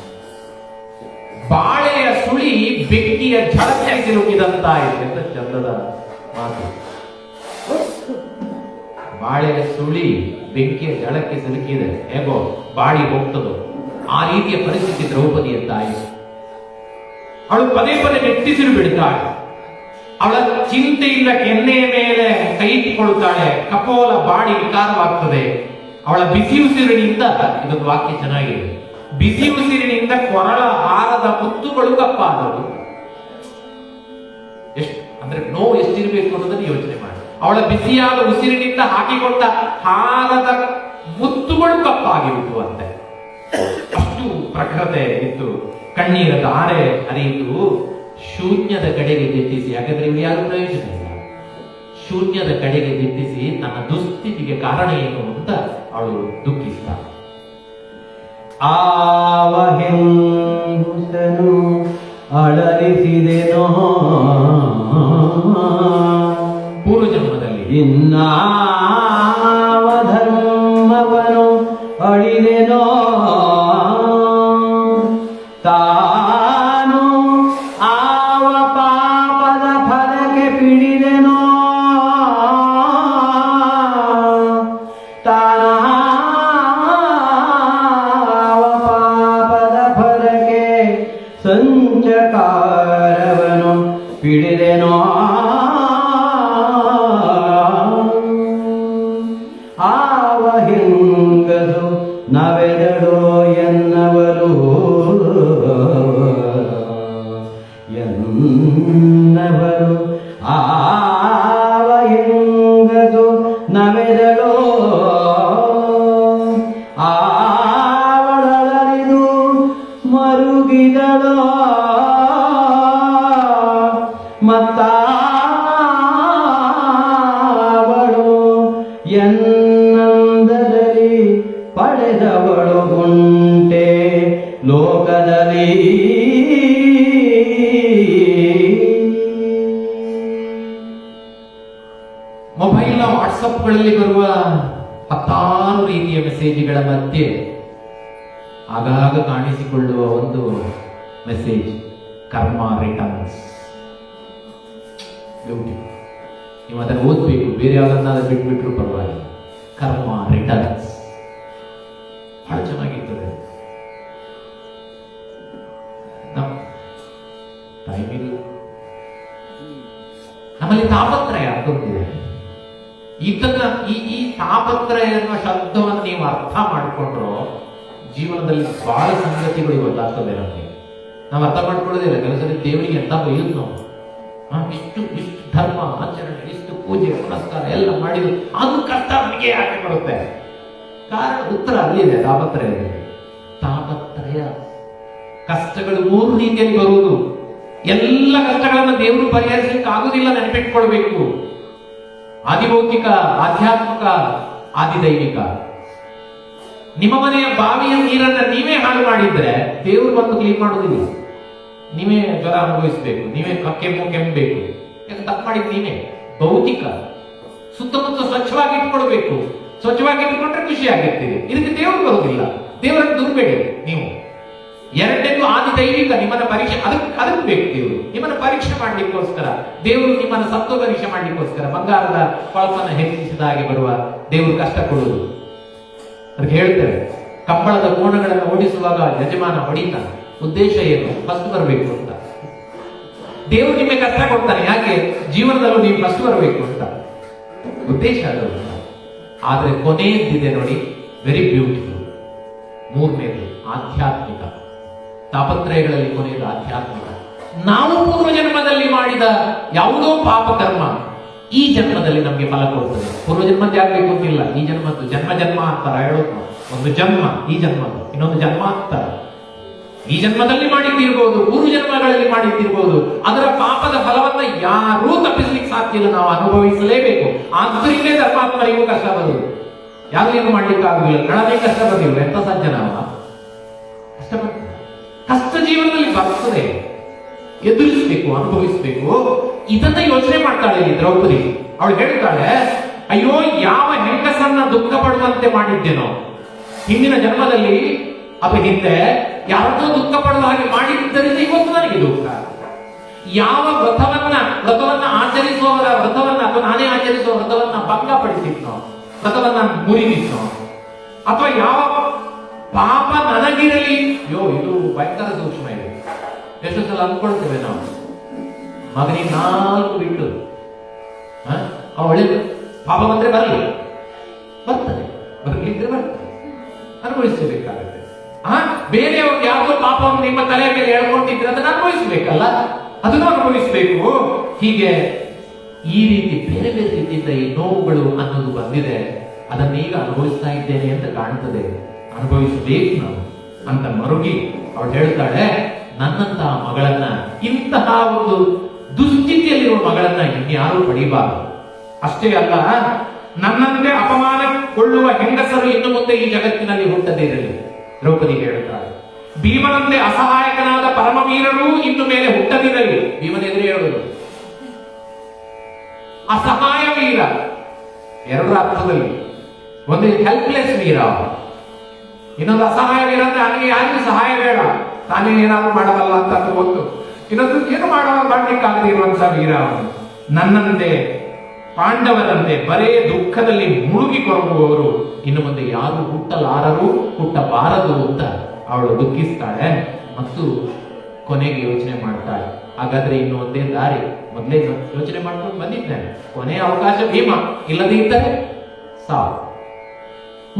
ಬಾಳೆಯ ಸುಳಿ ಬೆಂಕಿಯ ಝಳಕ್ಕೆ ಸಿಲುಕಿದಂತಾಯಿತು ಅಂತ ಚಂದದ ಮಾತು. ಬಾಳೆಯ ಸುಳಿ ಬೆಂಕಿಯ ಝಳಕ್ಕೆ ಸಿಲುಕಿದೆ, ಹೇಗೋ ಬಾಡಿ ಹೋಗ್ತದೋ ಆ ರೀತಿಯ ಪರಿಸ್ಥಿತಿ ದ್ರೌಪದಿಯದ್ದಾಯಿತು. ಅವಳು ಪದೇ ಪದೇ ನೆಟ್ಟಿಸಿರು ಬಿಡ್ತಾಳೆ. ಅವಳ ಚಿಂತೆಯಿಂದ ಕೆನ್ನೆಯ ಮೇಲೆ ಕೈ ಇಟ್ಟುಕೊಳ್ಳುತ್ತಾಳೆ. ಕಪೋಲ ಬಾಡಿ ವಿಕಾರವಾಗ್ತದೆ. ಅವಳ ಬಿಸಿ ಉಸಿರಿನಿಂದ, ಇದೊಂದು ವಾಕ್ಯ ಚೆನ್ನಾಗಿದೆ, ಬಿಸಿ ಉಸಿರಿನಿಂದ ಕೊರಳ ಹಾರದ ಮುತ್ತುಗಳು ಕಪ್ಪಾದವು. ಎಷ್ಟು ಅಂದ್ರೆ ನೋವು ಎಷ್ಟಿರಬೇಕು ಅನ್ನೋದನ್ನು ಯೋಚನೆ ಮಾಡಿ. ಅವಳ ಬಿಸಿಯಾದ ಉಸಿರಿನಿಂದ ಹಾಕಿಕೊಂಡ ಹಾರದ ಮುತ್ತುಗಳು ಕಪ್ಪಾಗಿ ಬಿಟ್ಟುವಂತೆ ಅಷ್ಟು ಪ್ರಖರತೆ ಇತ್ತು. ಕಣ್ಣೀರ ಧಾರೆ ಹರಿಯಿತು. ಶೂನ್ಯದ ಕಡೆಗೆ ದಿಟ್ಟಿಸಿ, ಯಾಕಂದ್ರೆ ಇವು ಯಾರು ಪ್ರಯೋಜನ ಇಲ್ಲ, ಶೂನ್ಯದ ಕಡೆಗೆ ದಿಟ್ಟಿಸಿ ನನ್ನ ದುಸ್ಥಿತಿಗೆ ಕಾರಣ ಏನು ಅಂತ ಅವಳು ದುಃಖಿಸ್ತಾಳೆ. ಆವ ಹೆಂಗುಸನು ಅಳಲಿಸಿದೆನೋ ಪೂರ್ವ ಜನ್ಮದಲ್ಲಿ, ಇನ್ನಾವ ಧರ್ಮವನು ಅಳಿದೆನೋ ತಾನು ಆವ ಪಾಪದ ಫಲಕ್ಕೆ ಪಿಡಿದೆನೋ ಸಂಚಕಾರವನು ಪಿಡಿದೆನೋ ಆವ ಹಿಂಗದು ನವೆದಡೋ ಎನ್ನವರು ಆವ ಹಿಂಗದು ನವೆದಡೋ ಆವಳರಿದು ಮರುಗಿದಳೋ ಮತ್ತಾವಳು ಎನ್ನಂದದಲ್ಲಿ ಪಡೆದವಳು ಉಂಟೆ ಲೋಕದಲ್ಲಿ. ಮೊಬೈಲ್ ವಾಟ್ಸಪ್ಗಳಲ್ಲಿ ಬರುವ ಹತ್ತಾರು ರೀತಿಯ ಮೆಸೇಜ್ಗಳ ಮಧ್ಯೆ ಆಗಾಗ ಕಾಣಿಸಿಕೊಳ್ಳುವ ಒಂದು ಮೆಸೇಜ್, ಕರ್ಮ ರಿಟರ್ನ್ಸ್. ನೀವು ಅದನ್ನು ಓದಬೇಕು, ಬೇರೆ ಯಾವ್ದನ್ನಾದ್ರೂ ಬಿಟ್ಬಿಟ್ರು ಪರವಾಗಿಲ್ಲ. ಕರ್ಮ ರಿಟರ್ನ್ಸ್ ಬಹಳ ಚೆನ್ನಾಗಿರ್ತದೆ. ಟೈಮಿಲ್ಲ, ನಮ್ಮಲ್ಲಿ ತಾಪತ್ರಯ ಅಂತಿದೆ. ಇದನ್ನ ಈ ತಾಪತ್ರಯ ಅನ್ನುವ ಶಬ್ದವನ್ನು ನೀವು ಅರ್ಥ ಮಾಡಿಕೊಂಡ್ರು ಜೀವನದಲ್ಲಿ ಬಹಳ ಸಂಗತಿಗಳು ಗೊತ್ತಾಗ್ತದೆ. ನಮಗೆ ನಾವು ಅರ್ಥ ಮಾಡ್ಕೊಳ್ಳೋದಿಲ್ಲ. ಕೆಲಸದಲ್ಲಿ ದೇವರಿಗೆ ಎಂತ ಬೈಯುದು ನಾವು. ಇಷ್ಟು ಧರ್ಮ ಆಚರಣೆ, ಇಷ್ಟು ಪೂಜೆ ಪುನಸ್ಕಾರ ಎಲ್ಲ ಮಾಡಿದ್ರು ಅದು ಕಷ್ಟ ನಮಗೆ ಯಾಕೆ ಬರುತ್ತೆ? ಕಾರಣ ಉತ್ತರ ಅಲ್ಲಿದೆ, ತಾಪತ್ರಯದಲ್ಲಿ. ತಾಪತ್ರಯ ಕಷ್ಟಗಳು ಮೂರು ರೀತಿಯಲ್ಲಿ ಬರುವುದು. ಎಲ್ಲ ಕಷ್ಟಗಳನ್ನು ದೇವರು ಪರಿಹರಿಸಲಿಕ್ಕೆ ಆಗುದಿಲ್ಲ, ನೆನಪಿಟ್ಕೊಳ್ಬೇಕು. ಆದಿಭೌತಿಕ, ಆಧ್ಯಾತ್ಮಿಕ, ಆದಿದೈವಿಕ. ನಿಮ್ಮ ಮನೆಯ ಬಾವಿಯ ನೀರನ್ನ ನೀವೇ ಹಾಳು ಮಾಡಿದ್ರೆ ದೇವರು ಬಂದು ಕ್ಲೀನ್ ಮಾಡೋದಿಲ್ಲ. ನೀವೇ ಜ್ವರ ಅನುಭವಿಸಬೇಕು, ನೀವೇ ಕೆಮ್ಮಬೇಕು. ಯಾಕೆ ತಪ್ಪು ಮಾಡಿದ್ ನೀವೇ. ಭೌತಿಕ, ಸುತ್ತಮುತ್ತ ಸ್ವಚ್ಛವಾಗಿ ಇಟ್ಕೊಳ್ಬೇಕು. ಸ್ವಚ್ಛವಾಗಿ ಇಟ್ಕೊಂಡ್ರೆ ಖುಷಿ ಆಗಿರ್ತೀರಿ. ಇದಕ್ಕೆ ದೇವರು ಬರುವುದಿಲ್ಲ. ದೇವರನ್ನು ದೂರಬೇಡಿ ನೀವು. ಎರಡನೇದು ಆದಿ ದೈವಿಕ ನಿಮ್ಮನ್ನ ಪರೀಕ್ಷೆ, ಅದಕ್ಕೆ ಬೇಕು ದೇವರು ನಿಮ್ಮನ್ನ ಪರೀಕ್ಷೆ ಮಾಡ್ಲಿಕ್ಕೋಸ್ಕರ. ದೇವರು ನಿಮ್ಮನ್ನ ಸತ್ವ ಪರೀಕ್ಷೆ ಮಾಡ್ಲಿಕ್ಕೋಸ್ಕರ. ಬಂಗಾರದ ಕೊಳಪನ್ನ ಹೆಚ್ಚಿಸಿದ ಹಾಗೆ ಬರುವ ದೇವರು ಕಷ್ಟ ಕೊಡುವುದು. ಅದಕ್ಕೆ ಹೇಳ್ತೇವೆ, ಕಂಬಳದ ಕೋಣಗಳನ್ನು ಓಡಿಸುವಾಗ ಯಜಮಾನ ಹೊಡಿತಾನೆ. ಉದ್ದೇಶ ಏನು? ಫಸ್ಟ್ ಬರಬೇಕು ಅಂತ. ದೇವರು ನಿಮಗೆ ಕಷ್ಟ ಕೊಡ್ತಾನೆ. ಯಾಕೆ? ಜೀವನದಲ್ಲೂ ನೀವು ಫಸ್ಟ್ ಬರಬೇಕು ಅಂತ ಉದ್ದೇಶ ಅದು. ಆದ್ರೆ ಕೊನೆಯದಿದೆ ನೋಡಿ, ವೆರಿ ಬ್ಯೂಟಿಫುಲ್. ಮೂರನೇದು ಆಧ್ಯಾತ್ಮಿಕ. ತಾಪತ್ರಯಗಳಲ್ಲಿ ಕೊನೆಯದು ಆಧ್ಯಾತ್ಮಿಕ. ನಾವು ಪೂರ್ವ ಜನ್ಮದಲ್ಲಿ ಮಾಡಿದ ಯಾವುದೋ ಪಾಪ ಕರ್ಮ ಈ ಜನ್ಮದಲ್ಲಿ ನಮಗೆ ಫಲ ಕೊಡ್ತದೆ. ಪೂರ್ವ ಜನ್ಮದ ಯಾಗಬೇಕು ಅಂತಿಲ್ಲ, ಈ ಜನ್ಮದ್ದು. ಜನ್ಮ ಜನ್ಮ ಅಂತಾರ ಹೇಳೋದು. ಒಂದು ಜನ್ಮ ಈ ಜನ್ಮದ್ದು, ಇನ್ನೊಂದು ಜನ್ಮ ಅಂತಾರೆ. ಈ ಜನ್ಮದಲ್ಲಿ ಮಾಡಿದ್ದಿರ್ಬೋದು, ಪೂರ್ವ ಜನ್ಮಗಳಲ್ಲಿ ಮಾಡಿದ್ದಿರ್ಬೋದು. ಅದರ ಪಾಪದ ಫಲವನ್ನ ಯಾರೂ ತಪ್ಪಿಸ್ಲಿಕ್ಕೆ ಸಾಧ್ಯ ಇಲ್ಲ, ನಾವು ಅನುಭವಿಸಲೇಬೇಕು. ಆದ್ರಿಂದ ಧರ್ಮಾತ್ಮರಿಗೂ ಕಷ್ಟ ಬರುವುದು. ಯಾರು ಏನು ಮಾಡ್ಲಿಕ್ಕೆ ಆಗುದಿಲ್ಲ. ನಳನೇ ಕಷ್ಟ ಬಂದಿಲ್ಲ, ಎಂತ ಸಜ್ಜನ ಕಷ್ಟ ಬರ್ತದೆ. ಕಷ್ಟ ಜೀವನದಲ್ಲಿ ಬರ್ತದೆ, ಎದುರಿಸಬೇಕು, ಅನುಭವಿಸಬೇಕು. ಇದನ್ನ ಯೋಚನೆ ಮಾಡ್ತಾಳೆ ಈ ದ್ರೌಪದಿ. ಅವಳು ಹೇಳ್ತಾಳೆ, ಅಯ್ಯೋ ಯಾವ ಹೆಂಗಸನ್ನ ದುಃಖ ಪಡುವಂತೆ ಮಾಡಿದ್ದೇನೋ ಹಿಂದಿನ ಜನ್ಮದಲ್ಲಿ ಅಥವಾ ಹಿಂದೆ ಯಾರನ್ನೋ ದುಃಖ ಪಡುವ ಹಾಗೆ ಮಾಡಿದ್ದರಿಂದ ಇವತ್ತು ನನಗೆ ದುಃಖ. ಯಾವ ವ್ರತವನ್ನ ಆಚರಿಸುವವರ ವ್ರತವನ್ನ ಅಥವಾ ನಾನೇ ಆಚರಿಸುವ ವ್ರತವನ್ನ ಭಂಗಪಡಿಸಿದ್ನೋ, ವ್ರತವನ್ನ ಮುರಿದಿದ್ನೋ, ಅಥವಾ ಯಾವ ಪಾಪ ನನಗಿರಲಿ. ಅಯ್ಯೋ ಇದು ಭಯಂಕರ ಸೂಕ್ಷ್ಮ ಇದೆ. ಎಷ್ಟು ಸಲ ಅಂದ್ಕೊಳ್ತೇವೆ ನಾವು, ಮಗನಿಗೆ 4 ಬಿಟ್ಟು ಒಳ್ಳೆ ಪಾಪ ಬಂದ್ರೆ ಬರಲಿ, ಬರ್ತದೆ, ಬರಲಿದ್ರೆ ಬರ್ತದೆ, ಅನುಭವಿಸಬೇಕಾಗುತ್ತೆ. ಬೇರೆಯವ್ರು ಯಾವುದೋ ಪಾಪವನ್ನು ನಿಮ್ಮ ತಲೆಯ ಮೇಲೆ ಹೇಳ್ಕೊಂಡಿದ್ರೆ ಅದನ್ನು ಅನುಭವಿಸಬೇಕಲ್ಲ, ಅದನ್ನು ಅನುಭವಿಸಬೇಕು. ಹೀಗೆ ಈ ರೀತಿ ಬೇರೆ ಬೇರೆ ರೀತಿಯಿಂದ ಈ ನೋವುಗಳು ಅನ್ನೋದು ಬಂದಿದೆ. ಅದನ್ನೀಗ ಅನುಭವಿಸ್ತಾ ಇದ್ದೇನೆ ಅಂತ ಕಾಣ್ತದೆ. ಅನುಭವಿಸಬೇಕು ನಾವು ಅಂತ ಮರುಗಿ ಅವಳು ಹೇಳ್ತಾಳೆ, ನನ್ನಂತಹ ಮಗಳನ್ನ, ಇಂತಹ ಒಂದು ದುಸ್ಥಿತಿಯಲ್ಲಿರುವ ಮಗಳನ್ನ ಇನ್ಯಾರೂ ಪಡೆಯಬಾರದು. ಅಷ್ಟೇ ಅಲ್ಲ, ನನ್ನಂತೆ ಅಪಮಾನಗೊಳ್ಳುವ ಹೆಂಗಸರು ಇನ್ನು ಮುಂದೆ ಈ ಜಗತ್ತಿನಲ್ಲಿ ಹುಟ್ಟದೇ ಇರಲಿ. ದ್ರೌಪದಿ ಹೇಳ್ತಾಳೆ, ಭೀಮನಂತೆ ಅಸಹಾಯಕನಾದ ಪರಮವೀರರೂ ಇನ್ನು ಮೇಲೆ ಹುಟ್ಟದಿರಲಿ. ಭೀಮನ ಎದುರು ಹೇಳುವುದು ಅಸಹಾಯ ವೀರ, ಎರಡರ ಅರ್ಥದಲ್ಲಿ. ಒಂದು ಹೆಲ್ಪ್ಲೆಸ್ ವೀರ, ಇನ್ನೊಂದು ಅಸಹಾಯ ವೀರ ಅಂದ್ರೆ ಅವನಿಗೆ ಯಾರಿಗೂ ಸಹಾಯ ಬೇಡ, ತಾನೇ ಏನಾದ್ರು ಮಾಡಬಲ್ಲ ಅಂತ ಒಂದು. ಇನ್ನೊಂದು ಏನು ಮಾಡ್ಲಿಕ್ಕಾಗದೇ ಇರುವಂತಹ ವೀರ ಅವನು. ನನ್ನಂತೆ ಪಾಂಡವರಂತೆ ಬರೇ ದುಃಖದಲ್ಲಿ ಮುಳುಗಿ ಕೊರಗುವವರು ಇನ್ನು ಮುಂದೆ ಯಾರು ಹುಟ್ಟಲಾರರು, ಹುಟ್ಟಬಾರದು ಅಂತ ಅವಳು ದುಃಖಿಸ್ತಾಳೆ. ಮತ್ತು ಕೊನೆಗೆ ಯೋಚನೆ ಮಾಡ್ತಾಳೆ, ಹಾಗಾದ್ರೆ ಇನ್ನು ಒಂದೇ ದಾರಿ. ಮೊದಲೇ ಯೋಚನೆ ಮಾಡ್ಕೊಂಡು ಬಂದಿದ್ದೇನೆ, ಕೊನೆಯ ಅವಕಾಶ ಭೀಮ, ಇಲ್ಲದೇ ಇದ್ದರೆ ಸಾವು.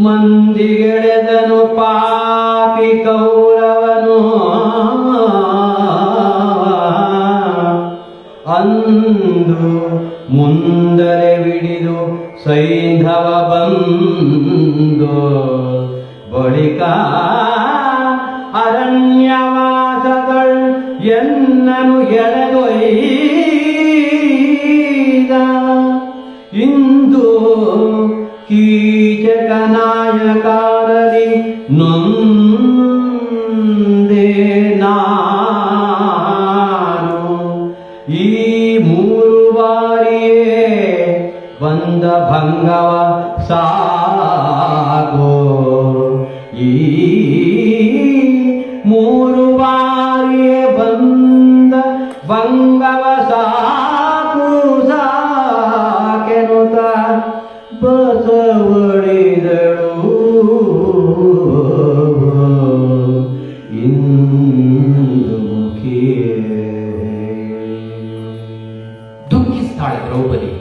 ಮಂದಿಗೆಳೆದನು ಪಾಪಿ ಕೌರವನು, ಅಂದು ಮುಂದರೆ ಬಿಡಿದು ಸೈಂಧವ ಬಂದು, ಬಳಿಕ ಅರಣ್ಯವಾಸಗಳು ಎನ್ನನು ಎಳೆದೊಯ್ದ. ಇಂದು ಕೀಚಕ ನಾಯಕಾರಲಿ ನೊಂದೆ ನಾನು, ಈ 3 ಬಾರಿಯೇ ಬಂದ ಭಂಗವ ಸಾಗೋ. ಈ 3 ಬಾರಿಯೇ ಬಂದ ಭಂಗವ ಸಾಕು ಸಾಕೆನುತ ಬಸವಳಿದಳು ಇಂದು ಮುಖಿಯೇ. ದುಃಖಿಸ್ತಾಳೆ ದ್ರೌಪದಿ.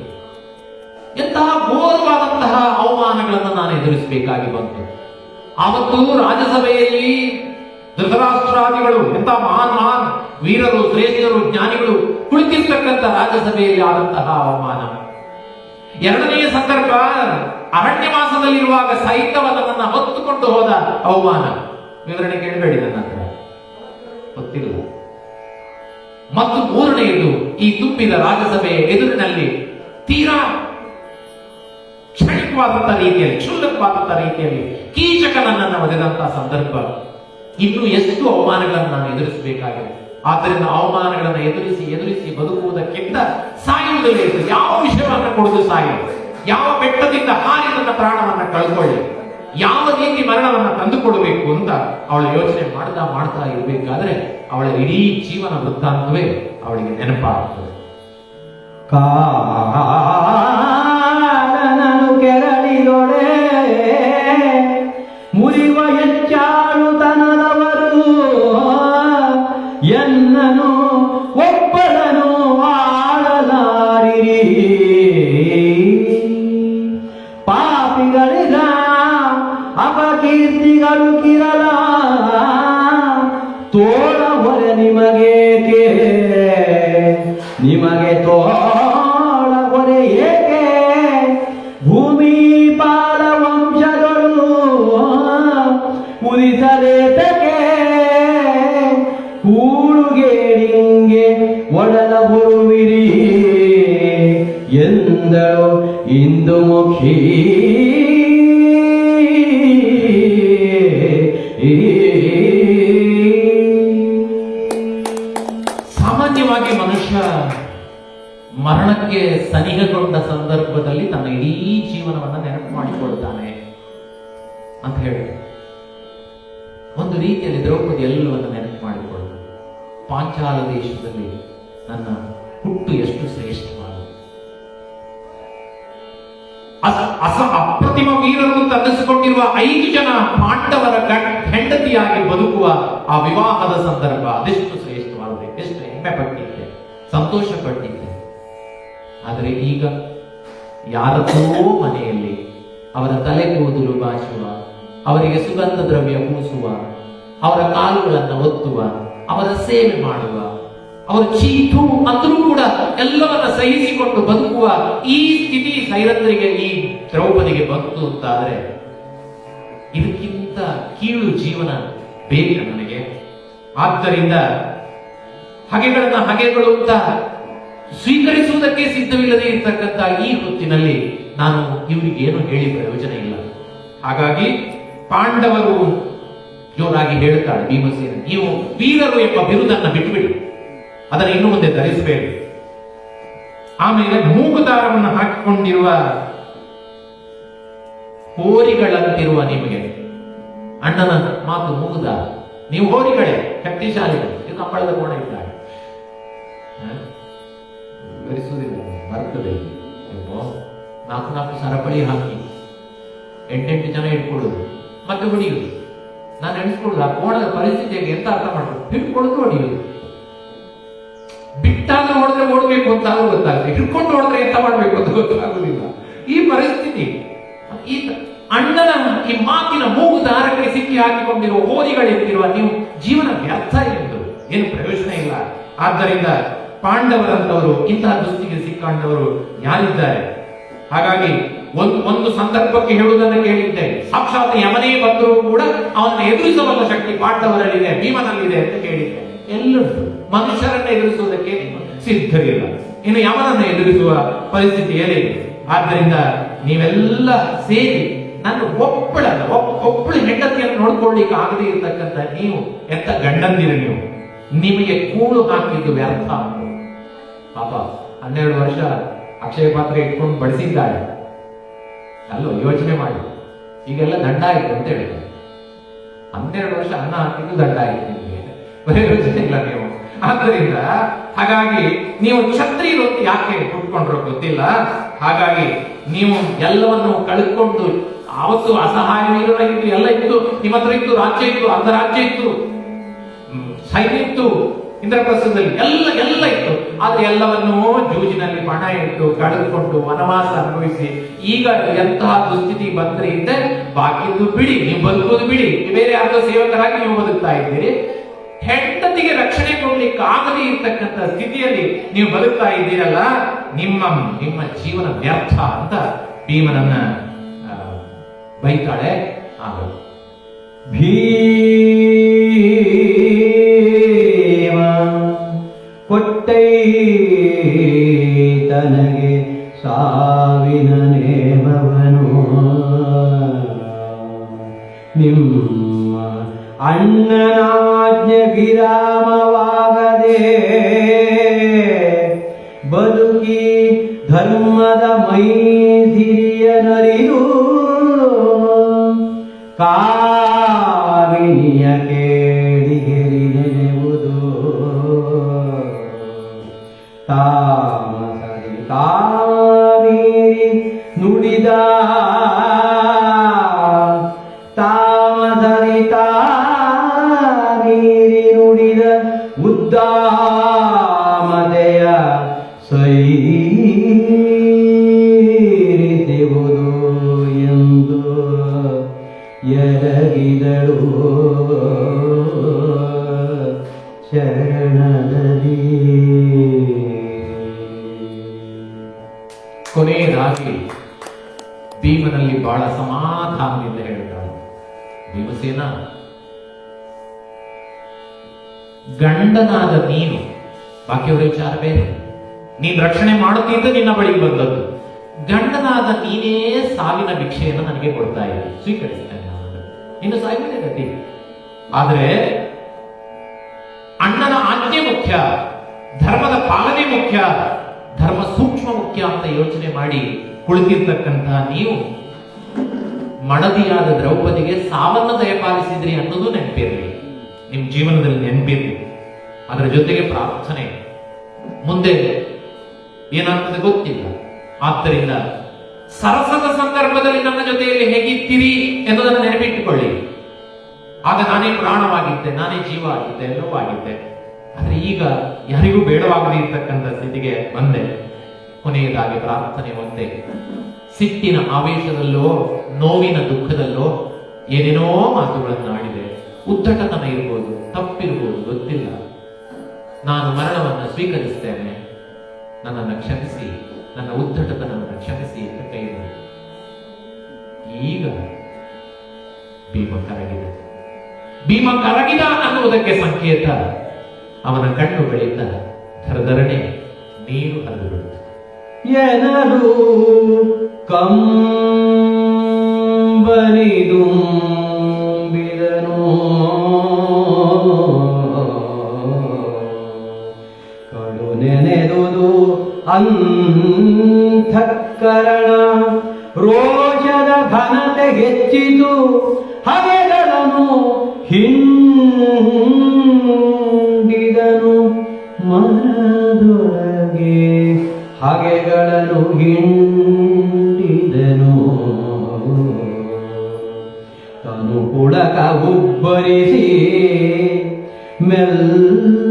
ಎಂತಹ ಘೋರವಾದಂತಹ ಅವಮಾನಗಳನ್ನು ನಾನು ಎದುರಿಸಬೇಕಾಗಿ ಬಂತು. ಆವತ್ತು ರಾಜ್ಯಸಭೆಯಲ್ಲಿ ಧೃತರಾಷ್ಟ್ರಾದಿಗಳು, ಎಂತ ಮಹಾನ್ ವೀರರು, ಶ್ರೇಷ್ಠರು, ಜ್ಞಾನಿಗಳು ಕುಳಿತಿರ್ತಕ್ಕಂಥ ರಾಜ್ಯಸಭೆಯಲ್ಲಿ ಆದಂತಹ ಅವಮಾನ. ಎರಡನೆಯ ಸಂದರ್ಭ ಅರಣ್ಯವಾಸದಲ್ಲಿರುವಾಗ ಸೈತವನನ್ನ ಹೊತ್ತುಕೊಂಡು ಹೋದ ಅವಮಾನ. ವಿವರಣೆ ಕೇಳಬೇಡಿ ನನ್ನ ಹತ್ರ, ಗೊತ್ತಿಲ್ಲ. ಮತ್ತು ಮೂರನೆಯದು, ಈ ತುಂಬಿದ ರಾಜ್ಯಸಭೆಯ ಎದುರಿನಲ್ಲಿ ತೀರಾ ಕ್ಷಣಿಕವಾದಂತಹ ರೀತಿಯಲ್ಲಿ, ಕ್ಷುಲ್ಲಕವಾದಂತಹ ರೀತಿಯಲ್ಲಿ ಕೀಚಕ ನನ್ನನ್ನು ಒದೆದಂತಹ ಸಂದರ್ಭ. ಇನ್ನು ಎಷ್ಟು ಅವಮಾನಗಳನ್ನು ನಾನು ಎದುರಿಸಬೇಕಾಗಿದೆ. ಆದ್ದರಿಂದ ಅವಮಾನಗಳನ್ನು ಎದುರಿಸಿ ಬದುಕುವುದಕ್ಕಿಂತ ಸಾಯುವುದಲ್ಲೇ ಇತ್ತು. ಯಾವ ವಿಷಯವನ್ನು ಕೊಡುವುದು ಸಾಯಿ, ಯಾವ ಬೆಟ್ಟದಿಂದ ಹಾರಿ ನನ್ನ ಪ್ರಾಣವನ್ನು ಕಳ್ಕೊಳ್ಳಿ, ಯಾವ ರೀತಿ ಮರಣವನ್ನು ತಂದುಕೊಡಬೇಕು ಅಂತ ಅವಳ ಯೋಚನೆ ಮಾಡ್ತಾ ಮಾಡ್ತಾ ಇರಬೇಕಾದ್ರೆ ಅವಳ ಇಡೀ ಜೀವನ ವೃತ್ತಾಂತವೇ ಅವಳಿಗೆ ನೆನಪಾಗ್ತದೆ. ಕಾರಣನು ಕೆರಳಿದೊಡೆ ಮುರಿವ ಹೆಚ್ಚಾಳು ತನದವರು ಎನ್ನನು ಒಬ್ಬಳನು ಆಡಲಾರಿರಿ ಪಾಪಿಗಳಿಗ ಅಪಕೀರ್ತಿಗಳು ಕಿರಲ ತೋಳ ಹೊರೆ ನಿಮಗೇಕೆ ನಿಮಗೆ ತೋಳ ಹೊರೆ ಏಕೆ ಭೂಮಿ ಪಾಲ ವಂಶಗಳು ಉದಿಸಲೇತಕ್ಕೆ ಕೂಡುಗೇಡಿಂಗೆ ಒಡಲ ಬರುವಿರಿ ಎಂದಳು ಇಂದುಮುಖಿ. ಸಾಮಾನ್ಯವಾಗಿ ಮನುಷ್ಯ ಮರಣಕ್ಕೆ ಸನಿಹಗೊಂಡ ಸಂದರ್ಭದಲ್ಲಿ ತನ್ನ ಇಡೀ ಜೀವನವನ್ನ ನೆನಪು ಮಾಡಿಕೊಳ್ತಾನೆ ಅಂತ ಹೇಳಿ ಒಂದು ರೀತಿಯಲ್ಲಿ ದ್ರೌಪದಿ ಎಲ್ಲವನ್ನ ನೆನಪು ಮಾಡಿಕೊಳ್ಳು. ಪಾಂಚಾಲ ದೇಶದಲ್ಲಿ ನನ್ನ ಹುಟ್ಟು ಎಷ್ಟು ಶ್ರೇಷ್ಠವಾದ ಅಪ್ರತಿಮ ವೀರರು ತನ್ನಿಸಿಕೊಂಡಿರುವ 5 ಜನ ಪಾಂಡವರ ಹೆಂಡತಿಯಾಗಿ ಬದುಕುವ ಆ ವಿವಾಹದ ಸಂದರ್ಭ ಅದೆಷ್ಟು ಶ್ರೇಷ್ಠವಾಗಿದೆ, ಎಷ್ಟು ಹೆಮ್ಮೆ ಪಟ್ಟಿದ್ದೆ, ಸಂತೋಷ ಪಟ್ಟಿದ್ದೆ. ಆದರೆ ಈಗ ಯಾರದೋ ಮನೆಯಲ್ಲಿ ಅವರ ತಲೆ ಕೂದಲು ಬಾಚುವ, ಅವರಿಗೆ ಸುಗಂಧ ದ್ರವ್ಯ ಪೂಸುವ, ಅವರ ಕಾಲುಗಳನ್ನು ಒತ್ತುವ, ಅವರ ಸೇವೆ ಮಾಡುವ, ಅವರು ಚೀತು ಅಂದರೂ ಕೂಡ ಎಲ್ಲವನ್ನ ಸಹಿಸಿಕೊಂಡು ಬದುಕುವ ಈ ಸ್ಥಿತಿ ಸೈರಂಧ್ರಿಗೆ, ಈ ದ್ರೌಪದಿಗೆ ಬಂತು ಅಂತಾದ್ರೆ ಇದಕ್ಕಿಂತ ಕೀಳು ಜೀವನ ಬೇಕು ನನಗೆ. ಆದ್ದರಿಂದ ಹಗೆಗಳನ್ನ ಹಗೆಗಳು ಅಂತ ಸ್ವೀಕರಿಸುವುದಕ್ಕೆ ಸಿದ್ಧವಿಲ್ಲದೆ ಇರ್ತಕ್ಕಂಥ ಈ ಹೊತ್ತಿನಲ್ಲಿ ನಾನು ಇವರಿಗೇನು ಹೇಳಿ ಪ್ರಯೋಜನ ಇಲ್ಲ. ಹಾಗಾಗಿ ಪಾಂಡವರು ಜೋರಾಗಿ ಹೇಳ್ತಾಳೆ ಭೀಮಸೇನ, ನೀವು ವೀರರು ಎಂಬ ಬಿರುದನ್ನ ಬಿಟ್ಟುಬಿಡಿ, ಅದನ್ನು ಇನ್ನು ಮುಂದೆ ಧರಿಸಬೇಡಿ. ಆಮೇಲೆ ಮೂಗುದಾರವನ್ನು ಹಾಕಿಕೊಂಡಿರುವ ಹೋರಿಗಳಂತಿರುವ ನಿಮಗೆ, ಅಣ್ಣನ ಮಾತು ಮೂಗುದಾರ, ನೀವು ಹೋರಿಗಳೇ, ಶಕ್ತಿಶಾಲಿಗಳು, ಇದು ಕಂಬಳದ ಕೋಣ ಇದ್ದಾಳೆ ವಿವರಿಸುವುದಿಲ್ಲ, ಬರ್ತದೆ. 4 ಸರಪಳಿ ಹಾಕಿ 8 ಜನ ಇಟ್ಕೊಳ್ಳೋದು ಮತ್ತೆ ಹೊಡಿಯುವುದು. ನಾನು ಎಣಿಸ್ಕೊಳ್ಳೋದು ಆ ಕೋಣದ ಪರಿಸ್ಥಿತಿಯಾಗಿ ಎಂತ ಅರ್ಥ ಮಾಡ್ಬೋದು, ಹಿಡ್ಕೊಳ್ಳೋದು ಹೊಡಿಯುವುದು. ಬಿಟ್ಟಾಗ ಹೊಡೆದ್ರೆ ಓಡಬೇಕು ಅಂತ ಗೊತ್ತಾಗುತ್ತೆ, ಹಿಡ್ಕೊಂಡು ಹೊಡೆದ್ರೆ ಎಂತ ಮಾಡ್ಬೇಕು ಅಂತ ಗೊತ್ತಾಗುದಿಲ್ಲ. ಈ ಪರಿಸ್ಥಿತಿ, ಈ ಅಣ್ಣನ ಈ ಮಾತಿನ ಮೂಗು ದಾರಕ್ಕೆ ಸಿಕ್ಕಿ ಹಾಕಿಕೊಂಡಿರುವ ಹೋರಿಗಳಿರ್ತಿರುವ ನೀವು ಜೀವನ ವ್ಯರ್ಥ ಎಂದು ಏನು ಪ್ರಯೋಜನ ಇಲ್ಲ. ಆದ್ದರಿಂದ ಪಾಂಡವರಂತವರು ಇಂತಹ ದುಸ್ಥಿತಿಗೆ ಸಿಕ್ಕಾಂಡವರು ಯಾರಿದ್ದಾರೆ? ಹಾಗಾಗಿ ಒಂದು ಸಂದರ್ಭಕ್ಕೆ ಹೇಳುವುದನ್ನು ಕೇಳಿದ್ದೆ, ಸಾಕ್ಷಾತ್ ಯಮನೇ ಬಂದರೂ ಕೂಡ ಅವನ್ನ ಎದುರಿಸಬಲ್ಲ ಶಕ್ತಿ ಪಾಂಡವರಲ್ಲಿದೆ, ಭೀಮನಲ್ಲಿದೆ ಅಂತ ಕೇಳಿದ್ದೆ. ಎಲ್ಲುಂಟು, ಮನುಷ್ಯರನ್ನ ಎದುರಿಸುವುದಕ್ಕೆ ಸಿದ್ಧರಿಲ್ಲ, ಇನ್ನು ಯಮನನ್ನು ಎದುರಿಸುವ ಪರಿಸ್ಥಿತಿಯಲ್ಲಿ. ಆದ್ದರಿಂದ ನೀವೆಲ್ಲ ಸೇರಿ ನನ್ನ ಒಬ್ಬಳು ಹೆಂಡತಿಯನ್ನು ನೋಡ್ಕೊಳ್ಳಿಕ್ಕೆ ಆಗದೇ ಇರತಕ್ಕಂಥ ನೀವು ಎಂತ ಗಂಡಂದಿರ, ನೀವು ನಿಮಗೆ ಕೂಳು ಹಾಕಿದ್ದು ವ್ಯರ್ಥ. ಪಾಪ 12 ವರ್ಷ ಅಕ್ಷಯ ಪಾತ್ರೆ ಇಟ್ಕೊಂಡು ಬಡಿಸಿದ್ದಾಳೆ ಅಲ್ಲೋ, ಯೋಚನೆ ಮಾಡಿ. ಈಗೆಲ್ಲ ದಂಡ ಆಯ್ತು ಅಂತ ಹೇಳಿದ್ದಾರೆ. 12 ವರ್ಷ ಅನ್ನ ಹಾಕಿದ್ದು ದಂಡ ಆಯ್ತು ನಿಮಗೆ, ಬರೀ ಯೋಚನೆ ಇಲ್ಲ ನೀವು. ಆದ್ದರಿಂದ ಹಾಗಾಗಿ ನೀವು ಕ್ಷತ್ರಿಯರು ಯಾಕೆ ಹುಟ್ಕೊಂಡ್ರು ಗೊತ್ತಿಲ್ಲ. ಹಾಗಾಗಿ ನೀವು ಎಲ್ಲವನ್ನು ಕಳೆದುಕೊಂಡು, ಆವತ್ತು ಅಸಹಾಯ ವೀರರಾಗಿದ್ದು, ಎಲ್ಲ ಇತ್ತು, ನಿಮ್ಮ ಹತ್ರ ಇತ್ತು, ರಾಜ್ಯ ಇತ್ತು, ಅರ್ಧ ರಾಜ್ಯ ಇತ್ತು, ಸೈನ್ಯ ಇತ್ತು, ಇಂದ್ರಪ್ರಸ್ಥದಲ್ಲಿ ಎಲ್ಲ ಇತ್ತು. ಆದ್ರೆ ಎಲ್ಲವನ್ನೂ ಜೂಜಿನಲ್ಲಿ ಪಣ ಇಟ್ಟು ಕಳೆದುಕೊಂಡು ವನವಾಸ ಅನುಭವಿಸಿ ಈಗ ಎಂತಹ ದುಸ್ಥಿತಿ ಬಂದ್ರೆ ಇದ್ದೆ, ಬಾಕಿದ್ದು ಬಿಡಿ, ನೀವು ಬದುಕೋದು ಬಿಡಿ, ಬೇರೆ ಯಾರ್ದೋ ಸೇವಕರಾಗಿ ನೀವು ಬದುಕ್ತಾ ಇದ್ದೀರಿ. ಹೆಂಡತಿಗೆ ರಕ್ಷಣೆ ಕೊಡ್ಲಿಕ್ಕೆ ಆಗದೇ ಇರ್ತಕ್ಕಂಥ ಸ್ಥಿತಿಯಲ್ಲಿ ನೀವು ಬದುಕ್ತಾ ಇದ್ದೀರಲ್ಲ, ನಿಮ್ಮ ಜೀವನ ವ್ಯರ್ಥ ಅಂತ ಭೀಮನನ್ನ ಬೈತಾಳೆ. ಆಗ ಭೀಮ ಕೊಟ್ಟೈ ತನಗೆ ಸಾವಿನ ನೇಮವನು, ನಿಮ್ಮ ಅಣ್ಣನಾಜ್ಞೆ ವಿರಾಮವಾಗದೆ ಬದುಕಿ ಧರ್ಮದ ಮೈಸಿರಿಯನರಿದು ಕಾವಿನಿ ಕೇಳಿಗೆರಿ ನೆನೆವುದು ತಾಮಸರಿ ತಾಮೀರಿ ನುಡಿದ ತಾಮಸರಿ ತಾಮೀರಿ ನುಡಿದ ಉದ್ದಾಮತೆಯ ಸೈರಿಸುವುದು ಎಂದು ಎರಗಿದಳು ಶರಣದಲ್ಲಿ. ಕೊನೆಯದಾಗಿ ಭೀಮನಲ್ಲಿ ಬಹಳ ಸಮಾಧಾನದಿಂದ ಹೇಳ್ತಾಳೆ, ಭೀಮಸೇನ, ಗಂಡನಾದ ನೀನು, ಬಾಕಿಯವರ ವಿಚಾರ ಬೇರೆ, ನೀನು ರಕ್ಷಣೆ ಮಾಡುತ್ತಿದ್ದು ನಿನ್ನ ಬಳಿಗೆ ಬಂದದ್ದು, ಗಂಡನಾದ ನೀನೇ ಸಾವಿನ ಭಿಕ್ಷೆಯನ್ನು ನನಗೆ ಕೊಡ್ತಾ ಇದ್ದೆ, ಸ್ವೀಕರಿಸ್ತೇನೆ ನಾನು, ನೀನು ಸಾಯುವುದೇ ಗತಿ. ಆದರೆ ಅಣ್ಣನ ಆಜ್ಞೆ ಮುಖ್ಯ, ಧರ್ಮದ ಪಾಲನೆ ಮುಖ್ಯ, ಧರ್ಮ ಸೂಕ್ಷ್ಮ ಮುಖ್ಯ ಅಂತ ಯೋಚನೆ ಮಾಡಿ ಕುಳಿತಿರ್ತಕ್ಕಂತಹ ನೀವು ಮಡದಿಯಾದ ದ್ರೌಪದಿಗೆ ಸಾವನ್ನ ದಯಪಾಲಿಸಿದ್ರಿ ಅನ್ನೋದು ನೆನಪಿರಲಿ, ನಿಮ್ ಜೀವನದಲ್ಲಿ ನೆನಪಿರಲಿ. ಅದರ ಜೊತೆಗೆ ಪ್ರಾರ್ಥನೆ, ಮುಂದೆ ಏನಾಗ್ತದೆ ಗೊತ್ತಿಲ್ಲ. ಆದ್ದರಿಂದ ಸರಸದ ಸಂದರ್ಭದಲ್ಲಿ ನನ್ನ ಜೊತೆಯಲ್ಲಿ ಹೇಗಿದ್ದೀರಿ ಎನ್ನುವುದನ್ನು ನೆನಪಿಟ್ಟುಕೊಳ್ಳಿ. ಆಗ ನಾನೇ ಪ್ರಾಣವಾಗಿದ್ದೆ, ನಾನೇ ಜೀವ ಆಗಿದ್ದೆ, ಎಲ್ಲವೂ ಆಗಿದ್ದೆ. ಆದ್ರೆ ಈಗ ಯಾರಿಗೂ ಬೇಡವಾಗದೇ ಇರ್ತಕ್ಕಂಥ ಸ್ಥಿತಿಗೆ ಬಂದೆ. ಕೊನೆಯದಾಗಿ ಪ್ರಾರ್ಥನೆ ಒಂದೇ, ಸಿಟ್ಟಿನ ಆವೇಶದಲ್ಲೋ ನೋವಿನ ದುಃಖದಲ್ಲೋ ಏನೇನೋ ಮಾತುಗಳನ್ನು ಆಡಿದೆ, ಉದ್ದಟತನ ಇರ್ಬೋದು, ತಪ್ಪಿರ್ಬೋದು, ಗೊತ್ತಿಲ್ಲ. ನಾನು ಮರಣವನ್ನು ಸ್ವೀಕರಿಸ್ತೇನೆ, ನನ್ನನ್ನು ಕ್ಷಮಿಸಿ, ನನ್ನ ಉದ್ದಟತನವನ್ನು ಕ್ಷಮಿಸಿ ಅಂತ ಕೈ ಮುಗಿದು. ಈಗ ಭೀಮ ಕರಗಿದೆ. ಭೀಮ ಕರಗಿದ ಅನ್ನುವುದಕ್ಕೆ ಸಂಕೇತ ಅವನ ಕಣ್ಣುಗಳಿಂದ ಧರಧರಣೆ ನೀರು ಹರಿದು ಬಿಡುತ್ತೆ. ಎನಲು ಕಂಬನಿದುಂಬಿದನು ಕಡು ನೆನೆದುದು ಅಂತಃಕರಣ, ರೋಷದ ಘನತೆ ಹೆಚ್ಚಿತು, ಹಗೆಗಳನ್ನು ಹಿಂಡಿದನು ಮನದೊಳಗೆ, ಹಗೆಗಳನ್ನು ಹಿಂಡಿದನು. ತನು ಪುಳಕ ಉಬ್ಬರಿಸಿ ಮೆಲ್ಲನೆ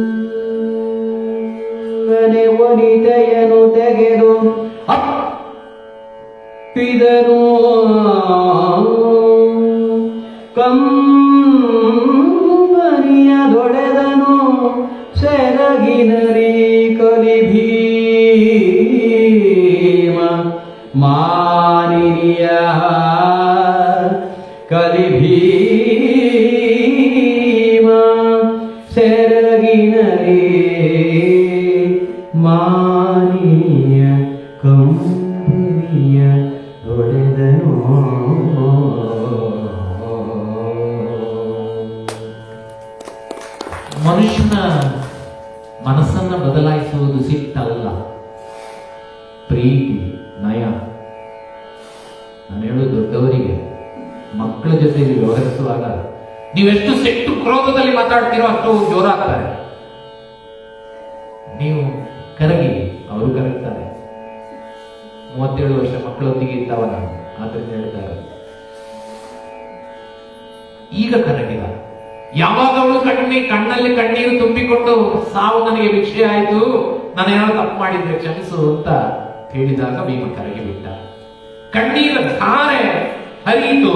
ವನಿತೆಯನ್ನು ತೆಗೆದು ಅಪ್ಪಿದನು. ಕಂಬನಿಯ ದೊಡೆದನು ಸೆರಗಿನರಿ ಕಲಿಭೀಮ ಮಾನಿನಿಯ ಕಲಿಭೀಮ ಸೆರಗಿನರಿ ಮಾನಿನಿಯ ಕಂಬನಿಯ ದೊಡೆದನು. ಮನುಷ್ಯನ ಮನಸ್ಸನ್ನ ಬದಲಾಯಿಸುವುದು ಸಿಟ್ಟಲ್ಲ, ಪ್ರೀತಿ, ನಯ. ನಾನು ಹೇಳೋದು ದೊಡ್ಡವರಿಗೆ, ಮಕ್ಕಳ ಜೊತೆಗೆ ವ್ಯವಹರಿಸುವಾಗ ನೀವೆಷ್ಟು ಸಿಟ್ಟು ಕ್ರೋಧದಲ್ಲಿ ಮಾತಾಡ್ತೀರೋ ಅಷ್ಟು ಜೋರಾಗ್ತಾರೆ. ನೀವು ಕರಗಿ, ಅವರು ಕರಗ್ತಾರೆ. 37 ವರ್ಷ ಮಕ್ಕಳೊಂದಿಗೆ ಇದ್ದವ ನಾನು, ಆದ್ರಿಂದ ಹೇಳ್ತಾರೆ. ಈಗ ಕರಗಿದ, ಯಾವಾಗ ಅವಳು ಕಣ್ಣಲ್ಲಿ ಕಣ್ಣೀರು ತುಂಬಿಕೊಂಡು ಸಾವು ನನಗೆ ಭಿಕ್ಷೆ ಆಯ್ತು, ನಾನೇನೋ ತಪ್ಪು ಮಾಡಿದ್ರೆ ಕ್ಷಮಿಸು ಅಂತ ಹೇಳಿದಾಗ ಭೀಮ ಕರಗಿ ಬಿಟ್ಟ. ಕಣ್ಣೀರ ಧಾರೆ ಹರಿಯಿತು.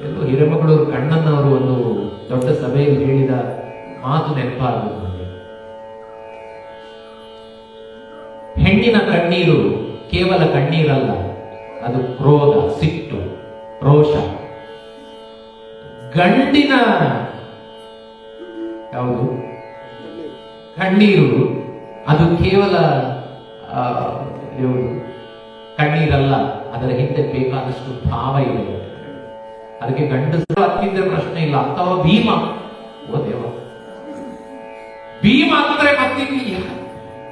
ಎಲ್ಲೋ ಹಿರೇಮಗಳೂರು ಕಣ್ಣನ್ನವರು ಒಂದು ದೊಡ್ಡ ಸಭೆಯಲ್ಲಿ ಹೇಳಿದ ಮಾತು ನೆನಪಾಗುವುದು ನನಗೆ. ಹೆಣ್ಣಿನ ಕಣ್ಣೀರು ಕೇವಲ ಕಣ್ಣೀರಲ್ಲ, ಅದು ಕ್ರೋಧ, ಸಿಟ್ಟು, ರೋಷ. ಗಂಡಿನ ಯಾವುದು ಕಣ್ಣೀರು, ಅದು ಕೇವಲ ಕಣ್ಣೀರಲ್ಲ, ಅದರ ಹಿಂದೆ ಬೇಕಾದಷ್ಟು ಭಾವ ಇದೆ. ಅದಕ್ಕೆ ಗಂಡಸರು ಹತ್ತಿದ್ರೆ ಪ್ರಶ್ನೆ ಇಲ್ಲ, ಅಥವಾ ಭೀಮ, ಓ ದೇವ, ಭೀಮ ಅಂದ್ರೆ ಮತ್ತಿಲ್ಲ,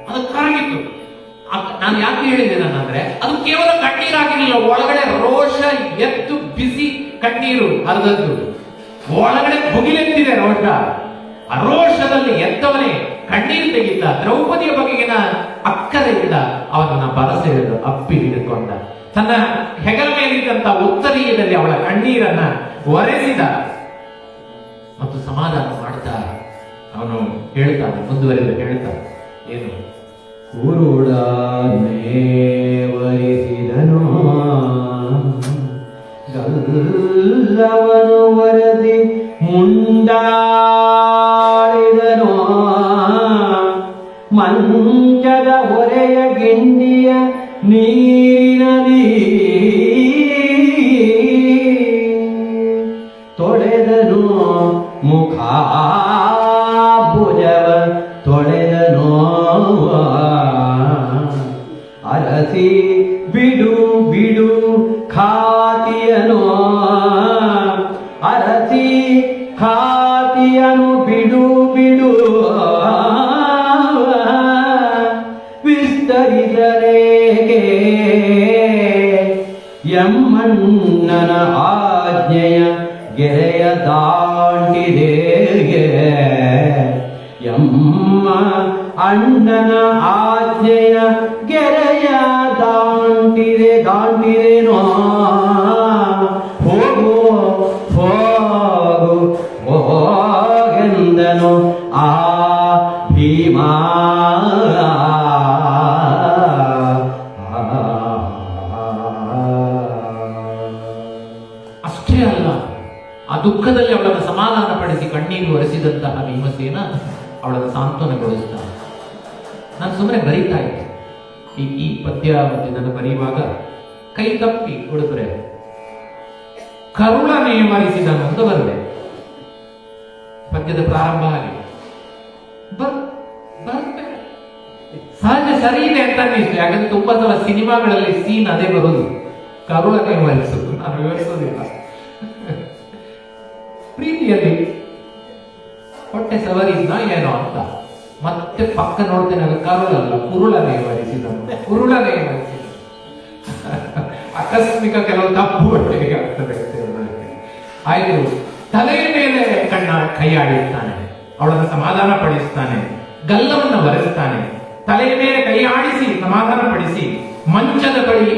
ಅದು ಕರಗಿತ್ತು. ನಾನು ಯಾಕೆ ಹೇಳಿದೆ ನಾನಂದ್ರೆ, ಅದು ಕೇವಲ ಕಣ್ಣೀರಾಗಿರಲಿಲ್ಲ, ಒಳಗಡೆ ರೋಷ ಎದ್ದು ಬಿಸಿ ಕಣ್ಣೀರು ಹರಿದದ್ದು. ಒಳಗಡೆ ಭುಗಿಲೆತ್ತಿದೆ ರೋಷ. ಆ ರೋಷದಲ್ಲಿ ಎದ್ದವನೇ ಕಣ್ಣೀರು ತೆಗಿತ. ದ್ರೌಪದಿಯ ಬಗೆಗಿನ ಅಕ್ಕರೆಯಿಂದ ಅವನನ್ನ ಬರಸೆಳೆದು ಅಪ್ಪಿ ಹಿಡಿದುಕೊಂಡ. ತನ್ನ ಹೆಗಲ ಮೇಲಿದ್ದಂತ ಉತ್ತರೀಯದಲ್ಲಿ ಅವಳ ಕಣ್ಣೀರನ್ನ ಒರೆಸಿದ ಮತ್ತು ಸಮಾಧಾನ ಮಾಡ್ತಾ ಅವನು ಹೇಳ್ತಾನೆ, ಮುಂದುವರೆದು ಹೇಳ್ತಾನೆ, ಏನು? ಕುರುಡನೇವರಿಸಿದನು ಗಲ್ಲವನು ವರದಿ ಮುಂಡಾಡಿದನು ಮಂಚದ ಹೊರೆಯ ಗಿಂಡಿಯ ನೀರಿನಲ್ಲಿ ತೊಳೆದನು ಮುಖಾಭುಜವ ತೊಳೆದನು ಅರಸಿ ಬಿಡು ಬಿಡು ಖಾತಿಯನು ಅರಸಿ ಖಾತಿಯನು ಬಿಡು ಬಿಡು ವಿಸ್ತರಿಸರೇಗೆ ಎಮ್ಮಣ್ಣನ ಆಜ್ಞೆಯ ಗೆರೆಯ ದಾಟಿದೆ ಎಮ್ಮ ಅಣ್ಣನ ಆಜ್ಞೆಯ ಗೆರೆಯ ದಾಟಿದೆನೋ ಹೋಗು ಹೋಗು ಹೋಗೆಂದನು ಆ ಭೀಮ. ಅಷ್ಟೇ ಅಲ್ಲ, ಆ ದುಃಖದಲ್ಲಿ ಅವಳನ್ನು ಸಮಾಧಾನ ಪಡಿಸಿ ಕಣ್ಣೀರು ಒರೆಸಿದಂತಹ ಭೀಮಸೇನ ಅವಳನ್ನು ಸಾಂತ್ವನಗೊಳಿಸ್ತಾನೆ. ನಾನು ಸುಮ್ಮನೆ ಬರೀತಾ ಇದ್ದೆ ಈ ಪದ್ಯ ಮತ್ತೆ ನಾನು ಬರೆಯುವಾಗ ಕೈ ತಪ್ಪಿ ಹುಡುಗರೆ ಕರುಳನೆ ಮರಿಸಿದನು ಅಂತ ಬರದೆ ಪದ್ಯದ ಪ್ರಾರಂಭ ಆಗಿ ಸಹಜ ಸರಿ ಇದೆ ಅಂತ ಅನ್ನಿಸ್ತು. ಯಾಕಂದ್ರೆ ತುಂಬಾ ಸಲ ಸಿನಿಮಾಗಳಲ್ಲಿ ಸೀನ್ ಅದೇ ಬರೋದು, ಕರುಳನೆ ಮರಿಸೋದು. ನಾನು ವಿವರಿಸೋದಿಲ್ಲ. ಪ್ರೀತಿಯಲ್ಲಿ ಹೊಟ್ಟೆ ಸವರಿದ್ನ ಏನೋ ಅಂತ ಮತ್ತೆ ಪಕ್ಕ ನೋಡ್ತೇನೆ, ಅದು ಕರುಳಲ್ಲ, ಕುರುಳನೆ ಮರಿಸಿದನು. ಕುರುಳನೆ ಮರಿಸಿದ ಆಕಸ್ಮಿಕ ಕೆಲವು ತಪ್ಪು ಹೊಟ್ಟೆಗೆ ಆಗ್ತದೆ. ಆಯ್ತು, ತಲೆಯ ಮೇಲೆ ಕೈಯಾಡಿಸ್ತಾನೆ, ಅವಳನ್ನು ಸಮಾಧಾನ ಪಡಿಸ್ತಾನೆ, ಗಲ್ಲವನ್ನು ಒರೆಸ್ತಾನೆ, ತಲೆಯ ಮೇಲೆ ಕೈಯಾಡಿಸಿ ಸಮಾಧಾನ ಪಡಿಸಿ ಮಂಚದ ಬಳಿ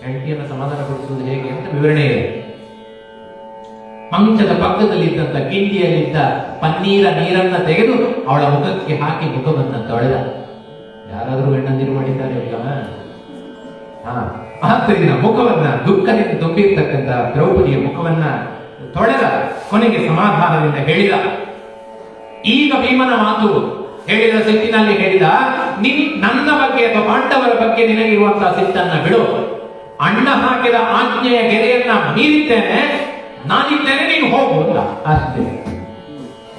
ಹೆಂಡತಿಯನ್ನು ಸಮಾಧಾನ ಪಡಿಸುವುದು ಹೇಗೆ ಅಂತ ವಿವರಣೆ ಇದೆ. ಮಂಚದ ಪಕ್ಕದಲ್ಲಿದ್ದಂತ ಗಿಂಡಿಯಲ್ಲಿದ್ದ ಪನ್ನೀರ ನೀರನ್ನ ತೆಗೆದು ಅವಳ ಮುಖಕ್ಕೆ ಹಾಕಿ ಮುಖವನ್ನ ತೊಳೆದ. ಯಾರಾದ್ರೂ ಗಂಡಂದಿರು ಮಾಡಿದ್ದಾರೆ ಈಗ? ಆದ್ದರಿಂದ ಮುಖವನ್ನ, ದುಃಖದಿಂದ ತುಂಬಿರ್ತಕ್ಕಂಥ ದ್ರೌಪದಿಯ ಮುಖವನ್ನ ತೊಳೆದ. ಕೊನೆಗೆ ಸಮಾಧಾನದಿಂದ ಹೇಳಿದ, ಈಗ ಭೀಮನ ಮಾತು ಹೇಳಿದ ಸಿಟ್ಟಿನಲ್ಲಿ ಹೇಳಿದ, ನನ್ನ ಬಗ್ಗೆ ಅಥವಾ ಪಾಂಡವರ ಬಗ್ಗೆ ನಿನಗಿರುವಂತಹ ಸಿಟ್ಟನ್ನ ಬಿಡು. ಅಣ್ಣ ಹಾಕಿದ ಆಜ್ಞೆಯ ಗೆರೆಯನ್ನ ಮೀರಿದ್ದೇನೆ, ನಾನಿದ್ದೇನೆ, ನೀನು ಹೋಗು ಅಂತ. ಅಷ್ಟೇ,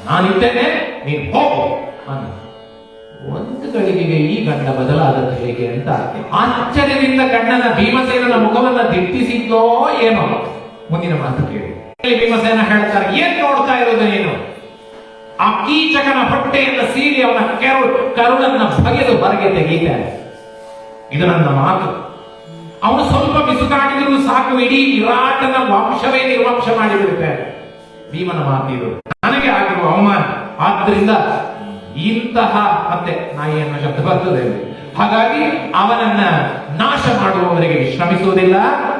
ನಾನಿದ್ದೇನೆ, ನೀನು ಹೋಗು ಅಂತ. ಒಂದು ಗಳಿಗೆಗೆ ಈ ಗಂಡ ಬದಲಾದದ್ದು ಹೇಗೆ ಅಂತ ಆಶ್ಚರ್ಯದಿಂದ ಗಂಡನ ಭೀಮಸೇನನ ಮುಖವನ್ನ ದಿಟ್ಟಿಸಿದ್ದೋ ಏನೋ. ಮುಂದಿನ ಮಾತು ಕೇಳಿ. ಭೀಮಸೇನ ಹೇಳ್ತಾರೆ, ಏನ್ ನೋಡ್ತಾ ಇರೋದು ನೀನು? ಆ ಕೀಚಕನ ಹೊಟ್ಟೆಯಿಂದ ಸೀರಿ ಅವನ ಕರುಳನ್ನ ಬಗೆದು ಹೊರಗೆ ತೆಗೀತಾನೆ. ಇದು ನನ್ನ ಮಾತು. ಅವನು ಸ್ವಲ್ಪ ಬಿಸುಕಾಡಿದರೂ ಸಾಕು, ಇಡೀ ವಿರಾಟನ ವಂಶವೇ ನಿರ್ವಂಶ ಮಾಡಿಬಿಡುತ್ತಾರೆ. ಭೀಮನ ಮಾತಿದು ನನಗೆ ಆಗಿರುವ ಅವಮಾನ. ಆದ್ರಿಂದ ಇಂತಹ ಮತ್ತೆ ನಾಯಿ ಅನ್ನೋ ಶಬ್ದ ಬರ್ತದೆ. ಹಾಗಾಗಿ ಅವನನ್ನ ನಾಶ ಮಾಡುವವರೆಗೆ ವಿಶ್ರಮಿಸುವುದಿಲ್ಲ.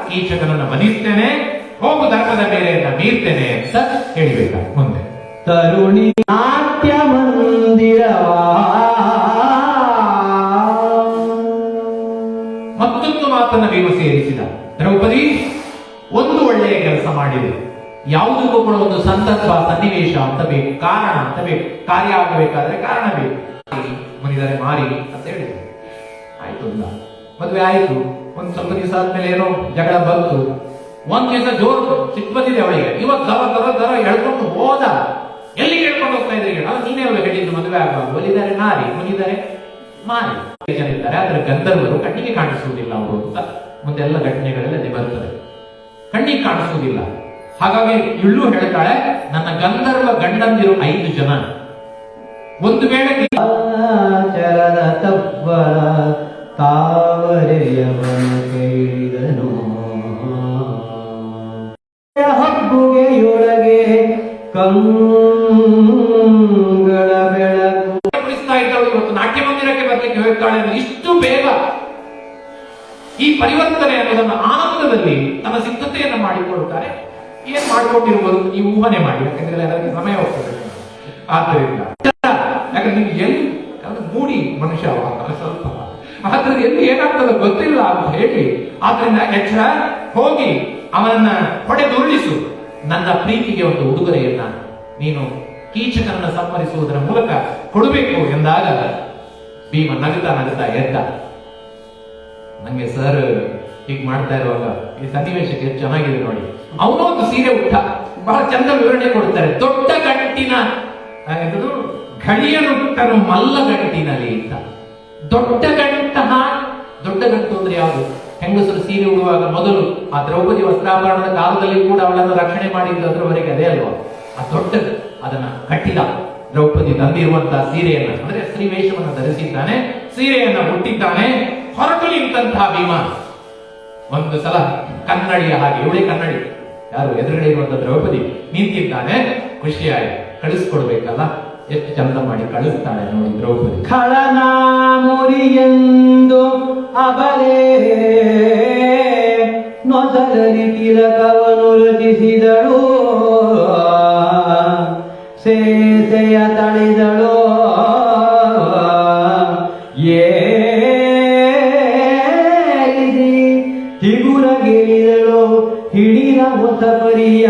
ಕೀಚಕನನ್ನು ವಧಿಸ್ತೇನೆ, ಹೋಗು ಧರ್ಮದ ಮೇಲೆಯನ್ನ ಮೀರ್ತೇನೆ ಅಂತ ಹೇಳಿಬೇಕಾ. ಮುಂದೆ ತರುಣಿ ನಾಟ್ಯ ಮಂದಿರವಾ. ಮತ್ತೊಂದು ಮಾತನ್ನ ಭೀಮ ಸೇರಿಸಿದ. ದ್ರೌಪದಿ ಒಂದು ಒಳ್ಳೆಯ ಕೆಲಸ ಮಾಡಿದೆ. ಯಾವುದಕ್ಕೂ ಕೂಡ ಒಂದು ಸಂದರ್ಭ, ಸನ್ನಿವೇಶ ಅಂತ ಬೇಕು, ಕಾರಣ ಅಂತ ಬೇಕು. ಕಾರ್ಯ ಆಗಬೇಕಾದ್ರೆ ಕಾರಣ ಬೇಕು. ಮುನಿದರೆ ಮಾರಿ ಅಂತ ಹೇಳಿದ್ರು. ಆಯ್ತು, ಮದುವೆ ಆಯ್ತು. ಒಂದ್ ಸ್ವಲ್ಪ ದಿವಸ ಆದ್ಮೇಲೆ ಏನೋ ಜಗಳ ಬಂತು. ಒಂದ್ ದಿವಸ ಜೋರು ಸಿಟ್ಟು ಬಂದಿದೆ ಅವಳಿಗೆ. ಇವತ್ತು ದರ ಎಳ್ಕೊಂಡು ಹೋದ. ಎಲ್ಲಿ ಹೇಳ್ಕೊಂಡು ಹೋಗ್ತಾ ಇದ್ರಿ? ನೀನೇ ಹೇಳಿದ್ದು ಮದುವೆ ಆಗುವಾಗ. ಒಲಿದರೆ ನಾರಿ, ಮುನಿದರೆ ಮಾರಿ. ಜನ ಇದ್ದಾರೆ, ಆದ್ರೆ ಗಂಧರ್ವರು ಕಣ್ಣಿಗೆ ಕಾಣಿಸುವುದಿಲ್ಲ ಅವರು ಅಂತ ಮುಂದೆಲ್ಲ ಘಟನೆಗಳೆಲ್ಲ ಬರ್ತದೆ. ಕಣ್ಣಿಗೆ ಕಾಣಿಸುವುದಿಲ್ಲ. ಹಾಗಾಗಿ ಇಳ್ಳು ಹೇಳ್ತಾಳೆ, ನನ್ನ ಗಂಧರ್ವ ಗಂಡಂದಿರು 5 ಜನ. ಒಂದು ವೇಳೆ ಚರದ ತಬ್ಬಲ ತಾವರೆಯವನು ಕೇಳಿದನು. ಮಂಗಳ ಬೆಳಕು ಕುಳಿಸ್ತಾ ಇದ್ದವಳು ಇವತ್ತು ನಾಟ್ಯ ಮಂದಿರಕ್ಕೆ ಬರ್ಲಿಕ್ಕೆ ಹೇಳ್ತಾಳೆ ಅಂದ್ರೆ ಇಷ್ಟು ಬೇಗ ಈ ಪರಿವರ್ತನೆ ಅನ್ನೋದನ್ನ ಆನಂದದಲ್ಲಿ ತನ್ನ ಸಿದ್ಧತೆಯನ್ನ ಮಾಡಿಕೊಳ್ಳುತ್ತಾರೆ. ಏನ್ ಮಾಡ್ಕೊಂಡಿರ್ಬೋದು ನೀವು ಊಹನೆ ಮಾಡಿ, ಯಾಕಂದ್ರೆ ಅದಕ್ಕೆ ಸಮಯ ಹೋಗ್ತದೆ. ಆದ್ದರಿಂದ ಯಾಕಂದ್ರೆ ನೀವು ಎಲ್ಲಿ ಮೂಡಿ ಮನುಷ್ಯ ಸ್ವಲ್ಪ ಆದ್ರೆ ಎಲ್ಲಿ ಏನಾಗ್ತದೆ ಗೊತ್ತಿಲ್ಲ ಅಂತ ಹೇಳಿ, ಆದ್ರಿಂದ ಎಚ್ಚರ ಹೋಗಿ ಅವನನ್ನ ಹೊಡೆದುರುಳಿಸು. ನನ್ನ ಪ್ರೀತಿಗೆ ಒಂದು ಉಡುಗೊರೆಯನ್ನ ನೀನು ಕೀಚಕನನ್ನ ಸಂಹರಿಸುವುದರ ಮೂಲಕ ಕೊಡಬೇಕು ಎಂದಾಗ ಭೀಮ ನಗುತ್ತಾ ನಗುತ್ತಾ ಎದ್ದ. ನಂಗೆ ಸರ್ ಹೀಗೆ ಮಾಡ್ತಾ ಇರುವಾಗ ಈ ಸನ್ನಿವೇಶಕ್ಕೆ ಚೆನ್ನಾಗಿದೆ ನೋಡಿ. ಅವನು ಒಂದು ಸೀರೆ ಉಟ್ಟ, ಬಹಳ ಚಂದ ವಿವರಣೆ ಕೊಡ್ತಾರೆ. ದೊಡ್ಡ ಗಂಟಿನ ಘಳಿಯನುಟ್ಟನು ಮಲ್ಲಗಂಟಿನಲ್ಲಿ ಇದ್ದ. ದೊಡ್ಡ ಗಂಟು ಅಂದ್ರೆ ಯಾವುದು? ಹೆಂಗಸರು ಸೀರೆ ಉಡುವಾಗ ಮೊದಲು ಆ ದ್ರೌಪದಿ ವಸ್ತ್ರಾಭರಣದ ಕಾಲದಲ್ಲಿ ಕೂಡ ಅವಳನ್ನು ರಕ್ಷಣೆ ಮಾಡಿದ್ದವರೆಗೆ ಅದೇ ಅಲ್ವಾ? ಆ ದೊಡ್ಡದು ಅದನ್ನ ಕಟ್ಟಿದ ದ್ರೌಪದಿ ತಂದಿರುವಂತಹ ಸೀರೆಯನ್ನ, ಅಂದ್ರೆ ಸ್ತ್ರೀವೇಷವನ್ನು ಧರಿಸಿದ್ದಾನೆ, ಸೀರೆಯನ್ನ ಉಟ್ಟಿದ್ದಾನೆ. ಹೊರಟು ನಿಂತಹ ಭೀಮ ಒಂದು ಸಲ ಕನ್ನಡಿಯ ಹಾಗೆ, ಇವಳೇ ಕನ್ನಡಿ, ಯಾರು ಎದುರುಗಡೆ ಇರುವಂತಹ ದ್ರೌಪದಿ ನಿಂತಿದ್ದಾನೆ. ಖುಷಿಯಾಗಿ ಕಳಿಸ್ಕೊಡ್ಬೇಕಲ್ಲ, ಎಷ್ಟು ಚಂದ ಮಾಡಿ ಕಳಿಸ್ತಾಳೆ ನೋಡಿ ದ್ರೌಪದಿ. ಖಳನ ಮುರಿಯೆಂದು ಅಬಲೆ ನೊಸಲರಿ ತಿಲಕವನು ರಚಿಸಿದಳು, ಸೇಸೆಯ ತಳಿದಳು, ಏರಿಸಿ ತಿಗುರ ಗೆಲಿದಳು, ಹಿಡಿದ ಹೊಸ ಪರಿಯ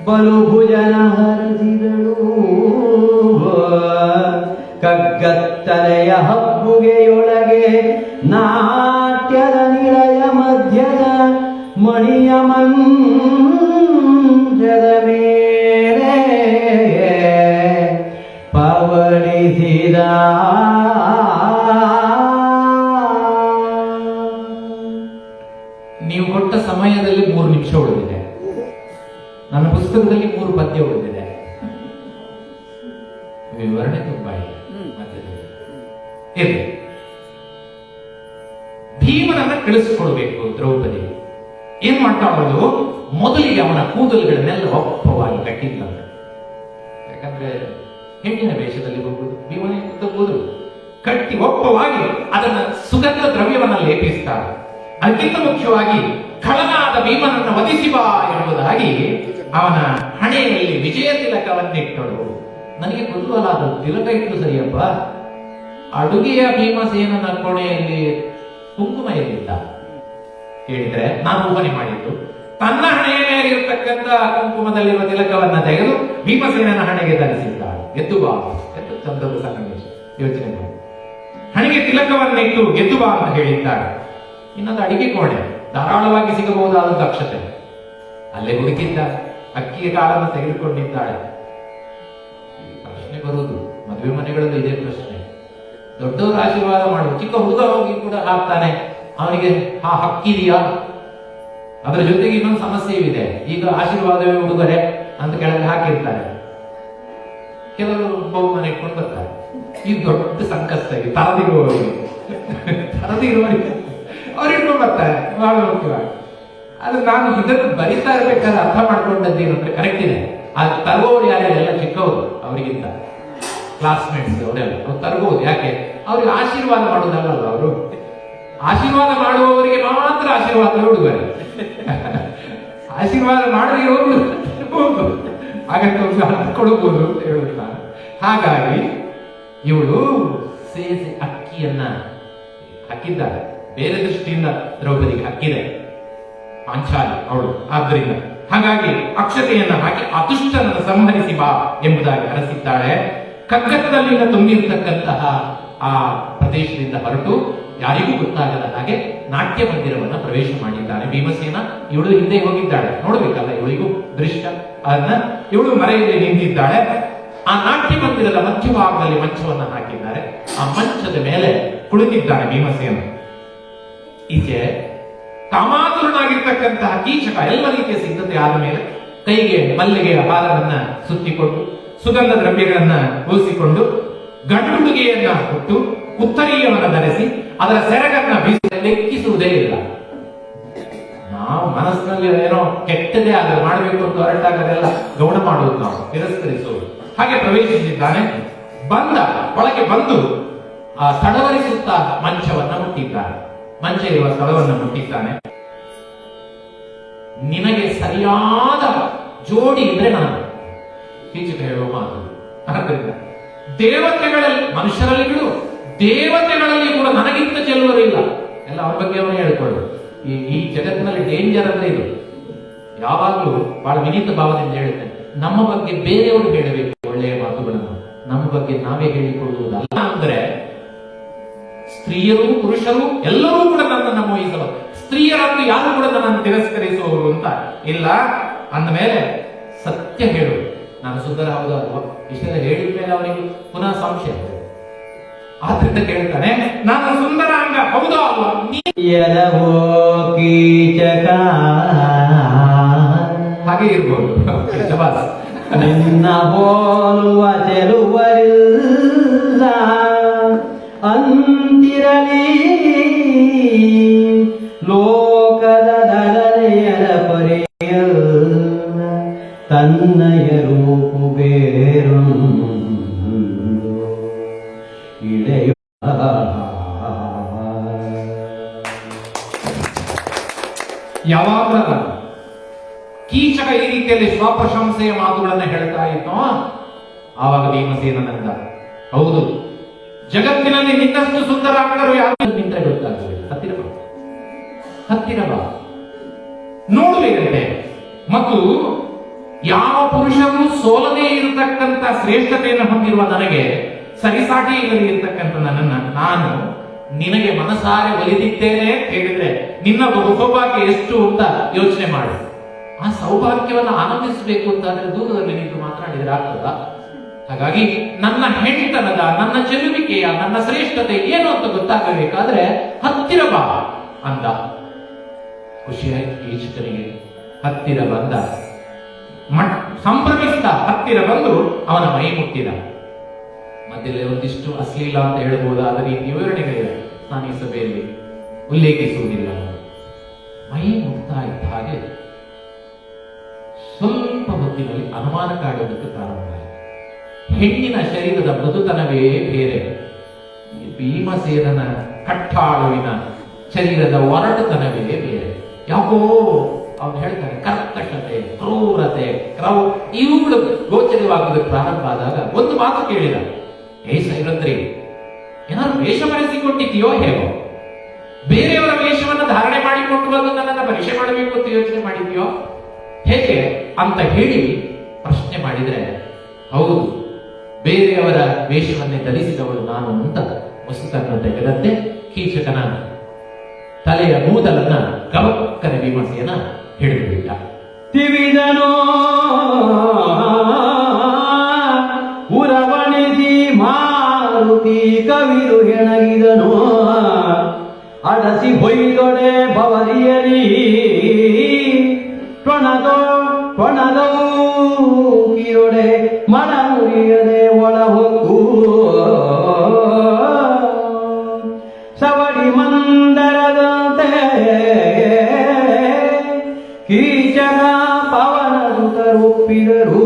ಬಲು ಭುಜನ ಹರಿಸಿದಳು, ಕಗ್ಗತ್ತಲೆಯ ಹಬ್ಬುಗೆಯೊಳಗೆ ನಾಟ್ಯದ ನಿಲಯ ಮಧ್ಯದ ಮಣಿಯ ಮಂಚದ ಮೇಲೆ ಪವಳಿಸಿದ. ನೀವು ಕೊಟ್ಟ ಸಮಯದಲ್ಲಿ 3 ನಿಮಿಷ ಉಳಿದಿದೆ. ನನ್ನ ಪುಸ್ತಕದಲ್ಲಿ 3 ಪದ್ಯ ಉಳಿದಿದೆ. ವಿವರಣೆ ತುಂಬಾ ಇದೆ ಮಧ್ಯದಲ್ಲಿ. ಭೀಮನನ್ನ ಕಳಿಸಿಕೊಡ್ಬೇಕು ದ್ರೌಪದಿ. ಏನ್ ಮಾಡ್ತಾಳೋದು? ಮೊದಲಿಗೆ ಅವನ ಕೂದಲುಗಳನ್ನೆಲ್ಲ ಒಪ್ಪವಾಗಿ ಕಟ್ಟಿದ್ದಂತೆ. ಯಾಕಂದ್ರೆ ಹೆಣ್ಣಿನ ವೇಷದಲ್ಲಿ ಹೋಗುದು, ಭೀಮನ ಕೂದಲು ಕಟ್ಟಿ ಒಪ್ಪವಾಗಿ ಅದನ್ನ ಸುಗಂಧ ದ್ರವ್ಯವನ್ನ ಲೇಪಿಸ್ತಾಳೆ. ಅದಕ್ಕಿಂತ ಮುಖ್ಯವಾಗಿ ಖಳನಾದ ಭೀಮನನ್ನ ವಧಿಸಿ ಬಾ ಎಂಬುದಾಗಿ ಅವನ ಹಣೆಯಲ್ಲಿ ವಿಜಯ ತಿಲಕವನ್ನಿಟ್ಟಳು. ನನಗೆ ಕುತೂಹಲ ಅದು, ತಿಲಕ ಇಟ್ಟು ಸರಿಯಪ್ಪ, ಅಡುಗೆಯ ಭೀಮಸೇನನ ಕೋಣೆಯಲ್ಲಿ ಕುಂಕುಮ ಎಲ್ಲಿದ್ದ ಕೇಳಿದ್ರೆ ನಾನು ಊಹನೆ ಮಾಡಿದ್ದು, ತನ್ನ ಹಣೆಯ ಮೇಲೆ ಇರತಕ್ಕಂತ ಕುಂಕುಮದಲ್ಲಿರುವ ತಿಲಕವನ್ನ ತೆಗೆದು ಭೀಮಸೇನನ ಹಣೆಗೆ ಧರಿಸಿದ್ದಾಳೆ. ಎದ್ದು ಬಾ, ಎಂದು ಚಂದದ ಸನ್ನಿವೇಶ ಯೋಚನೆ ಮಾಡಿ. ಹಣೆಗೆ ತಿಲಕವನ್ನಿಟ್ಟು ಗೆದ್ದು ಬಾ ಅಂತ ಹೇಳಿದ್ದಾಳೆ. ಇನ್ನೊಂದು ಅಡಿಗೆ ಕೋಣೆ, ಧಾರಾಳವಾಗಿ ಸಿಗಬಹುದಾದ ದಕ್ಷತೆ, ಅಲ್ಲೇ ಹುಡುಕಿದ್ದ. ಅಕ್ಕಿಯ ಕಾಲನ್ನು ತೆಗೆದುಕೊಂಡಿದ್ದಾಳೆ. ಪ್ರಶ್ನೆ ಬರುವುದು, ಮದುವೆ ಮನೆಗಳಲ್ಲೂ ಇದೇ ಪ್ರಶ್ನೆ. ದೊಡ್ಡವರು ಆಶೀರ್ವಾದ ಮಾಡುವ, ಚಿಕ್ಕ ಹುಡುಗ ಹೋಗಿ ಕೂಡ ಹಾಕ್ತಾನೆ, ಅವನಿಗೆ ಹಕ್ಕಿದೆಯಾ? ಅದರ ಜೊತೆಗೆ ಇನ್ನೊಂದು ಸಮಸ್ಯೆಯೂ ಇದೆ. ಈಗ ಆಶೀರ್ವಾದವೇ ಉಡುಗೊರೆ ಅಂತ ಕೆಳಗೆ ಹಾಕಿರ್ತಾರೆ. ಕೆಲವರು ಬಹುಮಾನ ಇಟ್ಕೊಂಡು ಬರ್ತಾರೆ. ಈ ದೊಡ್ಡ ಸಂಕಷ್ಟ ಇದೆ ತರದಿರುವವರಿಗೆ ಅವ್ರು ಇಟ್ಕೊಂಡು ಬರ್ತಾರೆ ಬಹಳ ಮುಖ್ಯವಾಗಿ. ಆದ್ರೆ ನಾನು ಇದನ್ನು ಬರಿತಾ ಇರ್ಬೇಕಾದ್ರೆ ಅರ್ಥ ಮಾಡ್ಕೊಂಡದ್ದೇನು ಅಂದ್ರೆ ಕರೆಕ್ಟ್ ಇದೆ. ಅದು ತರುವವರು ಯಾರ್ಯಾರೆಲ್ಲ ಚಿಕ್ಕವರು, ಅವರಿಗಿಂತ ಕ್ಲಾಸ್ಮೇಟ್ಸ್ ಅವರೆಲ್ಲ ಅವ್ರು ತರಬಹುದು. ಯಾಕೆ? ಅವ್ರಿಗೆ ಆಶೀರ್ವಾದ ಮಾಡುವುದಲ್ಲ, ಅವರು ಆಶೀರ್ವಾದ ಮಾಡುವವರಿಗೆ ಮಾತ್ರ ಆಶೀರ್ವಾದ ಹುಡುಗರೆ. ಆಶೀರ್ವಾದ ಮಾಡದಿರೋರು ಆಗತ್ತೆ ಕೊಡಬಹುದು ಅಂತ ಹೇಳುದು ನಾನು. ಹಾಗಾಗಿ ಇವಳು ಸೇಸೆ ಅಕ್ಕಿಯನ್ನ ಹಾಕಿದ್ದಾಳೆ. ಬೇರೆ ದೃಷ್ಟಿಯಿಂದ ದ್ರೌಪದಿಗೆ ಹಾಕಿದೆ ಪಾಂಚಾಲಿ ಅವಳು. ಆದ್ದರಿಂದ ಹಾಗಾಗಿ ಅಕ್ಷತೆಯನ್ನ ಹಾಕಿ ಅದುಷ್ಟನನ್ನು ಸಂಹರಿಸಿ ಬಾ ಎಂಬುದಾಗಿ ಅರಸಿದ್ದಾಳೆ. ಕಗ್ಗತ್ತಲಿಂದ ತುಂಬಿರತಕ್ಕಂತಹ ಆ ಪ್ರದೇಶದಿಂದ ಹೊರಟು ಯಾರಿಗೂ ಗೊತ್ತಾಗದ ಹಾಗೆ ನಾಟ್ಯ ಮಂದಿರವನ್ನ ಪ್ರವೇಶ ಮಾಡಿದ್ದಾನೆ ಭೀಮಸೇನ. ಇವಳು ಹಿಂದೆ ಹೋಗಿದ್ದಾಳೆ, ನೋಡ್ಬೇಕಲ್ಲ ಇವಳಿಗೂ ದೃಶ್ಯ. ಅದನ್ನ ಇವಳು ಮರೆಯಲ್ಲಿ ನಿಂತಿದ್ದಾಳೆ. ಆ ನಾಟ್ಯ ಮಂದಿರದ ಮಧ್ಯಭಾಗದಲ್ಲಿ ಮಂಚವನ್ನ ಹಾಕಿದ್ದಾರೆ. ಆ ಮಂಚದ ಮೇಲೆ ಕುಳಿತಿದ್ದಾನೆ ಭೀಮಸೇನ. ಈಚೆ ಕಾಮಾತುರನಾಗಿರ್ತಕ್ಕಂತಹ ಕೀಚಕ ಎಲ್ಲ ರೀತಿಯ ಸಿದ್ಧತೆ ಆದ ಮೇಲೆ ಕೈಗೆ ಮಲ್ಲಿಗೆಯ ಹಾರವನ್ನ ಸುತ್ತಿಕೊಂಡು ಸುಗಂಧ ದ್ರವ್ಯಗಳನ್ನ ಪೂಸಿಕೊಂಡು ಗಂಡುಡುಗೆಯನ್ನ ಕೊಟ್ಟು ಉತ್ತರೀಯವನ್ನ ಧರಿಸಿ ಅದರ ಸೆರಗನ್ನ ಲೆಕ್ಕಿಸುವುದೇ ಇಲ್ಲ. ನಾವು ಮನಸ್ಸಿನಲ್ಲಿ ಏನೋ ಕೆಟ್ಟದೇ ಆದ್ರೆ ಮಾಡಬೇಕು ಅಂತ ಹೊರಟಾಗದೆಲ್ಲ ಗೌಣ ಮಾಡುವುದು, ನಾವು ತಿರಸ್ಕರಿಸುವುದು. ಹಾಗೆ ಪ್ರವೇಶಿಸಿದ್ದಾನೆ. ಒಳಗೆ ಬಂದು ಆ ತಡವರಿಸುತ್ತ ಮಂಚವನ್ನ ಮುಟ್ಟಿದ್ದಾನೆ. ಮಂಚ ಇರುವ ಸ್ಥಳವನ್ನು ಮುಟ್ಟಿದ್ದಾನೆ. ನಿನಗೆ ಸರಿಯಾದ ಜೋಡಿ ಇದ್ರೆ ನಾನು ಕೀಚಕ ಹೇಳುವ ಮಾತು. ಆದ್ದರಿಂದ ದೇವತೆಗಳಲ್ಲಿ, ಮನುಷ್ಯರಲ್ಲಿ ಬಿಡು, ದೇವತೆಗಳಲ್ಲಿ ಕೂಡ ನನಗಿಂತ ಚೆಲ್ಲುವರು ಇಲ್ಲ. ಎಲ್ಲ ಅವ್ರ ಬಗ್ಗೆ ಅವನೇ ಹೇಳ್ಕೊಳ್ಳು. ಈ ಜಗತ್ತಿನಲ್ಲಿ ಡೇಂಜರ್ ಅಂದ್ರೆ ಇದು. ಯಾವಾಗ್ಲೂ ಬಹಳ ವಿನೀತ ಭಾವದಿಂದ ಹೇಳ್ತೇನೆ, ನಮ್ಮ ಬಗ್ಗೆ ಬೇರೆಯವರು ಹೇಳಬೇಕು ಒಳ್ಳೆಯ ಮಾತುಗಳನ್ನು, ನಮ್ಮ ಬಗ್ಗೆ ನಾವೇ ಹೇಳಿಕೊಳ್ಳುವುದಲ್ಲ. ಅಂದ್ರೆ ಸ್ತ್ರೀಯರು ಪುರುಷರು ಎಲ್ಲರೂ ಕೂಡ ನನ್ನನ್ನು ಮೋಹಿಸಲು, ಸ್ತ್ರೀಯರನ್ನು ಯಾರು ಕೂಡ ನನ್ನನ್ನು ತಿರಸ್ಕರಿಸುವವರು ಅಂತ ಇಲ್ಲ. ಅಂದಮೇಲೆ ಸತ್ಯ ಹೇಳು, ನಾನು ಸುಂದರ ಹೌದು ಅಲ್ವಾ? ಇಷ್ಟೆಲ್ಲ ಹೇಳಿದ ಮೇಲೆ ಅವನಿಗೆ ಪುನಃ ಸಂಶಯ. ಆದ್ರಿಂದ ಕೇಳ್ತಾನೆ, ನಾನು ಸುಂದರ ಅಂಗ ಹೌದಾ ಅಲ್ವಾ? ಎಲವೋ ಕೀಚಕ, ಹಾಗೆ ಇರ್ಬೋದು. ನಿನ್ನ ಹೋಲುವ ಚೆಲುವರಿಲ್ಲ ಅಂತಿರಲಿ ಲೋಕದ ದಡನೆಯರ ಪರಿಯಲ್ಲ ತನ್ನಯ ರೂಪು ಬೇರೊಂದು ಇಳೆಯ. ಯಾವಾಗ ಕೀಚಕ ಈ ರೀತಿಯಲ್ಲಿ ಸ್ವಪ್ರಶಂಸೆಯ ಮಾತುಗಳನ್ನು ಹೇಳ್ತಾ ಇದ್ದೋ ಆವಾಗ ಭೀಮಸೇನಂದ, ಹೌದು, ಜಗತ್ತಿನಲ್ಲಿ ನಿನ್ನಷ್ಟು ಸುಂದರ ಅಂಗರು ಯಾರು ನಿಂತರೆ ಗೊತ್ತಾಗಲಿಲ್ಲ. ಹತ್ತಿರ ಬಾ ನೋಡುವೇನಂತೆ. ಮತ್ತು ಯಾವ ಪುರುಷರು ಸೋಲದೇ ಇರತಕ್ಕಂತ ಶ್ರೇಷ್ಠತೆಯನ್ನು ಹೊಂದಿರುವ ನನಗೆ ಸರಿಸಾಟಿ ಇರತಕ್ಕಂಥ ನನ್ನನ್ನು ನಾನು ನಿನಗೆ ಮನಸಾರೆ ಒಲಿದಿದ್ದೇನೆ ಹೇಳಿದ್ರೆ ನಿನ್ನ ಬಹುಭಾಗ್ಯ ಎಷ್ಟು ಅಂತ ಯೋಚನೆ ಮಾಡು. ಆ ಸೌಭಾಗ್ಯವನ್ನು ಆನಂದಿಸಬೇಕು ಅಂತಾದ್ರೆ ದೂರದಲ್ಲಿ ನಿಂತು ಮಾತನಾಡಿದ್ರೆ ಆಗ್ತದ? ಹಾಗಾಗಿ ನನ್ನ ಹೆಣ್ತನದ, ನನ್ನ ಚೆಲುವಿಕೆಯ, ನನ್ನ ಶ್ರೇಷ್ಠತೆ ಏನು ಅಂತ ಗೊತ್ತಾಗಬೇಕಾದ್ರೆ ಹತ್ತಿರ ಬಾ ಅಂದ. ಖುಷಿಯಾಯ್ತು ಕೀಚಕನಿಗೆ. ಹತ್ತಿರ ಬಂದ, ಸಂಭ್ರಮಿಸಿದ. ಹತ್ತಿರ ಬಂದು ಅವನ ಮೈ ಮುಟ್ಟಿದ. ಮಧ್ಯದಲ್ಲಿ ಒಂದಿಷ್ಟು ಅಶ್ಲೀಲ ಅಂತ ಹೇಳಬಹುದಾದ ರೀತಿ ವಿವರಣೆಗಳಿವೆ, ನಾನು ಈ ಸಭೆಯಲ್ಲಿ ಉಲ್ಲೇಖಿಸುವುದಿಲ್ಲ. ಮೈ ಮುಟ್ತಾ ಇದ್ದ ಹಾಗೆ ಸ್ವಲ್ಪ ಹೊತ್ತಿನಲ್ಲಿ ಅನುಮಾನ ಕಾಡುವುದಕ್ಕೆ ಪ್ರಾರಂಭವಾಯಿತು. ಹೆಣ್ಣಿನ ಶರೀರದ ಮೃದುತನವೇ ಬೇರೆ, ಭೀಮಸೇನನ ಕಟ್ಟಾಳುವಿನ ಶರೀರದ ಒರಟುತನವೇ ಬೇರೆ. ಯಾಕೋ ಅವನು ಹೇಳ್ತಾನೆ, ಕರ್ಕಶತೆ, ಕ್ರೂರತೆ, ಇವುಗಳು ಗೋಚರವಾಗುವುದಕ್ಕೆ ಪ್ರಾರಂಭ ಆದಾಗ ಒಂದು ಮಾತು ಕೇಳಿದ, ಸೈರಂದ್ರಿ, ಏನಾದ್ರು ವೇಷ ಮರೆಸಿಕೊಟ್ಟಿದೆಯೋ ಹೇಗೋ? ಬೇರೆಯವರ ವೇಷವನ್ನು ಧಾರಣೆ ಮಾಡಿಕೊಂಡು ಬಂದು ನನ್ನನ್ನು ಪರೀಕ್ಷೆ ಮಾಡಬೇಕು ಅಂತ ಯೋಚನೆ ಮಾಡಿದ್ಯೋ ಹೇಗೆ ಅಂತ ಹೇಳಿ ಪ್ರಶ್ನೆ ಮಾಡಿದ್ರೆ, ಹೌದು, ಬೇರೆಯವರ ವೇಷವನ್ನೇ ಧರಿಸಿದವಳು ನಾನು ಅಂತ ಮುಸುಕನ್ನು ತೆಗೆದಂತೆ ಕೀಚಕನ ತಲೆಯ ಕೂದಲನ್ನ ಗಮಕ್ಕನ ಭೀಮಸೇನ ಹಿಡಿದು ಬಿಟ್ಟ. ತಿವಿದನೋ ಉರವಣಿಸಿ ಮಾರುತಿ ಕವಿದು ಹೆಣಗಿದನೋ ಅಡಸಿ ಹೊಯ್ದೊಡೆ ಬವರಿಯಲಿ ಟೊಣದವು ಕಿರೊಡೆ ಮನ ಮುರಿಯದೆ ಒಳ ಹೊಕ್ಕು ಸವಡಿ ಮಂದರದಂತೆ ಕೀಚಕ ಪವನ ಸುತರೊಪ್ಪಿದರು.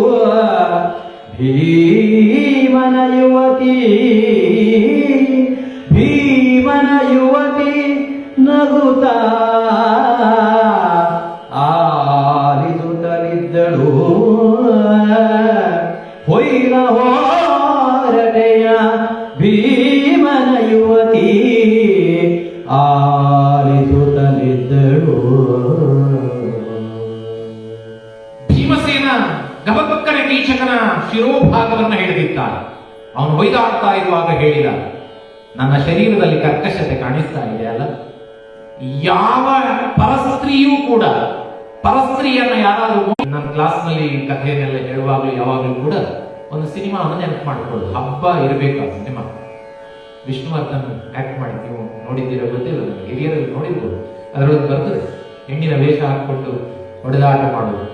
ಭೀಮನ ಯುವತಿ ನಗುತ್ತ ಆಲಿಸುತ್ತಲಿದ್ದಳು. ಹೊಯ್ಲ ಹೋರಟೆಯ ಭೀಮನ ಯುವತಿ ಆಲಿಸುತ್ತಲಿದ್ದಳು. ಭೀಮಸೇನ ಗಬಕ್ಕನೆ ಕೀಚಕನ ಶಿರೋಭಾಗವನ್ನು ಹಿಡಿದಿದ್ದಾನೆ. ಅವನು ಹೊಯ್ದಾಡ್ತಾ ಇರುವಾಗ ಹೇಳಿದ, ನನ್ನ ಶರೀರದಲ್ಲಿ ಕರ್ಕಶತೆ ಕಾಣಿಸ್ತಾ ಇದೆ ಅಲ್ಲ? ಯಾವ ಪರಸ್ತ್ರೀಯೂ ಕೂಡ, ಪರಸ್ತ್ರೀಯನ್ನ ಯಾರಾದ್ರೂ, ನನ್ನ ಕ್ಲಾಸ್ನಲ್ಲಿ ಕಥೆಯನ್ನೆಲ್ಲ ಹೇಳುವಾಗಲೂ ಯಾವಾಗಲೂ ಕೂಡ ಒಂದು ಸಿನಿಮಾವನ್ನು ನೆನಪು ಮಾಡಿಕೊಳ್ಳೋದು. ಹಬ್ಬ ಇರಬೇಕು ಆ ಸಿನಿಮಾ. ವಿಷ್ಣುವರ್ಧನ್ ಆಕ್ಟ್ ಮಾಡಿ, ನೀವು ನೋಡಿದ್ದೀರೋ ಗೊತ್ತಿಲ್ಲ, ಹಿರಿಯರಲ್ಲಿ ನೋಡಿರ್ಬೋದು. ಅದರೊಳಗೆ ಬರ್ತದೆ ಹೆಣ್ಣಿನ ವೇಷ ಹಾಕಿಕೊಂಡು ಹೊಡೆದಾಟ ಮಾಡೋದು.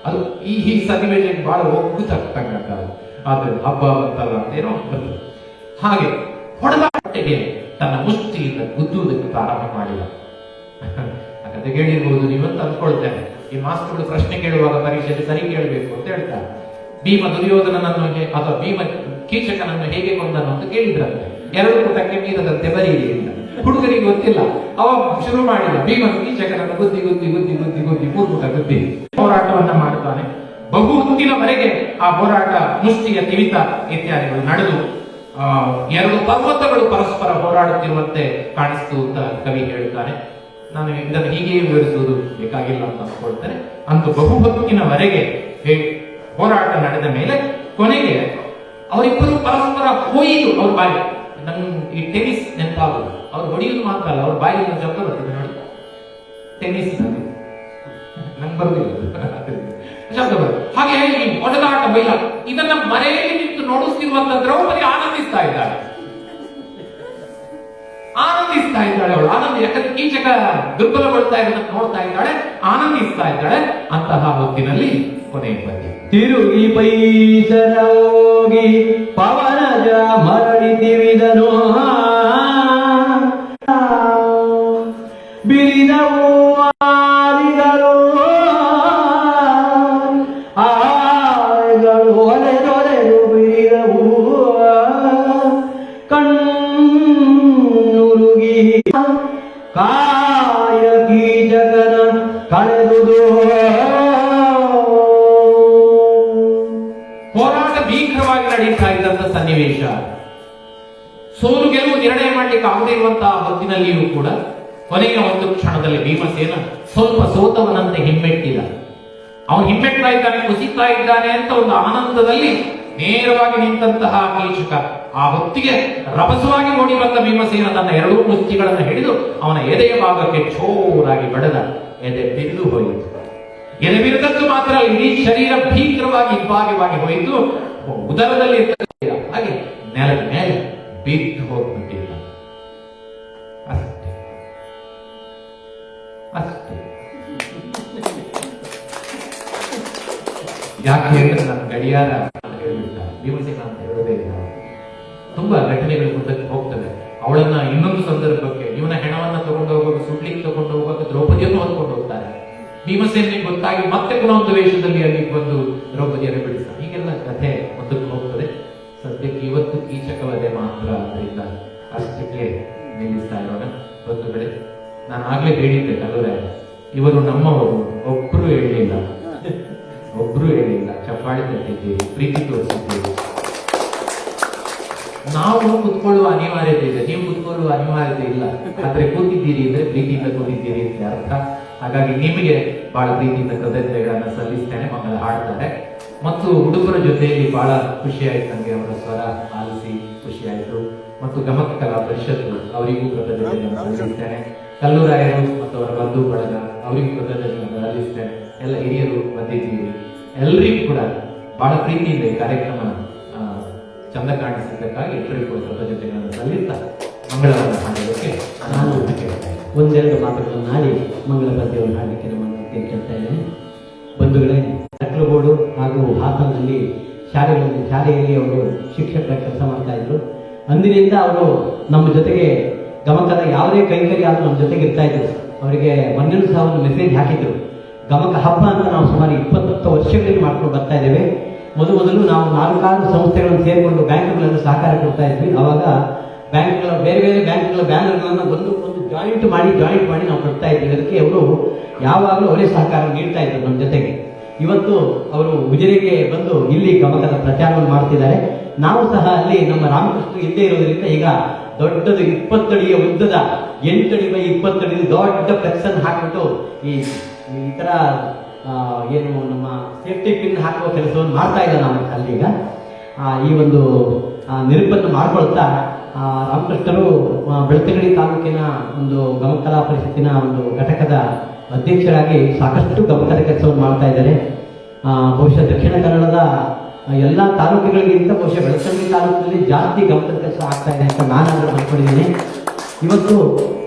ಅದು ಈ ಸನ್ನಿವೇಶಕ್ಕೆ ಬಹಳ ಒಗ್ಗು ತಕ್ಕಂಗ. ಆದ್ರೆ ಹಬ್ಬ ಅಂತಲ್ಲ ಅಂತೇನೋ ಬರ್ತದೆ. ಹಾಗೆ ಹೊಡೆದಾಟಕ್ಕೆ ತನ್ನ ಮುಷ್ಟಿಯಿಂದ ಗುದ್ದುವುದಕ್ಕೆ ಪ್ರಾರಂಭ ಮಾಡಿದ. ಆ ಕತೆ ಕೇಳಿರ್ಬೋದು ನೀವಂತ ಅಂದ್ಕೊಳ್ತೇನೆ. ಈ ಮಾಸ್ಟರ್ಗಳು ಪ್ರಶ್ನೆ ಕೇಳುವಾಗ ಪರೀಕ್ಷೆಯಲ್ಲಿ ಸರಿ ಕೇಳಬೇಕು ಅಂತ ಹೇಳ್ತಾರೆ. ಭೀಮ ದುರ್ಯೋಧನನನ್ನು ಅಥವಾ ಭೀಮ ಕೀಚಕನನ್ನು ಹೇಗೆ ಕೊಂದನು ಅಂತ ಕೇಳಿದ್ರಂತೆ. 2 ಪುಟಕ್ಕೆ ಮೀರದಂತೆ ಬರೀರಿ ಅಂತ. ಹುಡುಗರಿಗೆ ಗೊತ್ತಿಲ್ಲ. ಅವ ಶುರು ಮಾಡಿದ ಭೀಮ ಕೀಚಕನನ್ನು ಗುದ್ದಿ ಗುದ್ದಿ ಗುದ್ದಿ ಗುದ್ದಿ ಗುದ್ದಿ 3 ಪುಟ ಗುದ್ದಿ ಹೋರಾಟವನ್ನ ಮಾಡ್ತಾನೆ. ಬಹು ಹೊತ್ತಿನವರೆಗೆ ಆ ಹೋರಾಟ, ಮುಷ್ಟಿಯ ತಿವಿತ ಇತ್ಯಾದಿಗಳು ನಡೆದು 2 ಪರ್ವತಗಳು ಪರಸ್ಪರ ಹೋರಾಡುತ್ತಿರುವಂತೆ ಕಾಣಿಸ್ತು ಅಂತ ಕವಿ ಹೇಳ್ತಾನೆ. ನಾನು ಇದನ್ನು ಹೀಗೆ ವಿವರಿಸುವುದು ಬೇಕಾಗಿಲ್ಲ ಅಂತ ಅನ್ಕೊಳ್ತೇನೆ. ಅಂತೂ ಬಹು ಹೊತ್ತಿನವರೆಗೆ ಹೋರಾಟ ನಡೆದ ಮೇಲೆ ಕೊನೆಗೆ ಅವರಿಬ್ಬರು ಪರಸ್ಪರ ಹೊಯ್ದು ಅವ್ರ ಬಾಯಿ, ನನ್ ಈ ಟೆನಿಸ್ ನೆನಪಾಗುದು. ಅವ್ರು ಹೊಡೆಯುವುದು ಮಾತ್ರ ಅಲ್ಲ, ಅವ್ರ ಬಾಯಿಗೆ ಶಬ್ದ ಬರ್ತಿದೆ ನೋಡಿ, ಟೆನಿಸ್ ನಂಗೆ ಬರುದಿಲ್ಲ ಶಬ್ದ ಬರುತ್ತೆ. ಹಾಗೆ ಈ ಒಡದಾಟ ಬೈಲ ಇದನ್ನ ಮರೆಯಲ್ಲಿ ನಿಂತು ನೋಡಿಸ್ತಿರುವಂತ ದ್ರೌಪದಿ ಆನಂದಿಸ್ತಾ ಇದ್ದಾಳೆ ಅವಳು ಆನಂದ. ಯಾಕಂದ್ರೆ ಕೀಚಕ ದುರ್ಬಲಗೊಳ್ತಾ ಇರೋದನ್ನ ನೋಡ್ತಾ ಇದ್ದಾಳೆ, ಆನಂದಿಸ್ತಾ ಇದ್ದಾಳೆ. ಅಂತಹ ಹೊತ್ತಿನಲ್ಲಿ ಕೊನೆಯ ಪದ್ಯ. ತಿರುಗಿ ಪೈಸರ ಹೋಗಿ ಪವನಜ ಮರಳಿ ತಿವಿದನು ಬಿರಿದವು ಆಲಿಗಳು ಆಗಳು ಹೊಲೆದೊಲೆದು ಬಿರಿದವು ಕಣ್ಣುರುಗಿ ಕಾಯ ಕೀಚಕನ ಕಳೆದುದು. ಹೋರಾಟ ಭೀಕರವಾಗಿ ನಡೀತಾ ಇದ್ದಂತ ಸನ್ನಿವೇಶ. ಸೋಲು ಗೆಲುವು ನಿರ್ಣಯ ಮಾಡ್ಲಿಕ್ಕೆ ಆಗದೇ ಇರುವಂತಹ ಹೊತ್ತಿನಲ್ಲಿಯೂ ಕೂಡ ಕೊನೆಯ ಒಂದು ಕ್ಷಣದಲ್ಲಿ ಭೀಮಸೇನ ಸ್ವಲ್ಪ ಸೋತವನಂತೆ ಹಿಮ್ಮೆಟ್ಟಿದ. ಅವನು ಹಿಮ್ಮೆಟ್ತಾ ಇದ್ದಾನೆ, ಕುಸಿತಾ ಇದ್ದಾನೆ ಅಂತ ಒಂದು ಆನಂದದಲ್ಲಿ ನೇರವಾಗಿ ನಿಂತಹ ಕೀಚಕ ಆ ಹೊತ್ತಿಗೆ ರಭಸವಾಗಿ ಓಡಿ ಬಂದ ಭೀಮಸೇನ ತನ್ನ 2 ಮುಷ್ಟಿಗಳನ್ನು ಹಿಡಿದು ಅವನ ಎದೆಯ ಭಾಗಕ್ಕೆ ಜೋರಾಗಿ ಬಡದ. ಎದೆ ಬಿರಿದು ಹೋಯಿತು. ಎದೆ ಬಿರಿದದ್ದು ಮಾತ್ರ ಇಡೀ ಶರೀರ ಭೀಕರವಾಗಿ ಇಬ್ಬಾಗವಾಗಿ ಹೋಯಿತು. ಉದರದಲ್ಲಿ ಹಾಗೆ ನೆಲದ ಮೇಲೆ ಬಿದ್ದು ಹೋಗ್ಬಿಟ್ಟಿಲ್ಲ. ಅಷ್ಟೇ ಅಷ್ಟೇ. ಯಾಕೆ ಹೇಳಿದ್ರೆ ನನ್ನ ಗಡಿಯಾರ ಹೇಳ್ಬಿಟ್ಟ, ಭೀಮಸೇನ ಅಂತ ಹೇಳೋದೇ ಇಲ್ಲ. ತುಂಬಾ ಘಟನೆಗಳು ಮುಂದಕ್ಕೆ ಹೋಗ್ತವೆ. ಅವಳನ್ನ ಇನ್ನೊಂದು ಸಂದರ್ಭಕ್ಕೆ ಇವನ ಹೆಣವನ್ನ ತಗೊಂಡು ಹೋಗುವಾಗ, ಸುಡ್ಲಿಕ್ಕೆ ತಗೊಂಡು ಹೋಗುವಾಗ ದ್ರೌಪದಿಯನ್ನು ಹೊತ್ಕೊಂಡು ಹೋಗ್ತಾರೆ. ಭೀಮಸೇನಿಗೆ ಗೊತ್ತಾಗಿ ಮತ್ತೆ ಪುನಃ ಒಂದು ವೇಷದಲ್ಲಿ ಅಲ್ಲಿ ಬಂದು ದ್ರೌಪದಿಯನ್ನು ಬಿಡಿಸ. ಹೀಗೆಲ್ಲ ಕಥೆ ಮುಂದಕ್ಕೆ ಹೋಗ್ತದೆ. ಸದ್ಯಕ್ಕೆ ಇವತ್ತು ಕೀಚಕವದೆ ಮಾತ್ರ ಅದರಿಂದ ಅಷ್ಟಕ್ಕೆ ನಿಲ್ಲಿಸ್ತಾ ಇರೋಣ. ಬಂಧುಗಳೇ, ನಾನು ಆಗ್ಲೇ ಹೇಳಿದ್ದೆ ಕಲ್ಲೂರಾಯ, ಇವರು ನಮ್ಮವರು, ಒಬ್ರು ಹೇಳಿಲ್ಲ ಚಪ್ಪಾಳೆ ತಟ್ಟಿದ್ದೀರಿ, ಪ್ರೀತಿ ತೋರಿಸಿದ್ದೀರಿ. ನಾವು ಕುತ್ಕೊಳ್ಳುವ ಅನಿವಾರ್ಯತೆ ಇದೆ, ನೀವು ಕುತ್ಕೊಳ್ಳುವ ಅನಿವಾರ್ಯತೆ ಇಲ್ಲ. ಆದ್ರೆ ಕೂತಿದ್ದೀರಿ ಅಂದ್ರೆ ಪ್ರೀತಿಯಿಂದ ಕೂತಿದ್ದೀರಿ ಅಂತ ಅರ್ಥ. ಹಾಗಾಗಿ ನಿಮಗೆ ಬಹಳ ಪ್ರೀತಿಯಿಂದ ಕೃತಜ್ಞತೆಗಳನ್ನ ಸಲ್ಲಿಸ್ತೇನೆ. ಮಕ್ಕಳು ಹಾಡ್ತಾರೆ ಮತ್ತು ಹುಡುಗರ ಜೊತೆಯಲ್ಲಿ ಬಹಳ ಖುಷಿ ಆಯ್ತು ನನಗೆ. ಅವರ ಸ್ವರ ಆಲಿಸಿ ಖುಷಿ ಆಯ್ತು. ಮತ್ತು ಗಮಕ ಕಲಾ ಪರಿಷತ್ತು ಅವರಿಗೂ ಕೃತಜ್ಞತೆಯನ್ನು ಸಲ್ಲಿಸ್ತೇನೆ. ಕಲ್ಲೂರಾಯರು ಮತ್ತು ಅವರ ಬಂಧು ಬಳಗ ಅವರಿಗೂ ಕೃತಜ್ಞತೆಯನ್ನು ಸಲ್ಲಿಸ್ತೇನೆ. ಎಲ್ಲ ಹಿರಿಯರು ಬಂದಿದ್ದೀರಿ, ಎಲ್ಲರಿಗೂ ಕೂಡ ಬಹಳ ಪ್ರೀತಿಯಿಂದ ಈ ಕಾರ್ಯಕ್ರಮ ಚಂದ ಕಾಣಿಸಿದ್ದಕ್ಕಾಗಿ ಎಲ್ಲರಿಗೂ ಕೂಡ ಕೃತಜ್ಞತೆಗಳನ್ನು ಸಲ್ಲಿಸ್ತಾ ಮಂಗಳವನ್ನು ಹಾಡೋದಕ್ಕೆ ನಾನು ಕೇಳ್ತೇನೆ. 1-2 ಮಾತುಗಳನ್ನು ಆಡಿ ಮಂಗಳ ಪದ್ಯವನ್ನು ಹಾಡಲಿಕ್ಕೆ ನಮ್ಮನ್ನು ಕೇಳ್ತಾ ಇದ್ದೇನೆ. ಬಂಧುಗಳೇ, ನಕಲಗೋಡು ಹಾಗೂ ಹಾಸನದಲ್ಲಿ ಶಾಲೆಯಲ್ಲಿ ಅವರು ಶಿಕ್ಷಕರ ಕೆಲಸ ಮಾಡ್ತಾ ಇದ್ರು. ಅಂದಿನಿಂದ ಅವರು ನಮ್ಮ ಜೊತೆಗೆ ಗಮಕದ ಯಾವುದೇ ಕೈಂಕರ್ಯ ಆದರೂ ನಮ್ಮ ಜೊತೆಗೆ ಇರ್ತಾ ಇದ್ರು. ಅವರಿಗೆ ಮೊನ್ನೆ ಸಹ ಒಂದು ಮೆಸೇಜ್ ಹಾಕಿದ್ರು. ಗಮಕ ಹಬ್ಬ ಅಂತ ನಾವು ಸುಮಾರು 20 ವರ್ಷಗಳಿಂದ ಮಾಡ್ಕೊಂಡು ಬರ್ತಾ ಇದ್ದೇವೆ. ಮೊದಲು ನಾವು 4-6 ಸಂಸ್ಥೆಗಳನ್ನು ಸೇರಿಕೊಂಡು ಬ್ಯಾಂಕ್ಗಳನ್ನು ಸಹಕಾರ ಕೊಡ್ತಾ ಇದ್ವಿ. ಆವಾಗ ಬ್ಯಾಂಕ್ಗಳ ಬೇರೆ ಬ್ಯಾಂಕ್ಗಳ ಬ್ಯಾನರ್ಗಳನ್ನು ಒಂದು ಜಾಯಿಂಟ್ ಮಾಡಿ ನಾವು ಕೊಡ್ತಾ ಇದ್ವಿ. ಅದಕ್ಕೆ ಅವರು ಯಾವಾಗಲೂ ಅವರೇ ಸಹಕಾರ ನೀಡ್ತಾ ಇದ್ರು ನಮ್ಮ ಜೊತೆಗೆ. ಇವತ್ತು ಅವರು ಉಜಿರೆಗೆ ಬಂದು ಇಲ್ಲಿ ಗಮಕದ ಪ್ರಚಾರವನ್ನು ಮಾಡ್ತಿದ್ದಾರೆ. ನಾವು ಸಹ ಅಲ್ಲಿ ನಮ್ಮ ರಾಮಕೃಷ್ಣ ಇಲ್ಲೇ ಇರೋದ್ರಿಂದ ಈಗ ದೊಡ್ಡದು 20 ಅಡಿಯ ಉದ್ದದ 8 ಅಡಿ ಬೈ 20 ಅಡಿ ದೊಡ್ಡ ಫ್ಲೆಕ್ಸ್ ಅನ್ನು ಹಾಕಿಬಿಟ್ಟು ಈ ತರ ಏನು ನಮ್ಮ ಸೇಫ್ಟಿ ಪಿನ್ ಹಾಕುವ ಕೆಲಸವನ್ನು ಮಾಡ್ತಾ ಇದ್ದಾರೆ ನಾವು ಅಲ್ಲೀಗ. ಈ ಒಂದು ನಿರೂಪಣೆ ಮಾಡ್ಕೊಳ್ತಾ ರಾಮಕೃಷ್ಣರು ಬೆಳ್ತಂಗಡಿ ತಾಲೂಕಿನ ಒಂದು ಗಮಕಲಾ ಪರಿಷತ್ತಿನ ಒಂದು ಘಟಕದ ಅಧ್ಯಕ್ಷರಾಗಿ ಸಾಕಷ್ಟು ಗಮಕದ ಕೆಲಸವನ್ನು ಮಾಡ್ತಾ ಇದ್ದಾರೆ. ಬಹುಶಃ ದಕ್ಷಿಣ ಕನ್ನಡದ ಎಲ್ಲ ತಾಲೂಕುಗಳಿಗಿಂತ ಬಹುಶಃ ಬೆಳ್ತಂಗಡಿ ತಾಲೂಕಿನಲ್ಲಿ ಜಾಸ್ತಿ ಗಮಕದ ಕೆಲಸ ಆಗ್ತಾ ಇದೆ ಅಂತ ನಾನು ಅದನ್ನು ಅಂದ್ಕೊಂಡಿದ್ದೀನಿ. ಇವತ್ತು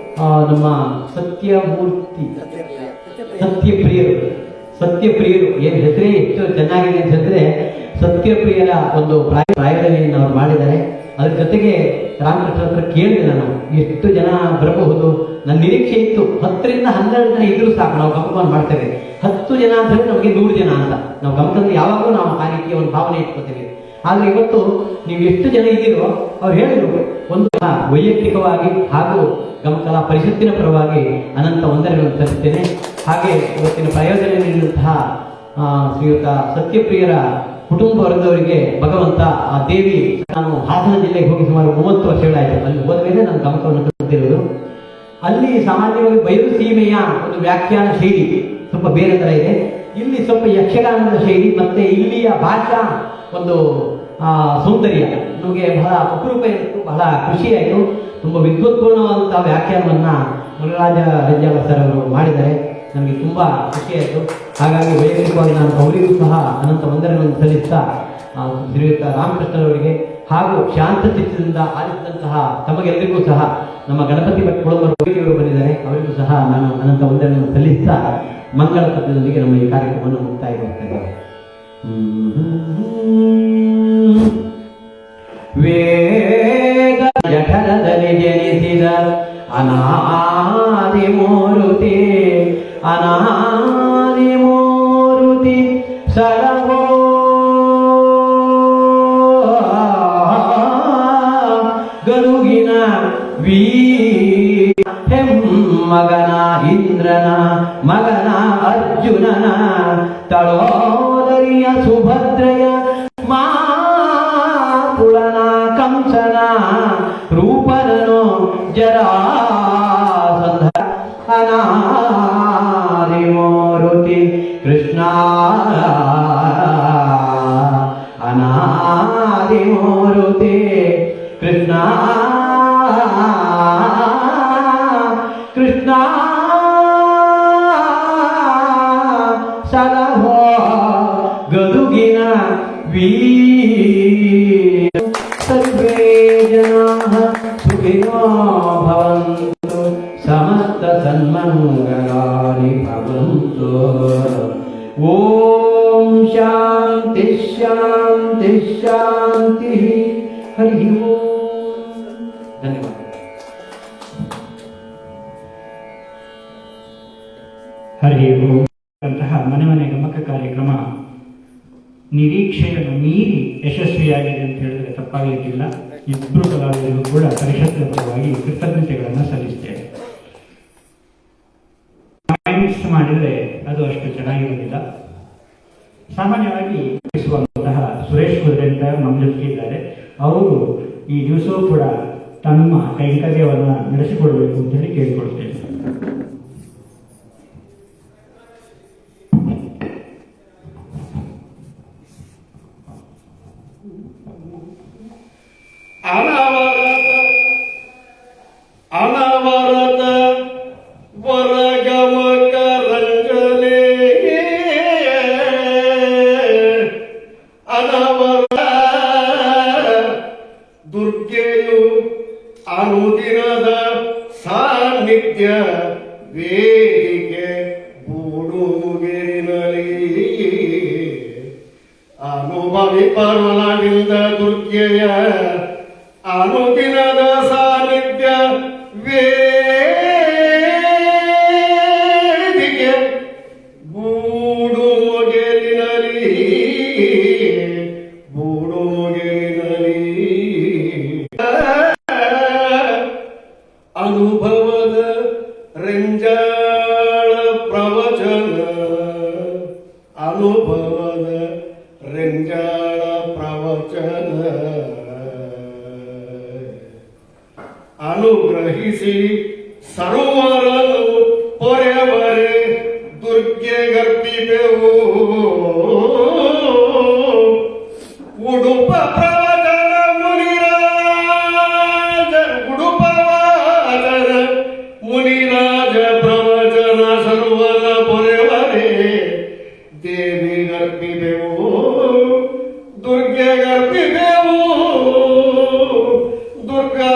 ನಮ್ಮ ಸತ್ಯಪ್ರಿಯರು ಏನು ಹೆಸರೇ ಎಷ್ಟು ಚೆನ್ನಾಗಿದೆ ಅಂತ ಹೇಳಿದ್ರೆ, ಸತ್ಯಪ್ರಿಯರ ಒಂದು ಪ್ರಾಯದಲ್ಲಿ ಅವ್ರು ಮಾಡಿದ್ದಾರೆ. ಅದ್ರ ಜೊತೆಗೆ ರಾಮಕೃಷ್ಣ ಹತ್ರ ಕೇಳಿದೆ ನಾನು, ಎಷ್ಟು ಜನ ಬರಬಹುದು ನನ್ನ ನಿರೀಕ್ಷೆ ಇತ್ತು 10ರಿಂದ 12 ಜನ ಇದ್ರೂ ಸಾಕು, ನಾವು ಗಮಕವನ್ನು ಮಾಡ್ತೇವೆ. 10 ಜನ ಅಂತ ಹೇಳಿ ನಮಗೆ 100 ಜನ ಅಂತ ನಾವು ಗಮಕದಲ್ಲಿ ಯಾವಾಗಲೂ ನಾವು ಆ ರೀತಿಯ ಒಂದು ಭಾವನೆ ಇಟ್ಕೋತೇವೆ. ಆದ್ರೆ ಇವತ್ತು ನೀವು ಎಷ್ಟು ಜನ ಇದ್ದೀರೋ ಅವ್ರು ಹೇಳಿದ್ರು, ಒಂದು ವೈಯಕ್ತಿಕವಾಗಿ ಹಾಗೂ ಗಮಕಲಾ ಪರಿಷತ್ತಿನ ಪರವಾಗಿ ಅನಂತ ವಂದನೆಗಳನ್ನು ಸಲ್ಲಿಸ್ತೇನೆ. ಹಾಗೆ ಇವತ್ತಿನ ಪ್ರಯೋಜನ ನೀಡಿದಂತಹ ಶ್ರೀಯುತ ಸತ್ಯಪ್ರಿಯರ ಕುಟುಂಬ ವರ್ಗದವರಿಗೆ ಭಗವಂತ ಆ ದೇವಿ, ನಾನು ಹಾಸನ ಜಿಲ್ಲೆಗೆ ಹೋಗಿ ಸುಮಾರು 30 ವರ್ಷಗಳಾಯಿತು. ಅಲ್ಲಿ ಹೋದ ಮೇಲೆ ನಾನು ಗಮಕವನ್ನು ಕಲಿತಿರುವುದು. ಅಲ್ಲಿ ಸಾಮಾನ್ಯವಾಗಿ ಬಯಲು ಸೀಮೆಯ ಒಂದು ವ್ಯಾಖ್ಯಾನ ಶೈಲಿ ಸ್ವಲ್ಪ ಬೇರೆ ತರ ಇದೆ. ಇಲ್ಲಿ ಸ್ವಲ್ಪ ಯಕ್ಷಗಾನದ ಶೈಲಿ ಮತ್ತೆ ಇಲ್ಲಿಯ ಭಾಷಾ ಒಂದು ಸೌಂದರ್ಯ ನಮಗೆ ಬಹಳ ಅಪರೂಪ ಇತ್ತು, ಬಹಳ ಖುಷಿಯಾಯಿತು. ತುಂಬ ವಿದ್ವತ್ಪೂರ್ಣವಾದಂತಹ ವ್ಯಾಖ್ಯಾನವನ್ನ ಮುರಳರಾಜ ರಂಜಾಲ ಸರ್ ಅವರು ಮಾಡಿದ್ದಾರೆ. ನನಗೆ ತುಂಬಾ ಖುಷಿಯಾಯಿತು. ಹಾಗಾಗಿ ವೈಯಕ್ತಿಕವಾಗಿ ನಾನು ಅವರಿಗೂ ಸಹ ಅನಂತ ವಂದನೆಗಳನ್ನು ಸಲ್ಲಿಸ್ತಾ ಶ್ರೀಯುತ ರಾಮಕೃಷ್ಣರವರಿಗೆ ಹಾಗೂ ಶಾಂತ ಚಿತ್ತದಿಂದ ಆಲಿಸಿದಂತಹ ತಮಗೆಲ್ಲರಿಗೂ ಸಹ ನಮ್ಮ ಗಣಪತಿ ಭಟ್ ಕುಳಂಬರು ಬಂದಿದ್ದಾರೆ, ಅವರಿಗೂ ಸಹ ನಾನು ಅನಂತ ವಂದನೆಯನ್ನು ಸಲ್ಲಿಸ್ತಾ ಮಂಗಳ ಪದ್ಯದೊಂದಿಗೆ ನಮ್ಮ ಈ ಕಾರ್ಯಕ್ರಮವನ್ನು ಮುಕ್ತಾಯಗೊಳಿಸ್ತೇವೆ. ವೇದ ಜಠರದಲ್ಲಿ ಜನಿಸಿದ ಅನಾದಿ ಮೂರುತಿ, ಅನಾದಿ ಮೂರುತಿ ಸರವೋ ಗರುಗಿನ ಹೆಮ್ಮಗನ ಇಂದ್ರನ ಮಗನ ಅರ್ಜುನನ ತಳೋದರಿಯ ಸುಭದ್ರೆಯ ಮಾತುಳನ ಕಂಸನ ರೂಪನನು ಜರಾಸಂಧ ಅನಾದಿ ಮೂರುತಿ ಕೃಷ್ಣ, ಅನಾದಿ ಮೂರುತಿ ಕೃಷ್ಣ, ಕೃಷ್ಣ ಸಲಹೋ ಗದುಗಿನ ಸರ್ವೇ ಜನಾಃ ಸುಖಿನೋ ಭವಂತು, ಸಮಸ್ತ ಸನ್ಮಂಗಲಾನಿ ಭವಂತು. ಓಂ ಶಾಂತಿ ಶಾಂತಿ ಶಾಂತಿ. ಹರಿ ಓಂ. ಧನ್ಯವಾದ. ಹರಿ ಓಂ ಅಂತಹ ಮನೆ ಮನೆ ಗಮಕ ಕಾರ್ಯಕ್ರಮ ನಿರೀಕ್ಷೆಯನ್ನು ಮೀರಿ ಯಶಸ್ವಿಯಾಗಿದೆ ಅಂತ ಹೇಳಿದ್ರೆ ತಪ್ಪಾಗಲಿಕ್ಕಿಲ್ಲ. ಇಬ್ಬರು ಕಲಾವಿದರಿಗೂ ಕೂಡ ಪರಿಷತ್ತಿನ ಪರವಾಗಿ ಕೃತಜ್ಞತೆಗಳನ್ನು ಸಲ್ಲಿಸ್ತೇವೆ. ಕಾಮೆಂಟ್ಸ್ ಮಾಡಿದರೆ ಅದು ಅಷ್ಟು ಚೆನ್ನಾಗಿರುವುದಿಲ್ಲ. ಸಾಮಾನ್ಯವಾಗಿ ಸುರೇಶ್ ಕುದುರೆ ಅಂತ ನಮ್ಮ ಜೊತೆಗೆ ಇದ್ದಾರೆ. ಅವರು ಈ ದಿವಸವೂ ಕೂಡ ತಮ್ಮ ಕೈಂಕರ್ಯವನ್ನು ನಡೆಸಿಕೊಡಬೇಕು ಅಂತ ಹೇಳಿ ಕೇಳಿಕೊಳ್ತೇನೆ. ಅನವರತ ವರಗಮಕ ರಂಜನೆ ಅನವರ ದುರ್ಗೆಯು ಅನುದಿನದ ಸಾನ್ನಿಧ್ಯ ವೇದಿಕೆ ಬೂಡುಗೆರಿನಲಿ ಅನುಭವಿ ಪರಲವಿಂದ ದುರ್ಗೆಯ ಅನುದಿನದ ಸಾನ್ನಿಧ್ಯ ವೇದಿಕೆ ಬೂಡು ಮೊಗೆಲಿನಲಿ ಬೂಡು ಮೊಗೆಲಿನಲಿ ಅನುಭವದ ರಂಜಾಳ ಪ್ರವಚನ, ಅನುಭವದ ರಂಜಾಳ ಪ್ರವಚನ ಅನುಗ್ರಹಿಸಿ ಸರ್ವರನ್ನು ಪೊರೆವರೆ ದುರ್ಗೆ ಗರ್ಭಿದೆವು. ಉಡುಪ ಪ್ರವಚನ ಮುನಿರಾಜ, ಉಡುಪ ವಾಚನ ಮುನಿರಾಜ ಪ್ರವಚನ ಸರ್ವರ ಪೊರೆವರೆ ದೇವಿ ಗರ್ಭಿದೆವು, ದುರ್ಗೆ ಗರ್ಭಿದೆವು. ದುರ್ಗಾ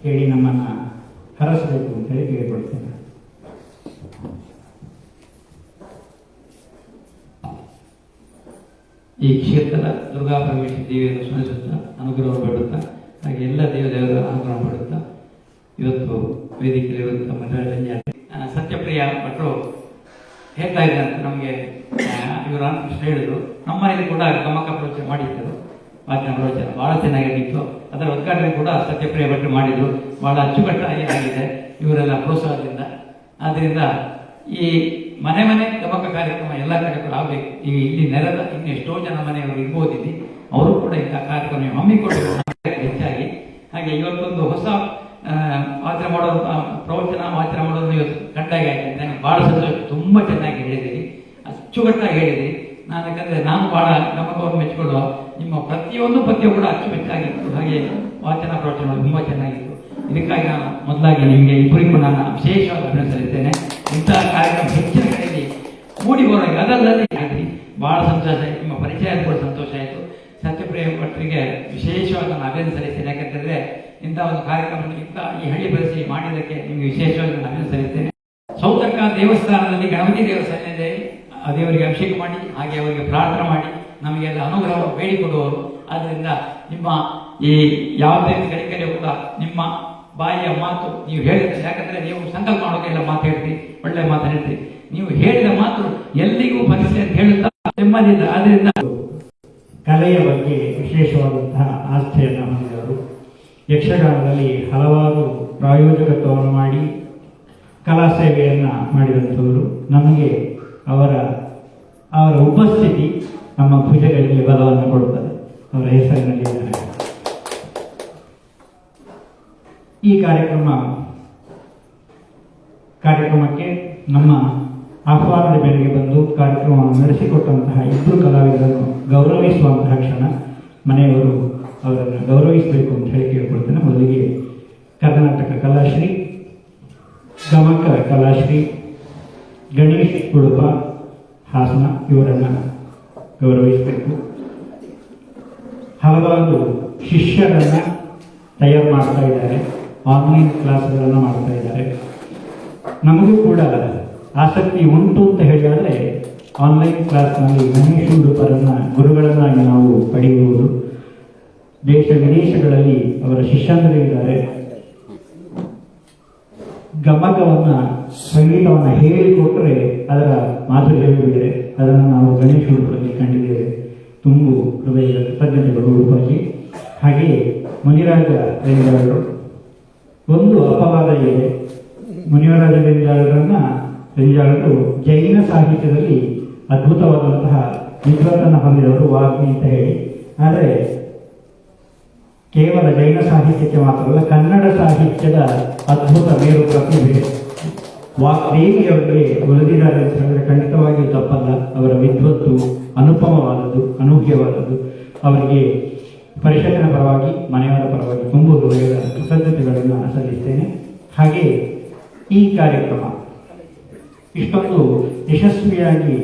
ಹೇಳಿ ನಮ್ಮನ್ನ ಹರಸಬೇಕು ಅಂತ ಹೇಳಿ ಕೇಳಿಕೊಳ್ತೇನೆ. ಈ ಕ್ಷೇತ್ರದ ದುರ್ಗಾ ಪರಮೇಶ್ವರಿ ದೇವಿಯನ್ನು ಸ್ಮರಿಸುತ್ತಾ ಅನುಗ್ರಹ ಬೇಡುತ್ತಾ ಹಾಗೆ ಎಲ್ಲ ದೇವದೇವರ ಅನುಗ್ರಹ ಬೇಡುತ್ತಾ ಇವತ್ತು ವೇದಿಕೆಯಲ್ಲಿರುವಂಥ ಮನೋರಂಜನೆ ಸತ್ಯಪ್ರಿಯ ಭಟ್ರು ಹೇಳ್ತಾ ಇದ್ದಾರೆ ಅಂತ ನಮಗೆ ಇವರು ಕೃಷ್ಣ ಹೇಳಿದ್ರು. ನಮ್ಮನೇಲಿ ಕೂಡ ಗಮಕ ಪ್ರವಚನ ಮಾಡಿದ್ದರು, ವಾಚನ ಪ್ರವಚನ ಬಹಳ ಚೆನ್ನಾಗಿತ್ತು. ಅದರ ಉದ್ಘಾಟನೆ ಕೂಡ ಸತ್ಯಪ್ರಿಯ ಭಟ್ರು ಮಾಡಿದ್ರು. ಬಹಳ ಅಚ್ಚುಕಟ್ಟಾಗಿ ಆಗಿದೆ ಇವರೆಲ್ಲ ಪ್ರೋತ್ಸಾಹದಿಂದ. ಆದ್ದರಿಂದ ಈ ಮನೆ ಮನೆ ಗಮಕ ಕಾರ್ಯಕ್ರಮ ಎಲ್ಲ ಕಡೆ ಕೂಡ ಆಗಬೇಕು. ಈಗ ಇಲ್ಲಿ ನೆರೆದ ಇನ್ನು ಎಷ್ಟೋ ಜನ ಮನೆಯವರು ಇರ್ಬೋದು ಇಲ್ಲಿ, ಅವರು ಕೂಡ ಇಂಥ ಕಾರ್ಯಕ್ರಮ ಹಮ್ಮಿಕೊಳ್ಳುವ ಹೆಚ್ಚಾಗಿ. ಹಾಗೆ ಇವತ್ತೊಂದು ಹೊಸ ವಾಚನ ಮಾಡೋದು, ಪ್ರವಚನ ವಾಚನ ಮಾಡೋದು ಇವತ್ತು ಕಂಡಾಗಿ ಆಗಿದೆ. ನನಗೆ ಭಾಳ ಸಂತೋಷ. ತುಂಬ ಚೆನ್ನಾಗಿ ಹೇಳಿದಿರಿ, ಅಚ್ಚುಕಟ್ಟಾಗಿ ಹೇಳಿದಿರಿ. ಯಾಕಂದರೆ ನಾನು ಭಾಳ ಗಮಕವನ್ನು ಮೆಚ್ಚಿಕೊಳ್ಳುವ. ನಿಮ್ಮ ಪ್ರತಿಯೊಂದು ಪದ್ಯ ಕೂಡ ಅಚ್ಚುಮೆಚ್ಚಾಗಿತ್ತು. ಹಾಗೆ ವಾಚನ ಪ್ರವಚನ ತುಂಬ ಚೆನ್ನಾಗಿತ್ತು. ಇದಕ್ಕಾಗಿ ನಾನು ಮೊದಲಾಗಿ ನಿಮಗೆ ಇಬ್ಬರಿಗೂ ನಾನು ವಿಶೇಷವಾಗಿ ಅಭಿನಂದಿಸುತ್ತೇನೆ. ಇಂತಹ ಕಾರ್ಯಕ್ರಮ ಹೆಚ್ಚಿನ ಕಡೆಯಲ್ಲಿ ಮೂಡಿ ಬರೋದು ಅದಲ್ಲದೆ ಆಗಿರಿ. ಭಾಳ ಸಂತೋಷ ಆಯಿತು. ನಿಮ್ಮ ಪರಿಚಯ ಕೂಡ ಸಂತೋಷ ಆಯಿತು. ಸತ್ಯಪ್ರಿಯ ಭಟ್ರಿಗೆ ವಿಶೇಷವಾಗಿ ನಾನು ಅಭಿನಂದಿಸುತ್ತೇನೆ. ಯಾಕಂತಂದರೆ ಇಂಥ ಒಂದು ಕಾರ್ಯಕ್ರಮ ಈ ಹಳ್ಳಿ ಬೆಳೆಸಿ ಮಾಡಿದ್ದಕ್ಕೆ ನಿಮಗೆ ವಿಶೇಷವಾಗಿ ನಾನು ಅಭಿನಂದಿಸುತ್ತೇನೆ. ಸೌತರ್ಕ ದೇವಸ್ಥಾನದಲ್ಲಿ ಗಣಪತಿ ದೇವಸ್ಥಾನದಲ್ಲಿ ದೇವರಿಗೆ ಅಭಿಷೇಕ ಮಾಡಿ ಹಾಗೆ ಅವರಿಗೆ ಪ್ರಾರ್ಥನೆ ಮಾಡಿ ನಮಗೆಲ್ಲ ಅನುಗ್ರಹ ಬೇಡಿಕೊಡುವವರು. ಆದ್ದರಿಂದ ನಿಮ್ಮ ಈ ಯಾವುದೇ ಗಳಿಕೆಯಲ್ಲೂ ಕೂಡ ನಿಮ್ಮ ಬಾಯಿಯ ಮಾತು ನೀವು ಹೇಳಿದ್ರೆ, ಯಾಕಂದರೆ ನೀವು ಸಂಕಲ್ಪ ಮಾಡೋಕೆಲ್ಲ ಮಾತು ಹೇಳ್ತೀರಿ, ಒಳ್ಳೆ ಮಾತು ಹೇಳ್ತೀರಿ. ನೀವು ಹೇಳಿದ ಮಾತು ಎಲ್ಲಿಗೂ ಫಲಿಸಿ ಅಂತ ಹೇಳುತ್ತಾ ನೆಮ್ಮದಿಯಿಂದ. ಆದ್ದರಿಂದ ಕಲೆಯ ಬಗ್ಗೆ ವಿಶೇಷವಾದಂತಹ ಆಸ್ಥೆಯನ್ನು ಹೊಂದಿದವರು. ಯಕ್ಷಗಾನದಲ್ಲಿ ಹಲವಾರು ಪ್ರಾಯೋಜಕತ್ವವನ್ನು ಮಾಡಿ ಕಲಾ ಸೇವೆಯನ್ನು ಮಾಡಿದಂಥವರು. ನಮಗೆ ಅವರ ಉಪಸ್ಥಿತಿ ನಮ್ಮ ಭುಜಗಳಿಗೆ ಬಲವನ್ನು ಕೊಡುತ್ತದೆ. ಅವರ ಹೆಸರಿನಲ್ಲಿ ಈ ಕಾರ್ಯಕ್ರಮಕ್ಕೆ ನಮ್ಮ ಆಹ್ವಾನದ ಮೇರೆಗೆ ಬಂದು ಕಾರ್ಯಕ್ರಮವನ್ನು ನಡೆಸಿಕೊಟ್ಟಂತಹ ಇಬ್ಬರು ಕಲಾವಿದರನ್ನು ಗೌರವಿಸುವಂತಹ ಕ್ಷಣ. ಮನೆಯವರು ಅವರನ್ನು ಗೌರವಿಸಬೇಕು ಅಂತ ಹೇಳಿ ಕೇಳ್ಕೊಳ್ತೇನೆ. ಮೊದಲಿಗೆ ಕರ್ನಾಟಕ ಕಲಾಶ್ರೀ, ಗಮಕ ಕಲಾಶ್ರೀ ಗಣೇಶ್ ಉಡುಪ ಹಾಸನ ಇವರನ್ನು ಗೌರವಿಸಬೇಕು. ಹಲವಾರು ಶಿಷ್ಯರನ್ನು ತಯಾರು ಮಾಡ್ತಾ ಇದ್ದಾರೆ, ಆನ್ಲೈನ್ ಕ್ಲಾಸ್ಗಳನ್ನು ಮಾಡ್ತಾ ಇದ್ದಾರೆ. ನಮಗೂ ಕೂಡ ಆಸಕ್ತಿ ಉಂಟು ಅಂತ ಹೇಳಿದರೆ ಆನ್ಲೈನ್ ಕ್ಲಾಸ್ನಲ್ಲಿ ಗಣೇಶ್ ಉಡುಪರನ್ನು ಗುರುಗಳನ್ನಾಗಿ ನಾವು ಪಡೆಯುವುದು. ದೇಶ ವಿದೇಶಗಳಲ್ಲಿ ಅವರ ಶಿಷ್ಯಂದರಿದ್ದಾರೆ. ಗಮಕವನ್ನು ಸಂಗೀತವನ್ನು ಹೇಳಿಕೊಟ್ಟರೆ ಅದರ ಮಾಧುರ್ಯವೇ ಬೇರೆ. ಅದನ್ನು ನಾವು ಗಣೇಶ್ ಉಡುಪರಲ್ಲಿ ಕಂಡಿದ್ದೇವೆ. ತುಂಬು ಹೃದಯದ ಕೃತಜ್ಞತೆಗಳು ಉಡುಪಾಗಿ. ಹಾಗೆಯೇ ಮುನಿರಾಜ ರೆಂಜಾಳರು. ಒಂದು ಅಪವಾದ ಇದೆ, ಮುನಿರಾಜ ರೆಂಜಾಳರು ಜೈನ ಸಾಹಿತ್ಯದಲ್ಲಿ ಅದ್ಭುತವಾದಂತಹ ವಿದ್ವತ್ತನ್ನು ಹೊಂದಿದವರು, ವಾಗ್ಮಿ ಅಂತ ಹೇಳಿ. ಆದರೆ ಕೇವಲ ಜೈನ ಸಾಹಿತ್ಯಕ್ಕೆ ಮಾತ್ರವಲ್ಲ, ಕನ್ನಡ ಸಾಹಿತ್ಯದ ಅದ್ಭುತ ಮೇರು ಪ್ರತಿಭೆ ವಾಗ್ದೇವಿಯವರಿಗೆ ಒಲಿದಿದ್ದಾರೆ ಅಂತ ಹೇಳಿದ್ರೆ ಖಂಡಿತವಾಗಿಯೂ ತಪ್ಪಲ್ಲ. ಅವರ ವಿದ್ವತ್ತು ಅನುಪಮವಾದದ್ದು, ಅನೂಹ್ಯವಾದದ್ದು. ಅವರಿಗೆ ಪರಿಷತ್ತಿನ ಪರವಾಗಿ, ಮನೆಯವರ ಪರವಾಗಿ ತುಂಬು ಹೃದಯದ ಕೃತಜ್ಞತೆಗಳನ್ನು ಸಲ್ಲಿಸ್ತೇನೆ. ಹಾಗೆ ಈ ಕಾರ್ಯಕ್ರಮ ಇಷ್ಟೊಂದು ಯಶಸ್ವಿಯಾಗಿ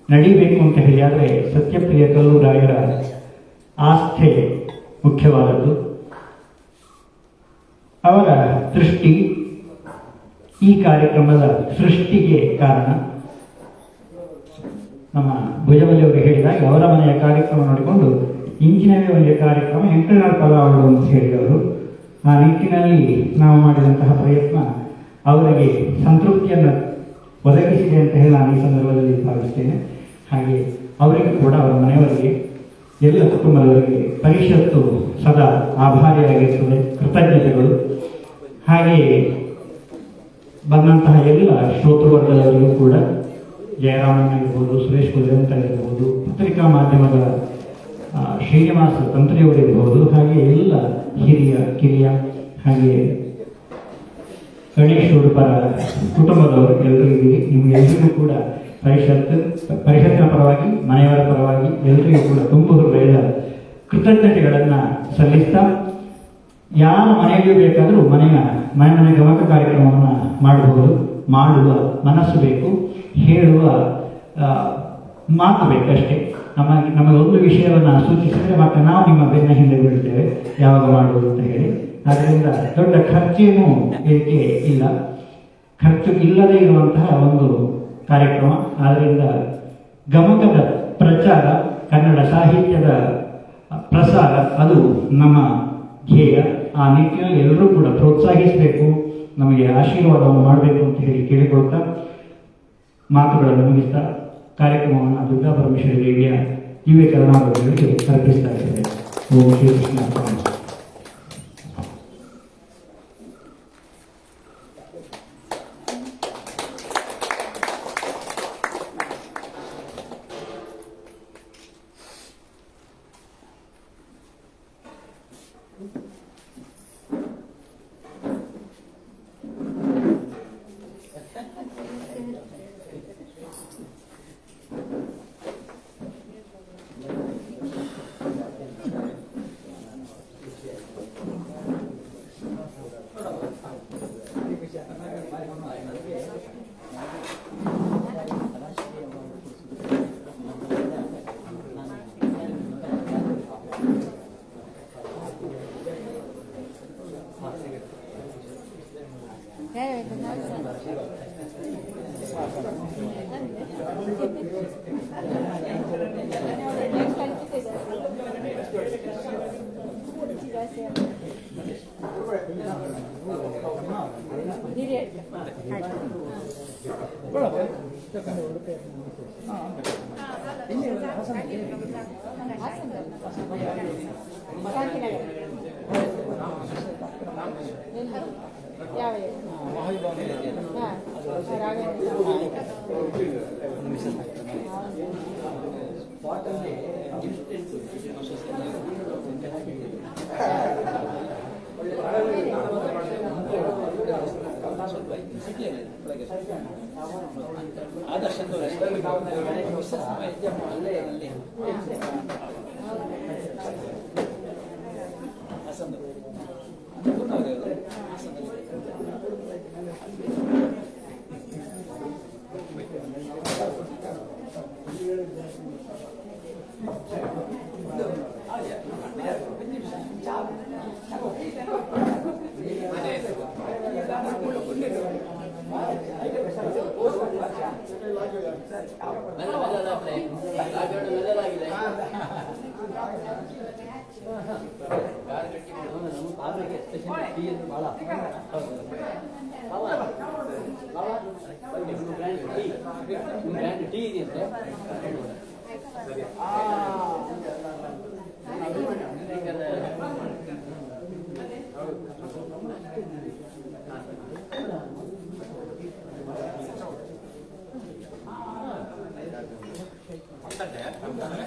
ನಡೀಬೇಕು ಅಂತ ಹೇಳಿದರೆ ಸತ್ಯಪ್ರಿಯ ಕಲ್ಲೂರಾಯರ ಆಸ್ಥೆ ಮುಖ್ಯವಾದದ್ದು. ಅವರ ದೃಷ್ಟಿ ಈ ಕಾರ್ಯಕ್ರಮದ ಸೃಷ್ಟಿಗೆ ಕಾರಣ. ನಮ್ಮ ಭುಜಬಲಿಯವರು ಹೇಳಿದಾಗ ಅವರ ಮನೆಯ ಕಾರ್ಯಕ್ರಮ ನೋಡಿಕೊಂಡು ಇಂಚಿನವೇ ಒಂದು ಕಾರ್ಯಕ್ರಮ ಎಂಟರ್ನಲ್ ಕಲಾವಿದರು ಅಂತ ಹೇಳಿದವರು. ಆ ನಿಟ್ಟಿನಲ್ಲಿ ನಾವು ಮಾಡಿದಂತಹ ಪ್ರಯತ್ನ ಅವರಿಗೆ ಸಂತೃಪ್ತಿಯನ್ನು ಒದಗಿಸಿದೆ ಅಂತ ಹೇಳಿ ನಾನು ಈ ಸಂದರ್ಭದಲ್ಲಿ ಭಾವಿಸ್ತೇನೆ. ಹಾಗೆ ಅವರಿಗೂ ಕೂಡ ಅವರ ಮನೆಯವರಿಗೆ, ಎಲ್ಲ ಕುಟುಂಬದವರಿಗೆ ಪರಿಷತ್ತು ಸದಾ ಆಭಾರಿಯಾಗಿರ್ತದೆ, ಕೃತಜ್ಞತೆಗಳು. ಹಾಗೆಯೇ ಬಂದಂತಹ ಎಲ್ಲ ಶ್ರೋತೃವರ್ಗದವರಿಗೂ ಕೂಡ, ಜಯರಾಮಣ್ಣ ಇರ್ಬೋದು, ಸುರೇಶ್ ಕುದುರೆಂತ ಇರ್ಬೋದು, ಪತ್ರಿಕಾ ಮಾಧ್ಯಮದ ಶ್ರೀನಿವಾಸ ತಂತ್ರಿಯವರಿರ್ಬೋದು, ಹಾಗೆ ಎಲ್ಲ ಹಿರಿಯ ಕಿರಿಯ, ಹಾಗೆ ಗಣೇಶ್ ಉಡುಪರ ಕುಟುಂಬದವರು ಎಲ್ಲರೂ ಇದ್ದೀವಿ. ನಿಮಗೆಲ್ಲರಿಗೂ ಕೂಡ ಪರಿಷತ್ತಿನ ಪರವಾಗಿ, ಮನೆಯವರ ಪರವಾಗಿ ಎಲ್ಲರಿಗೂ ಕೂಡ ತುಂಬು ಹೃದಯದ ಕೃತಜ್ಞತೆಗಳನ್ನು ಸಲ್ಲಿಸ್ತಾ, ಯಾವ ಮನೆಯಲ್ಲೂ ಬೇಕಾದರೂ ಮನೆ ಗಮಕ ಕಾರ್ಯಕ್ರಮವನ್ನು ಮಾಡಬಹುದು. ಮಾಡುವ ಮನಸ್ಸು ಬೇಕು, ಹೇಳುವ ಮಾತು ಬೇಕಷ್ಟೇ. ನಮಗೆ ಒಂದು ವಿಷಯವನ್ನು ಸೂಚಿಸಿದರೆ ಮತ್ತೆ ನಾವು ನಿಮ್ಮ ಬೆನ್ನ ಹಿಂದೆ ಬೀಳ್ತೇವೆ ಯಾವಾಗ ಮಾಡುವುದು ಅಂತ ಹೇಳಿ. ಆದ್ದರಿಂದ ದೊಡ್ಡ ಖರ್ಚೇನೂ ಇದಕ್ಕೆ ಇಲ್ಲ, ಖರ್ಚು ಇಲ್ಲದೇ ಇರುವಂತಹ ಒಂದು ಕಾರ್ಯಕ್ರಮ. ಆದ್ದರಿಂದ ಗಮಕದ ಪ್ರಚಾರ ಕನ್ನಡ ಸಾಹಿತ್ಯದ ಪ್ರಸಾರ ಅದು ನಮ್ಮ ಧ್ಯೇಯ. ಆ ನಿಟ್ಟಿನಲ್ಲಿ ಎಲ್ಲರೂ ಕೂಡ ಪ್ರೋತ್ಸಾಹಿಸಬೇಕು, ನಮಗೆ ಆಶೀರ್ವಾದವನ್ನು ಮಾಡಬೇಕು ಅಂತ ಹೇಳಿ ಕೇಳಿಕೊಳ್ತಾ ಮಾತುಗಳನ್ನು ಮುಗಿಸ್ತಾ ಕಾರ್ಯಕ್ರಮವನ್ನು ದುರ್ಗಾ ಪರಮೇಶ್ವರಿ ದೇವಿಯ ದಿವ್ಯ ಕರುಣಾವಳಿಗಳಿಗೆ ಅರ್ಪಿಸ್ತಾ ಇದ್ದೇವೆ. ಓಂ ಶ್ರೀಕೃಷ್ಣ ಅರ್ಪಣೆ.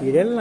ಇದೆಲ್ಲ